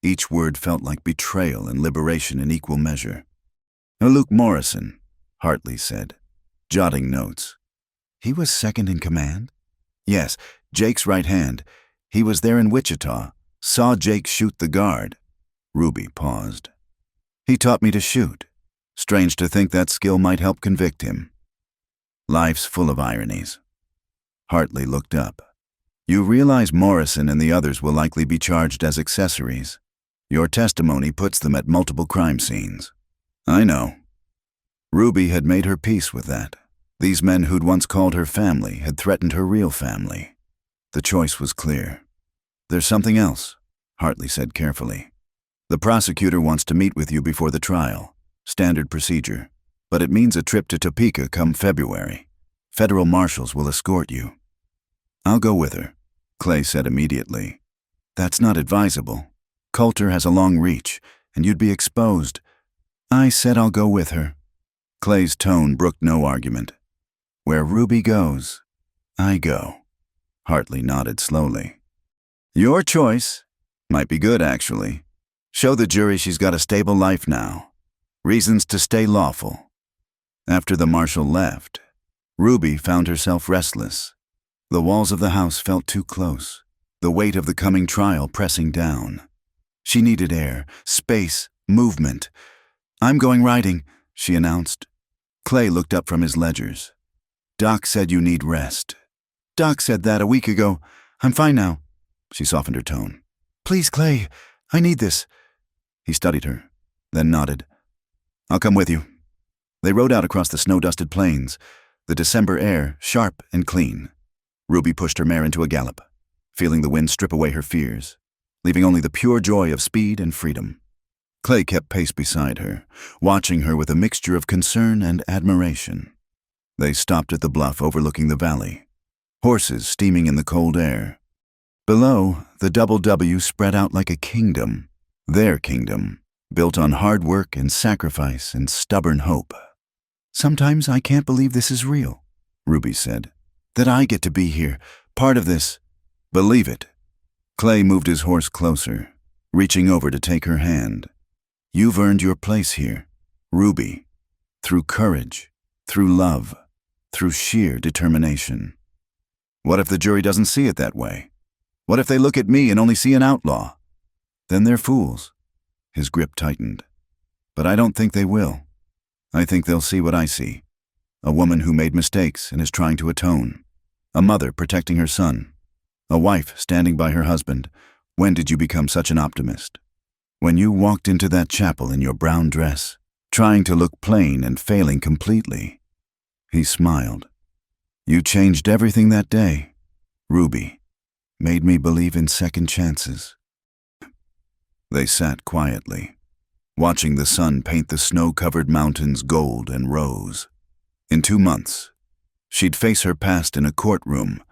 Each word felt like betrayal and liberation in equal measure. "Luke Morrison," Hartley said, jotting notes. "He was second in command?" "Yes, Jake's right hand. He was there in Wichita. Saw Jake shoot the guard." Ruby paused. "He taught me to shoot. Strange to think that skill might help convict him." Life's full of ironies. Hartley looked up. "You realize Morrison and the others will likely be charged as accessories. Your testimony puts them at multiple crime scenes." "I know." Ruby had made her peace with that. These men who'd once called her family had threatened her real family. The choice was clear. "There's something else," Hartley said carefully. "The prosecutor wants to meet with you before the trial. Standard procedure. But it means a trip to Topeka come February. Federal marshals will escort you." "I'll go with her," Clay said immediately. "That's not advisable. Coulter has a long reach, and you'd be exposed." "I said I'll go with her." Clay's tone brooked no argument. "Where Ruby goes, I go." Hartley nodded slowly. "Your choice. Might be good, actually. Show the jury she's got a stable life now. Reasons to stay lawful." After the marshal left, Ruby found herself restless. The walls of the house felt too close, the weight of the coming trial pressing down. She needed air, space, movement. "I'm going riding," she announced. Clay looked up from his ledgers. "Doc said you need rest." "Doc said that a week ago. I'm fine now." She softened her tone. "Please, Clay, I need this." He studied her, then nodded. "I'll come with you." They rode out across the snow-dusted plains, the December air sharp and clean. Ruby pushed her mare into a gallop, feeling the wind strip away her fears, leaving only the pure joy of speed and freedom. Clay kept pace beside her, watching her with a mixture of concern and admiration. They stopped at the bluff overlooking the valley, horses steaming in the cold air. Below, the Double W spread out like a kingdom, their kingdom, built on hard work and sacrifice and stubborn hope. "Sometimes I can't believe this is real," Ruby said. "That I get to be here, part of this." "Believe it." Clay moved his horse closer, reaching over to take her hand. "You've earned your place here, Ruby, through courage, through love, through sheer determination." "What if the jury doesn't see it that way? What if they look at me and only see an outlaw?" "Then they're fools." His grip tightened. "But I don't think they will. I think they'll see what I see. A woman who made mistakes and is trying to atone. A mother protecting her son. A wife standing by her husband. When did you become such an optimist? When you walked into that chapel in your brown dress, trying to look plain and failing completely." He smiled. "You changed everything that day, Ruby. Made me believe in second chances." They sat quietly, watching the sun paint the snow-covered mountains gold and rose. In 2 months, she'd face her past in a courtroom,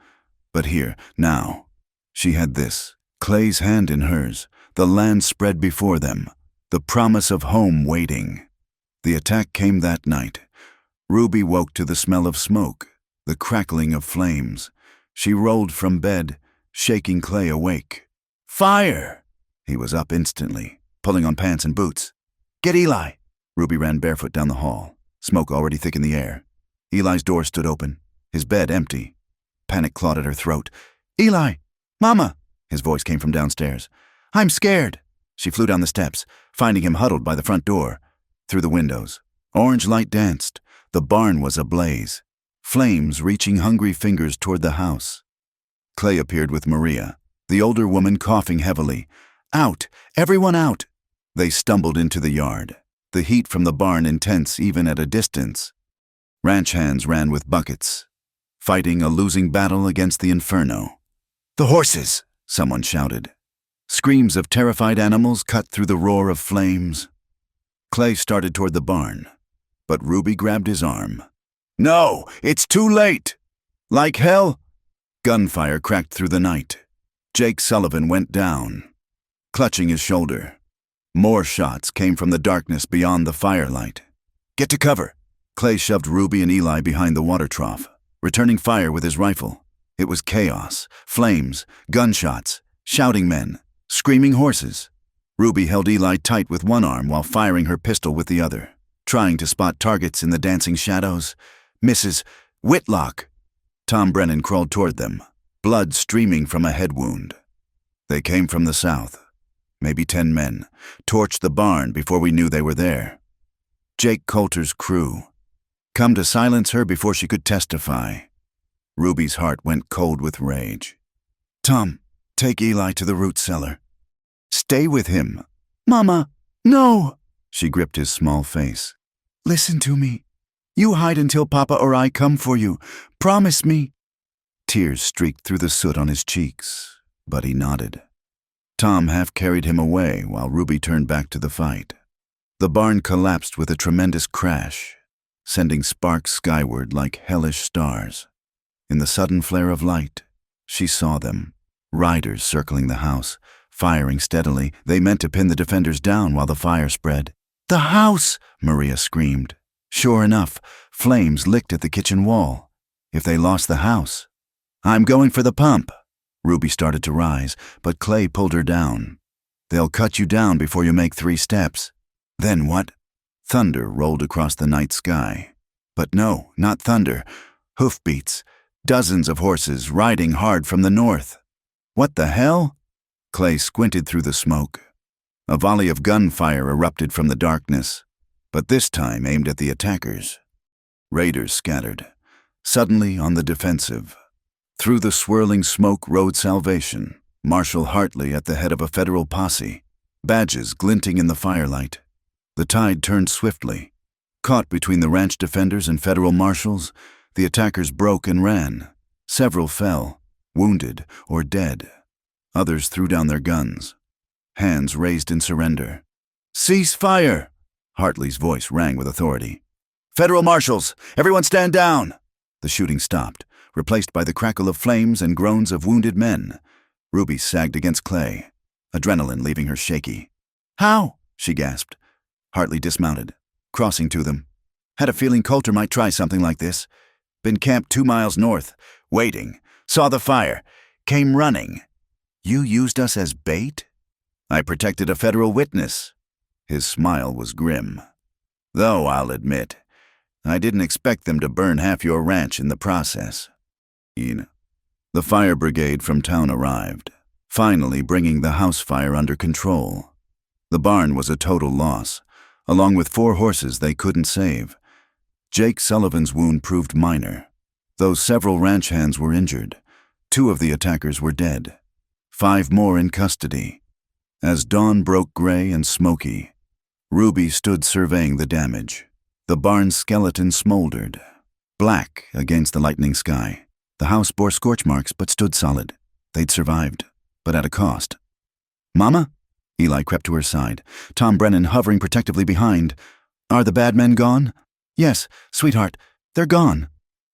but here, now, she had this, Clay's hand in hers, the land spread before them, the promise of home waiting. The attack came that night. Ruby woke to the smell of smoke, the crackling of flames. She rolled from bed, shaking Clay awake. "Fire!" He was up instantly, pulling on pants and boots. "Get Eli!" Ruby ran barefoot down the hall, smoke already thick in the air. Eli's door stood open, his bed empty. Panic clawed at her throat. "Eli! Mama!" His voice came from downstairs. "I'm scared." She flew down the steps, finding him huddled by the front door. Through the windows, orange light danced. The barn was ablaze, flames reaching hungry fingers toward the house. Clay appeared with Maria, the older woman coughing heavily. "Out! Everyone out!" They stumbled into the yard, the heat from the barn intense even at a distance. Ranch hands ran with buckets, fighting a losing battle against the inferno. "The horses!" someone shouted. Screams of terrified animals cut through the roar of flames. Clay started toward the barn, but Ruby grabbed his arm. "No, it's too late!" "Like hell?" Gunfire cracked through the night. Jake Sullivan went down, clutching his shoulder. More shots came from the darkness beyond the firelight. "Get to cover!" Clay shoved Ruby and Eli behind the water trough, returning fire with his rifle. It was chaos, flames, gunshots, shouting men, screaming horses. Ruby held Eli tight with one arm while firing her pistol with the other, trying to spot targets in the dancing shadows. "Mrs. Whitlock!" Tom Brennan crawled toward them, blood streaming from a head wound. They came from the south. Maybe 10 men, torched the barn before we knew they were there. Jake Coulter's crew. Come to silence her before she could testify. Ruby's heart went cold with rage. "Tom, take Eli to the root cellar." "Stay with him." "Mama, no!" She gripped his small face. "Listen to me. You hide until Papa or I come for you. Promise me." Tears streaked through the soot on his cheeks, but he nodded. Tom half carried him away while Ruby turned back to the fight. The barn collapsed with a tremendous crash, sending sparks skyward like hellish stars. In the sudden flare of light, she saw them, riders circling the house, firing steadily. They meant to pin the defenders down while the fire spread. "The house!" Maria screamed. Sure enough, flames licked at the kitchen wall. If they lost the house. "I'm going for the pump." Ruby started to rise, but Clay pulled her down. "They'll cut you down before you make 3 steps. Then what?" Thunder rolled across the night sky. But no, not thunder. Hoofbeats. Dozens of horses riding hard from the north. "What the hell?" Clay squinted through the smoke. A volley of gunfire erupted from the darkness, but this time aimed at the attackers. Raiders scattered, suddenly on the defensive. Through the swirling smoke rode Salvation, Marshal Hartley at the head of a federal posse, badges glinting in the firelight. The tide turned swiftly. Caught between the ranch defenders and federal marshals, the attackers broke and ran. Several fell, wounded or dead. Others threw down their guns, hands raised in surrender. "Cease fire!" Hartley's voice rang with authority. "Federal marshals, everyone stand down!" The shooting stopped, replaced by the crackle of flames and groans of wounded men. Ruby sagged against Clay, adrenaline leaving her shaky. "How?" she gasped. Hartley dismounted, crossing to them. "Had a feeling Coulter might try something like this. Been camped 2 miles north, waiting. Saw the fire. Came running. You used us as bait?" "I protected a federal witness." His smile was grim. "Though I'll admit, I didn't expect them to burn half your ranch in the process." The fire brigade from town arrived, finally bringing the house fire under control. The barn was a total loss, along with 4 horses they couldn't save. Jake Sullivan's wound proved minor, though several ranch hands were injured. 2 of the attackers were dead, 5 more in custody. As dawn broke gray and smoky, Ruby stood surveying the damage. The barn's skeleton smoldered, black against the lightening sky. The house bore scorch marks but stood solid. They'd survived, but at a cost. "Mama?" Eli crept to her side, Tom Brennan hovering protectively behind. "Are the bad men gone?" "Yes, sweetheart, they're gone."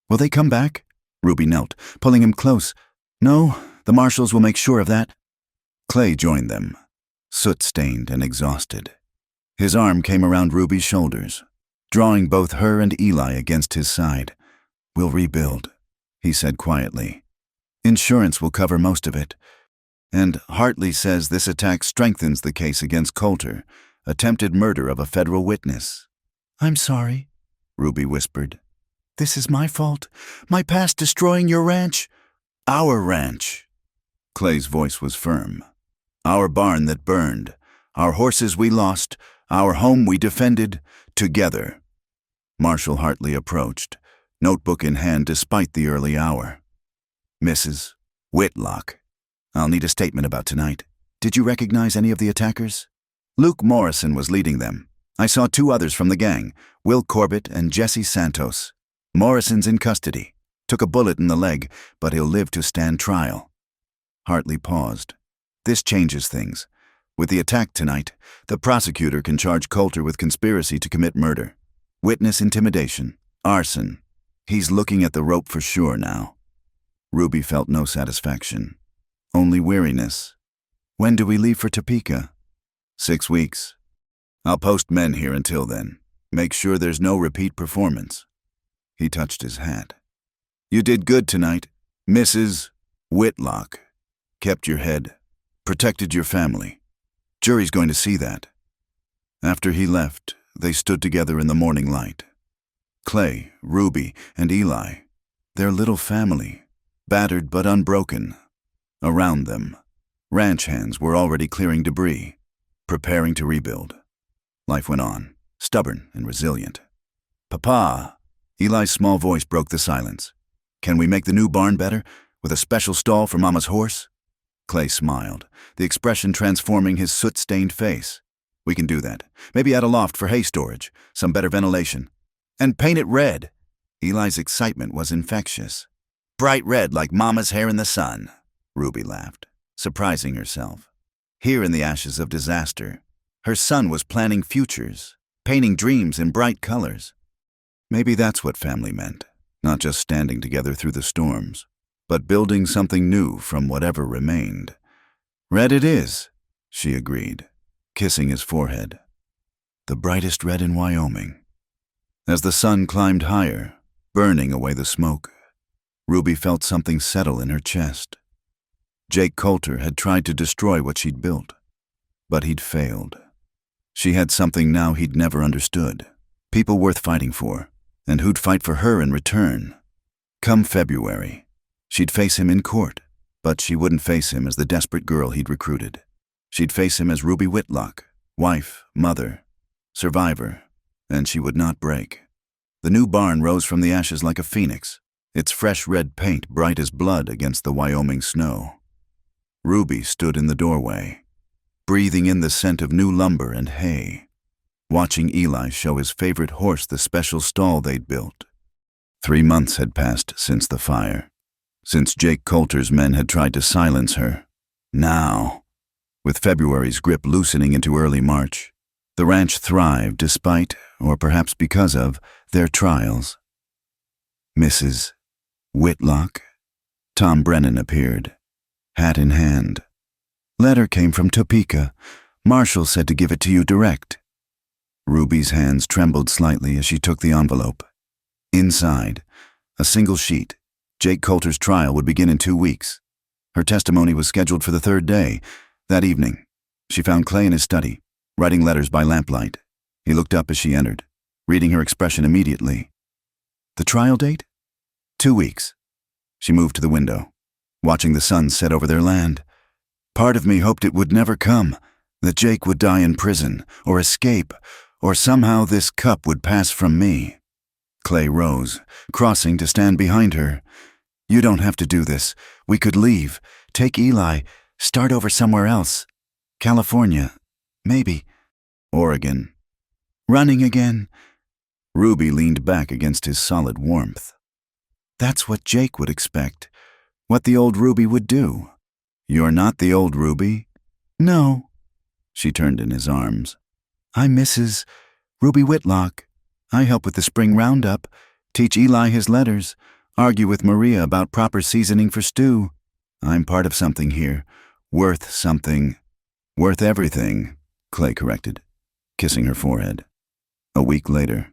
"Will they come back?" Ruby knelt, pulling him close. "No, the marshals will make sure of that." Clay joined them, soot-stained and exhausted. His arm came around Ruby's shoulders, drawing both her and Eli against his side. "We'll rebuild," he said quietly. "Insurance will cover most of it. And Hartley says this attack strengthens the case against Coulter, attempted murder of a federal witness." "I'm sorry," Ruby whispered. "This is my fault. My past destroying your ranch." "Our ranch." Clay's voice was firm. "Our barn that burned, our horses we lost, our home we defended, together." Marshal Hartley approached, notebook in hand despite the early hour. Mrs. Whitlock, I'll need a statement about tonight. Did you recognize any of the attackers? Luke Morrison was leading them. I saw 2 others from the gang, Will Corbett and Jesse Santos. Morrison's in custody. Took a bullet in the leg, but he'll live to stand trial. Hartley paused. This changes things. With the attack tonight, the prosecutor can charge Coulter with conspiracy to commit murder, witness intimidation, arson. He's looking at the rope for sure now. Ruby felt no satisfaction, only weariness. When do we leave for Topeka? 6 weeks. I'll post men here until then. Make sure there's no repeat performance. He touched his hat. You did good tonight, Mrs. Whitlock. Kept your head. Protected your family. Jury's going to see that. After he left, they stood together in the morning light. Clay, Ruby, and Eli. Their little family, battered but unbroken. Around them, ranch hands were already clearing debris, preparing to rebuild. Life went on, stubborn and resilient. Papa, Eli's small voice broke the silence. Can we make the new barn better, with a special stall for Mama's horse? Clay smiled, the expression transforming his soot-stained face. We can do that. Maybe add a loft for hay storage, some better ventilation. And paint it red. Eli's excitement was infectious. Bright red like Mama's hair in the sun, Ruby laughed, surprising herself. Here in the ashes of disaster, her son was planning futures, painting dreams in bright colors. Maybe that's what family meant, not just standing together through the storms, but building something new from whatever remained. Red it is, she agreed, kissing his forehead. The brightest red in Wyoming. As the sun climbed higher, burning away the smoke, Ruby felt something settle in her chest. Jake Coulter had tried to destroy what she'd built, but he'd failed. She had something now he'd never understood, people worth fighting for, and who'd fight for her in return. Come February, she'd face him in court, but she wouldn't face him as the desperate girl he'd recruited. She'd face him as Ruby Whitlock, wife, mother, survivor, and she would not break. The new barn rose from the ashes like a phoenix, its fresh red paint bright as blood against the Wyoming snow. Ruby stood in the doorway, breathing in the scent of new lumber and hay, watching Eli show his favorite horse the special stall they'd built. 3 months had passed since the fire, since Jake Coulter's men had tried to silence her. Now, with February's grip loosening into early March, the ranch thrived despite, or perhaps because of, their trials. Mrs. Whitlock? Tom Brennan appeared, hat in hand. Letter came from Topeka. Marshall said to give it to you direct. Ruby's hands trembled slightly as she took the envelope. Inside, a single sheet. Jake Coulter's trial would begin in 2 weeks. Her testimony was scheduled for the 3rd day. That evening, she found Clay in his study, writing letters by lamplight. He looked up as she entered, reading her expression immediately. The trial date? 2 weeks. She moved to the window, watching the sun set over their land. Part of me hoped it would never come, that Jake would die in prison, or escape, or somehow this cup would pass from me. Clay rose, crossing to stand behind her. You don't have to do this. We could leave, take Eli, start over somewhere else. California, maybe. Oregon. Running again. Ruby leaned back against his solid warmth. That's what Jake would expect, what the old Ruby would do. You're not the old Ruby? No. She turned in his arms. I'm Mrs. Ruby Whitlock. I help with the spring roundup, teach Eli his letters, argue with Maria about proper seasoning for stew. I'm part of something here, worth something. Worth everything, Clay corrected, kissing her forehead. A week later,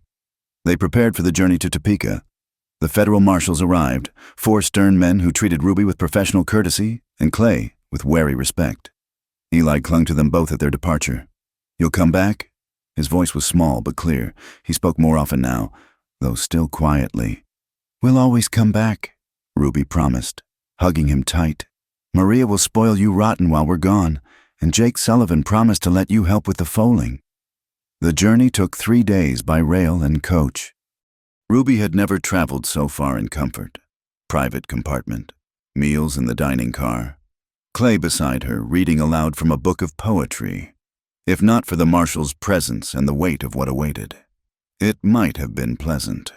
they prepared for the journey to Topeka. The federal marshals arrived, 4 stern men who treated Ruby with professional courtesy and Clay with wary respect. Eli clung to them both at their departure. You'll come back? His voice was small but clear. He spoke more often now, though still quietly. We'll always come back, Ruby promised, hugging him tight. Maria will spoil you rotten while we're gone, and Jake Sullivan promised to let you help with the foaling. The journey took 3 days by rail and coach. Ruby had never traveled so far in comfort. Private compartment, meals in the dining car, Clay beside her reading aloud from a book of poetry. If not for the marshal's presence and the weight of what awaited, it might have been pleasant.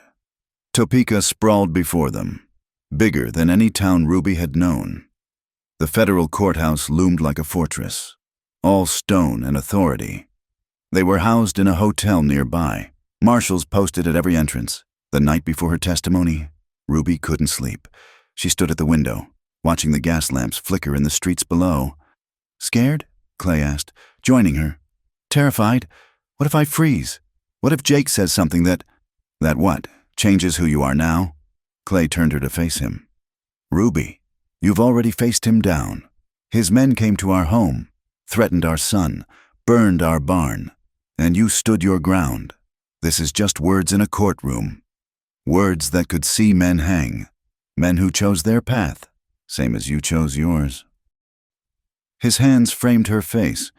Topeka sprawled before them, bigger than any town Ruby had known. The federal courthouse loomed like a fortress, all stone and authority. They were housed in a hotel nearby, marshals posted at every entrance. The night before her testimony, Ruby couldn't sleep. She stood at the window, watching the gas lamps flicker in the streets below. "Scared?" Clay asked, joining her. "Terrified? What if I freeze? What if Jake says something that what? Changes who you are now?" Clay turned her to face him. "Ruby, you've already faced him down. His men came to our home, threatened our son, burned our barn, and you stood your ground. This is just words in a courtroom. Words that could see men hang, men who chose their path, same as you chose yours." His hands framed her face.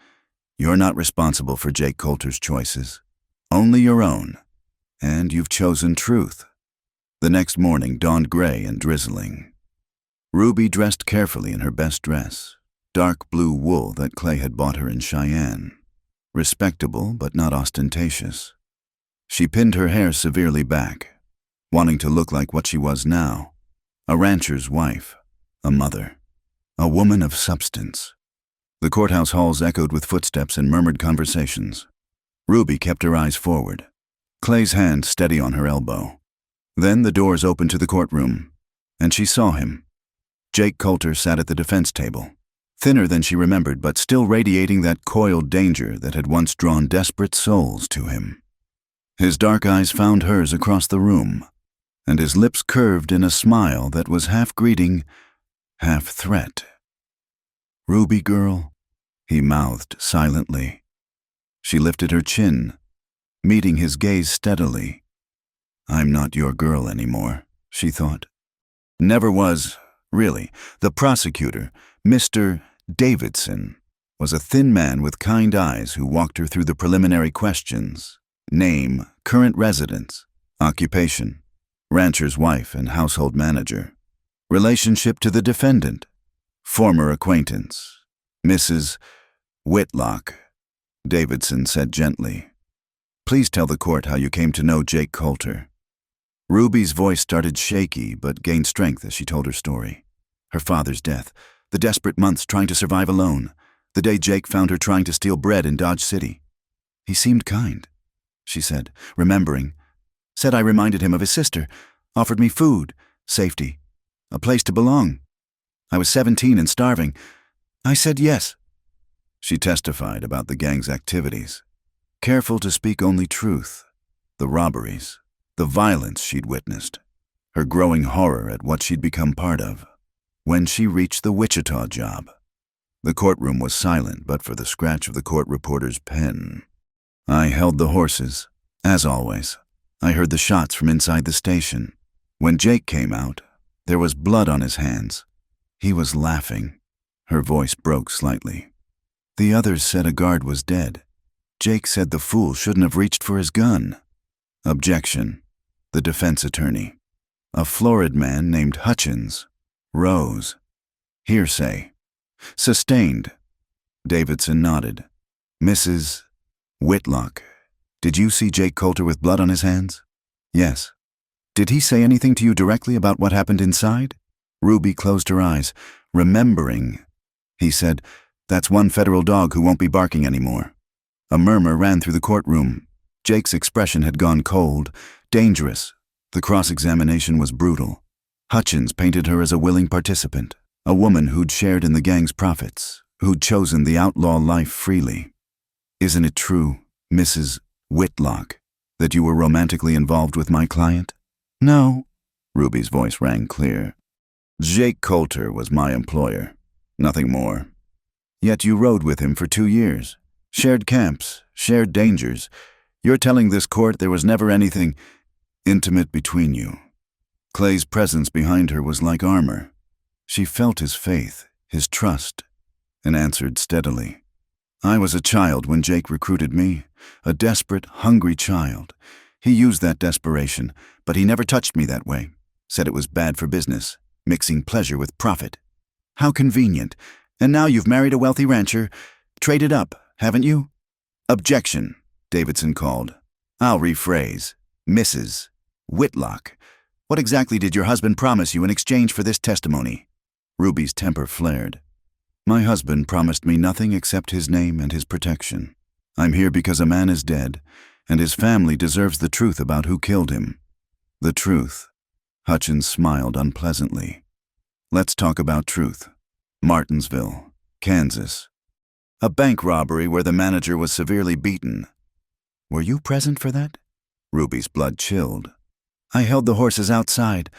"You're not responsible for Jake Coulter's choices, only your own, and you've chosen truth." The next morning dawned gray and drizzling. Ruby dressed carefully in her best dress, dark blue wool that Clay had bought her in Cheyenne. Respectable but not ostentatious. She pinned her hair severely back, wanting to look like what she was now, a rancher's wife, a mother, a woman of substance. The courthouse halls echoed with footsteps and murmured conversations. Ruby kept her eyes forward, Clay's hand steady on her elbow. Then the doors opened to the courtroom, and she saw him. Jake Coulter sat at the defense table, thinner than she remembered but still radiating that coiled danger that had once drawn desperate souls to him. His dark eyes found hers across the room, and his lips curved in a smile that was half greeting, half threat. "Ruby girl," he mouthed silently. She lifted her chin, meeting his gaze steadily. "I'm not your girl anymore," she thought. Never was, really. The prosecutor, Mr. Davidson, was a thin man with kind eyes who walked her through the preliminary questions: name, current residence, occupation, rancher's wife and household manager, relationship to the defendant, former acquaintance, Mrs. Whitlock. Davidson said gently, "Please tell the court how you came to know Jake Coulter." Ruby's voice started shaky but gained strength as she told her story. Her father's death, the desperate months trying to survive alone, the day Jake found her trying to steal bread in Dodge City. "He seemed kind," she said, remembering. "Said I reminded him of his sister, offered me food, safety, a place to belong. I was 17 and starving. I said yes." She testified about the gang's activities, careful to speak only truth, the robberies, the violence she'd witnessed, her growing horror at what she'd become part of. When she reached the Wichita job, the courtroom was silent but for the scratch of the court reporter's pen. "I held the horses, as always. I heard the shots from inside the station. When Jake came out, there was blood on his hands. He was laughing." Her voice broke slightly. "The others said a guard was dead. Jake said the fool shouldn't have reached for his gun." Objection. The defense attorney, a florid man named Hutchins, rose. Hearsay. Sustained. Davidson nodded. "Mrs. Whitlock, did you see Jake Coulter with blood on his hands?" "Yes." "Did he say anything to you directly about what happened inside?" Ruby closed her eyes, remembering. "He said, 'That's one federal dog who won't be barking anymore.'" A murmur ran through the courtroom. Jake's expression had gone cold, dangerous. The cross-examination was brutal. Hutchins painted her as a willing participant, a woman who'd shared in the gang's profits, who'd chosen the outlaw life freely. "Isn't it true, Mrs. Whitlock, that you were romantically involved with my client?" "No." Ruby's voice rang clear. "Jake Coulter was my employer, nothing more. Yet you rode with him for 2 years, shared camps, shared dangers. You're telling this court there was never anything intimate between you." Clay's presence behind her was like armor. She felt his faith, his trust, and answered steadily. "I was a child when Jake recruited me, a desperate, hungry child. He used that desperation, but he never touched me that way. Said it was bad for business, mixing pleasure with profit. How convenient. And now you've married a wealthy rancher. Traded up, haven't you? Objection, Davidson called. I'll rephrase. Mrs. Whitlock, what exactly did your husband promise you in exchange for this testimony? Ruby's temper flared. My husband promised me nothing except his name and his protection. I'm here because a man is dead, and his family deserves the truth about who killed him. The truth. Hutchins smiled unpleasantly. Let's talk about truth. Martinsville, Kansas. A bank robbery where the manager was severely beaten. Were you present for that? Ruby's blood chilled. I held the horses outside,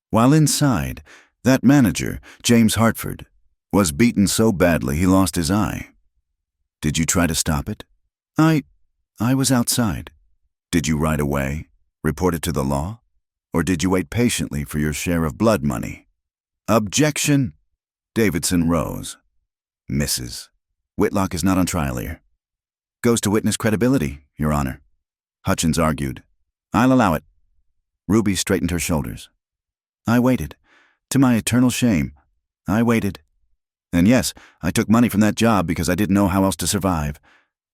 while inside, that manager, James Hartford, was beaten so badly he lost his eye. Did you try to stop it? I was outside. Did you ride away, report it to the law, or did you wait patiently for your share of blood money? Objection! Davidson rose. Mrs. Whitlock is not on trial here. Goes to witness credibility, Your Honor. Hutchins argued. I'll allow it. Ruby straightened her shoulders. I waited. To my eternal shame, I waited. And yes, I took money from that job because I didn't know how else to survive.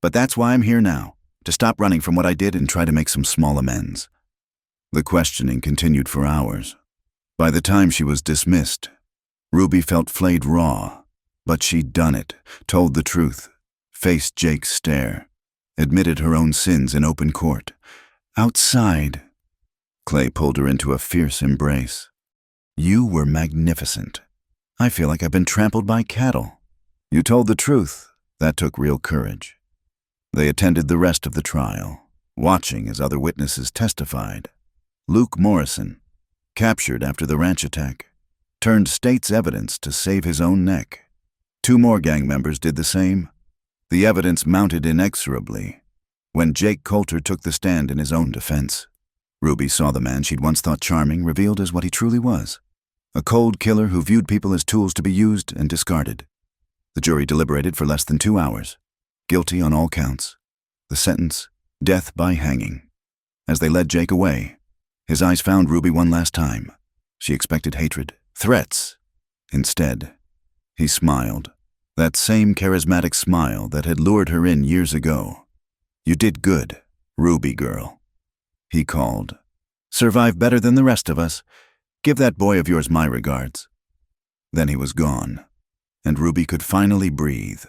But that's why I'm here now, to stop running from what I did and try to make some small amends. The questioning continued for hours. By the time she was dismissed, Ruby felt flayed raw, but she'd done it, told the truth, faced Jake's stare, admitted her own sins in open court. Outside, Clay pulled her into a fierce embrace. You were magnificent. I feel like I've been trampled by cattle. You told the truth. That took real courage. They attended the rest of the trial, watching as other witnesses testified. Luke Morrison, captured after the ranch attack, turned state's evidence to save his own neck. 2 more gang members did the same. The evidence mounted inexorably when Jake Coulter took the stand in his own defense. Ruby saw the man she'd once thought charming revealed as what he truly was. A cold killer who viewed people as tools to be used and discarded. The jury deliberated for less than 2 hours. Guilty on all counts. The sentence, death by hanging. As they led Jake away, his eyes found Ruby one last time. She expected hatred, threats. Instead, he smiled. That same charismatic smile that had lured her in years ago. You did good, Ruby girl. He called. Survive better than the rest of us. Give that boy of yours my regards. Then he was gone, and Ruby could finally breathe.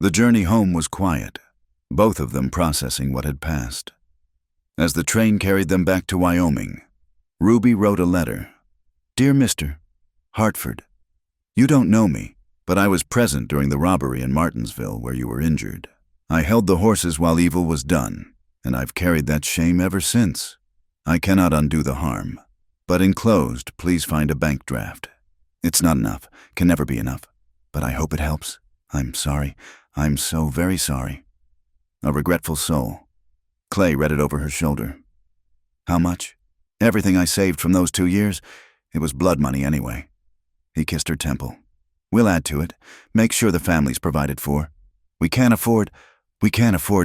The journey home was quiet, both of them processing what had passed. As the train carried them back to Wyoming, Ruby wrote a letter. Dear Mr. Hartford, you don't know me, but I was present during the robbery in Martinsville where you were injured. I held the horses while evil was done, and I've carried that shame ever since. I cannot undo the harm, but enclosed, please find a bank draft. It's not enough, can never be enough, but I hope it helps. I'm sorry. I'm so very sorry. A regretful soul. Clay read it over her shoulder. How much? Everything I saved from those 2 years. It was blood money anyway. He kissed her temple. We'll add to it. Make sure the family's provided for. We can't afford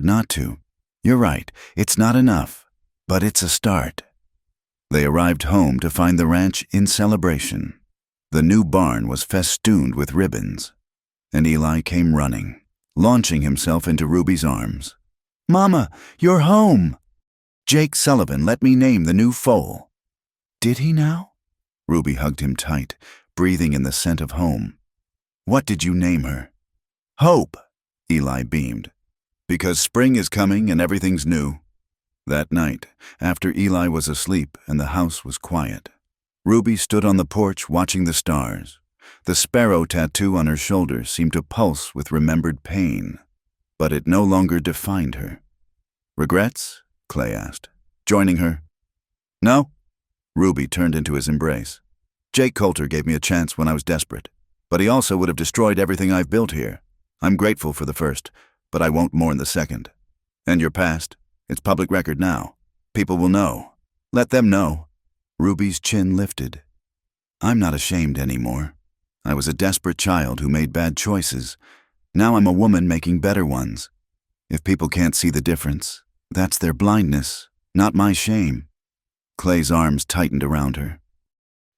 not to. You're right, it's not enough, but it's a start. They arrived home to find the ranch in celebration. The new barn was festooned with ribbons, and Eli came running, launching himself into Ruby's arms. Mama, you're home! Jake Sullivan let me name the new foal. Did he now? Ruby hugged him tight, breathing in the scent of home. What did you name her? Hope, Eli beamed. Because spring is coming and everything's new. That night, after Eli was asleep and the house was quiet, Ruby stood on the porch watching the stars. The sparrow tattoo on her shoulder seemed to pulse with remembered pain, but it no longer defined her. Regrets? Clay asked. Joining her? No? Ruby turned into his embrace. Jake Coulter gave me a chance when I was desperate, but he also would have destroyed everything I've built here. I'm grateful for the first, but I won't mourn the second. And your past? It's public record now. People will know. Let them know. Ruby's chin lifted. I'm not ashamed anymore. I was a desperate child who made bad choices. Now I'm a woman making better ones. If people can't see the difference, that's their blindness, not my shame. Clay's arms tightened around her.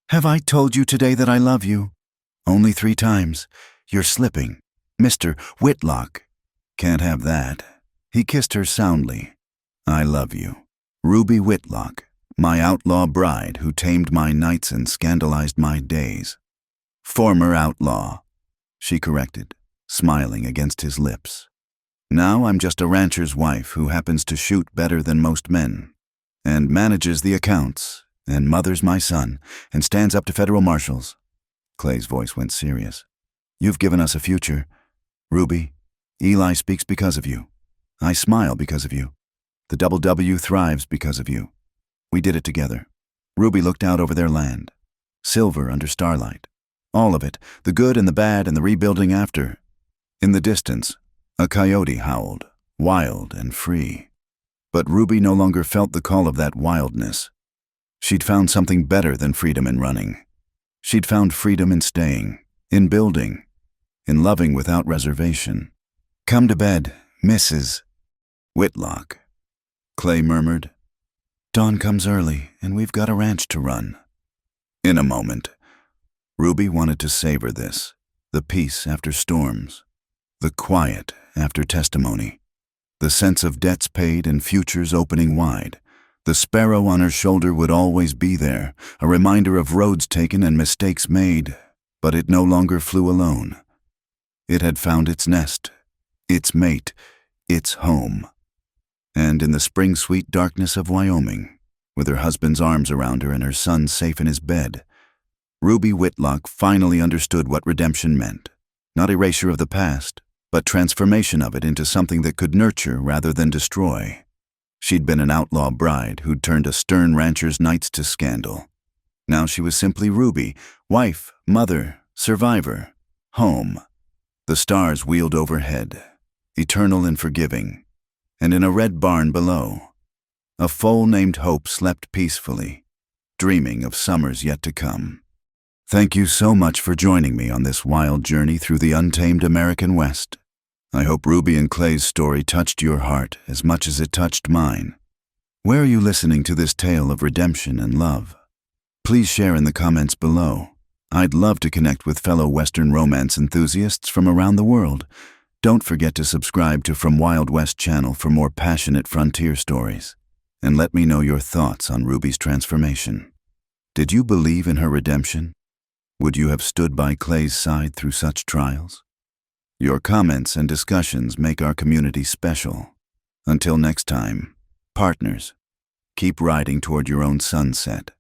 Have I told you today that I love you? Only 3 times. You're slipping. Mr. Whitlock. Can't have that. He kissed her soundly. I love you. Ruby Whitlock, my outlaw bride who tamed my nights and scandalized my days. Former outlaw, she corrected, smiling against his lips. Now I'm just a rancher's wife who happens to shoot better than most men, and manages the accounts, and mothers my son, and stands up to federal marshals. Clay's voice went serious. You've given us a future. Ruby, Eli speaks because of you. I smile because of you. The Double W thrives because of you. We did it together. Ruby looked out over their land. Silver under starlight. All of it, the good and the bad and the rebuilding after. In the distance, a coyote howled, wild and free. But Ruby no longer felt the call of that wildness. She'd found something better than freedom in running. She'd found freedom in staying, in building, in loving without reservation. Come to bed, Mrs. Whitlock, Clay murmured. Dawn comes early, and we've got a ranch to run. In a moment. Ruby wanted to savor this, the peace after storms, the quiet after testimony, the sense of debts paid and futures opening wide. The sparrow on her shoulder would always be there, a reminder of roads taken and mistakes made, but it no longer flew alone. It had found its nest, its mate, its home. And in the spring-sweet darkness of Wyoming, with her husband's arms around her and her son safe in his bed, Ruby Whitlock finally understood what redemption meant. Not erasure of the past, but transformation of it into something that could nurture rather than destroy. She'd been an outlaw bride who'd turned a stern rancher's nights to scandal. Now she was simply Ruby, wife, mother, survivor, home. The stars wheeled overhead, eternal and forgiving, and in a red barn below, a foal named Hope slept peacefully, dreaming of summers yet to come. Thank you so much for joining me on this wild journey through the untamed American West. I hope Ruby and Clay's story touched your heart as much as it touched mine. Where are you listening to this tale of redemption and love? Please share in the comments below. I'd love to connect with fellow Western romance enthusiasts from around the world. Don't forget to subscribe to From Wild West channel for more passionate frontier stories. And let me know your thoughts on Ruby's transformation. Did you believe in her redemption? Would you have stood by Clay's side through such trials? Your comments and discussions make our community special. Until next time, partners, keep riding toward your own sunset.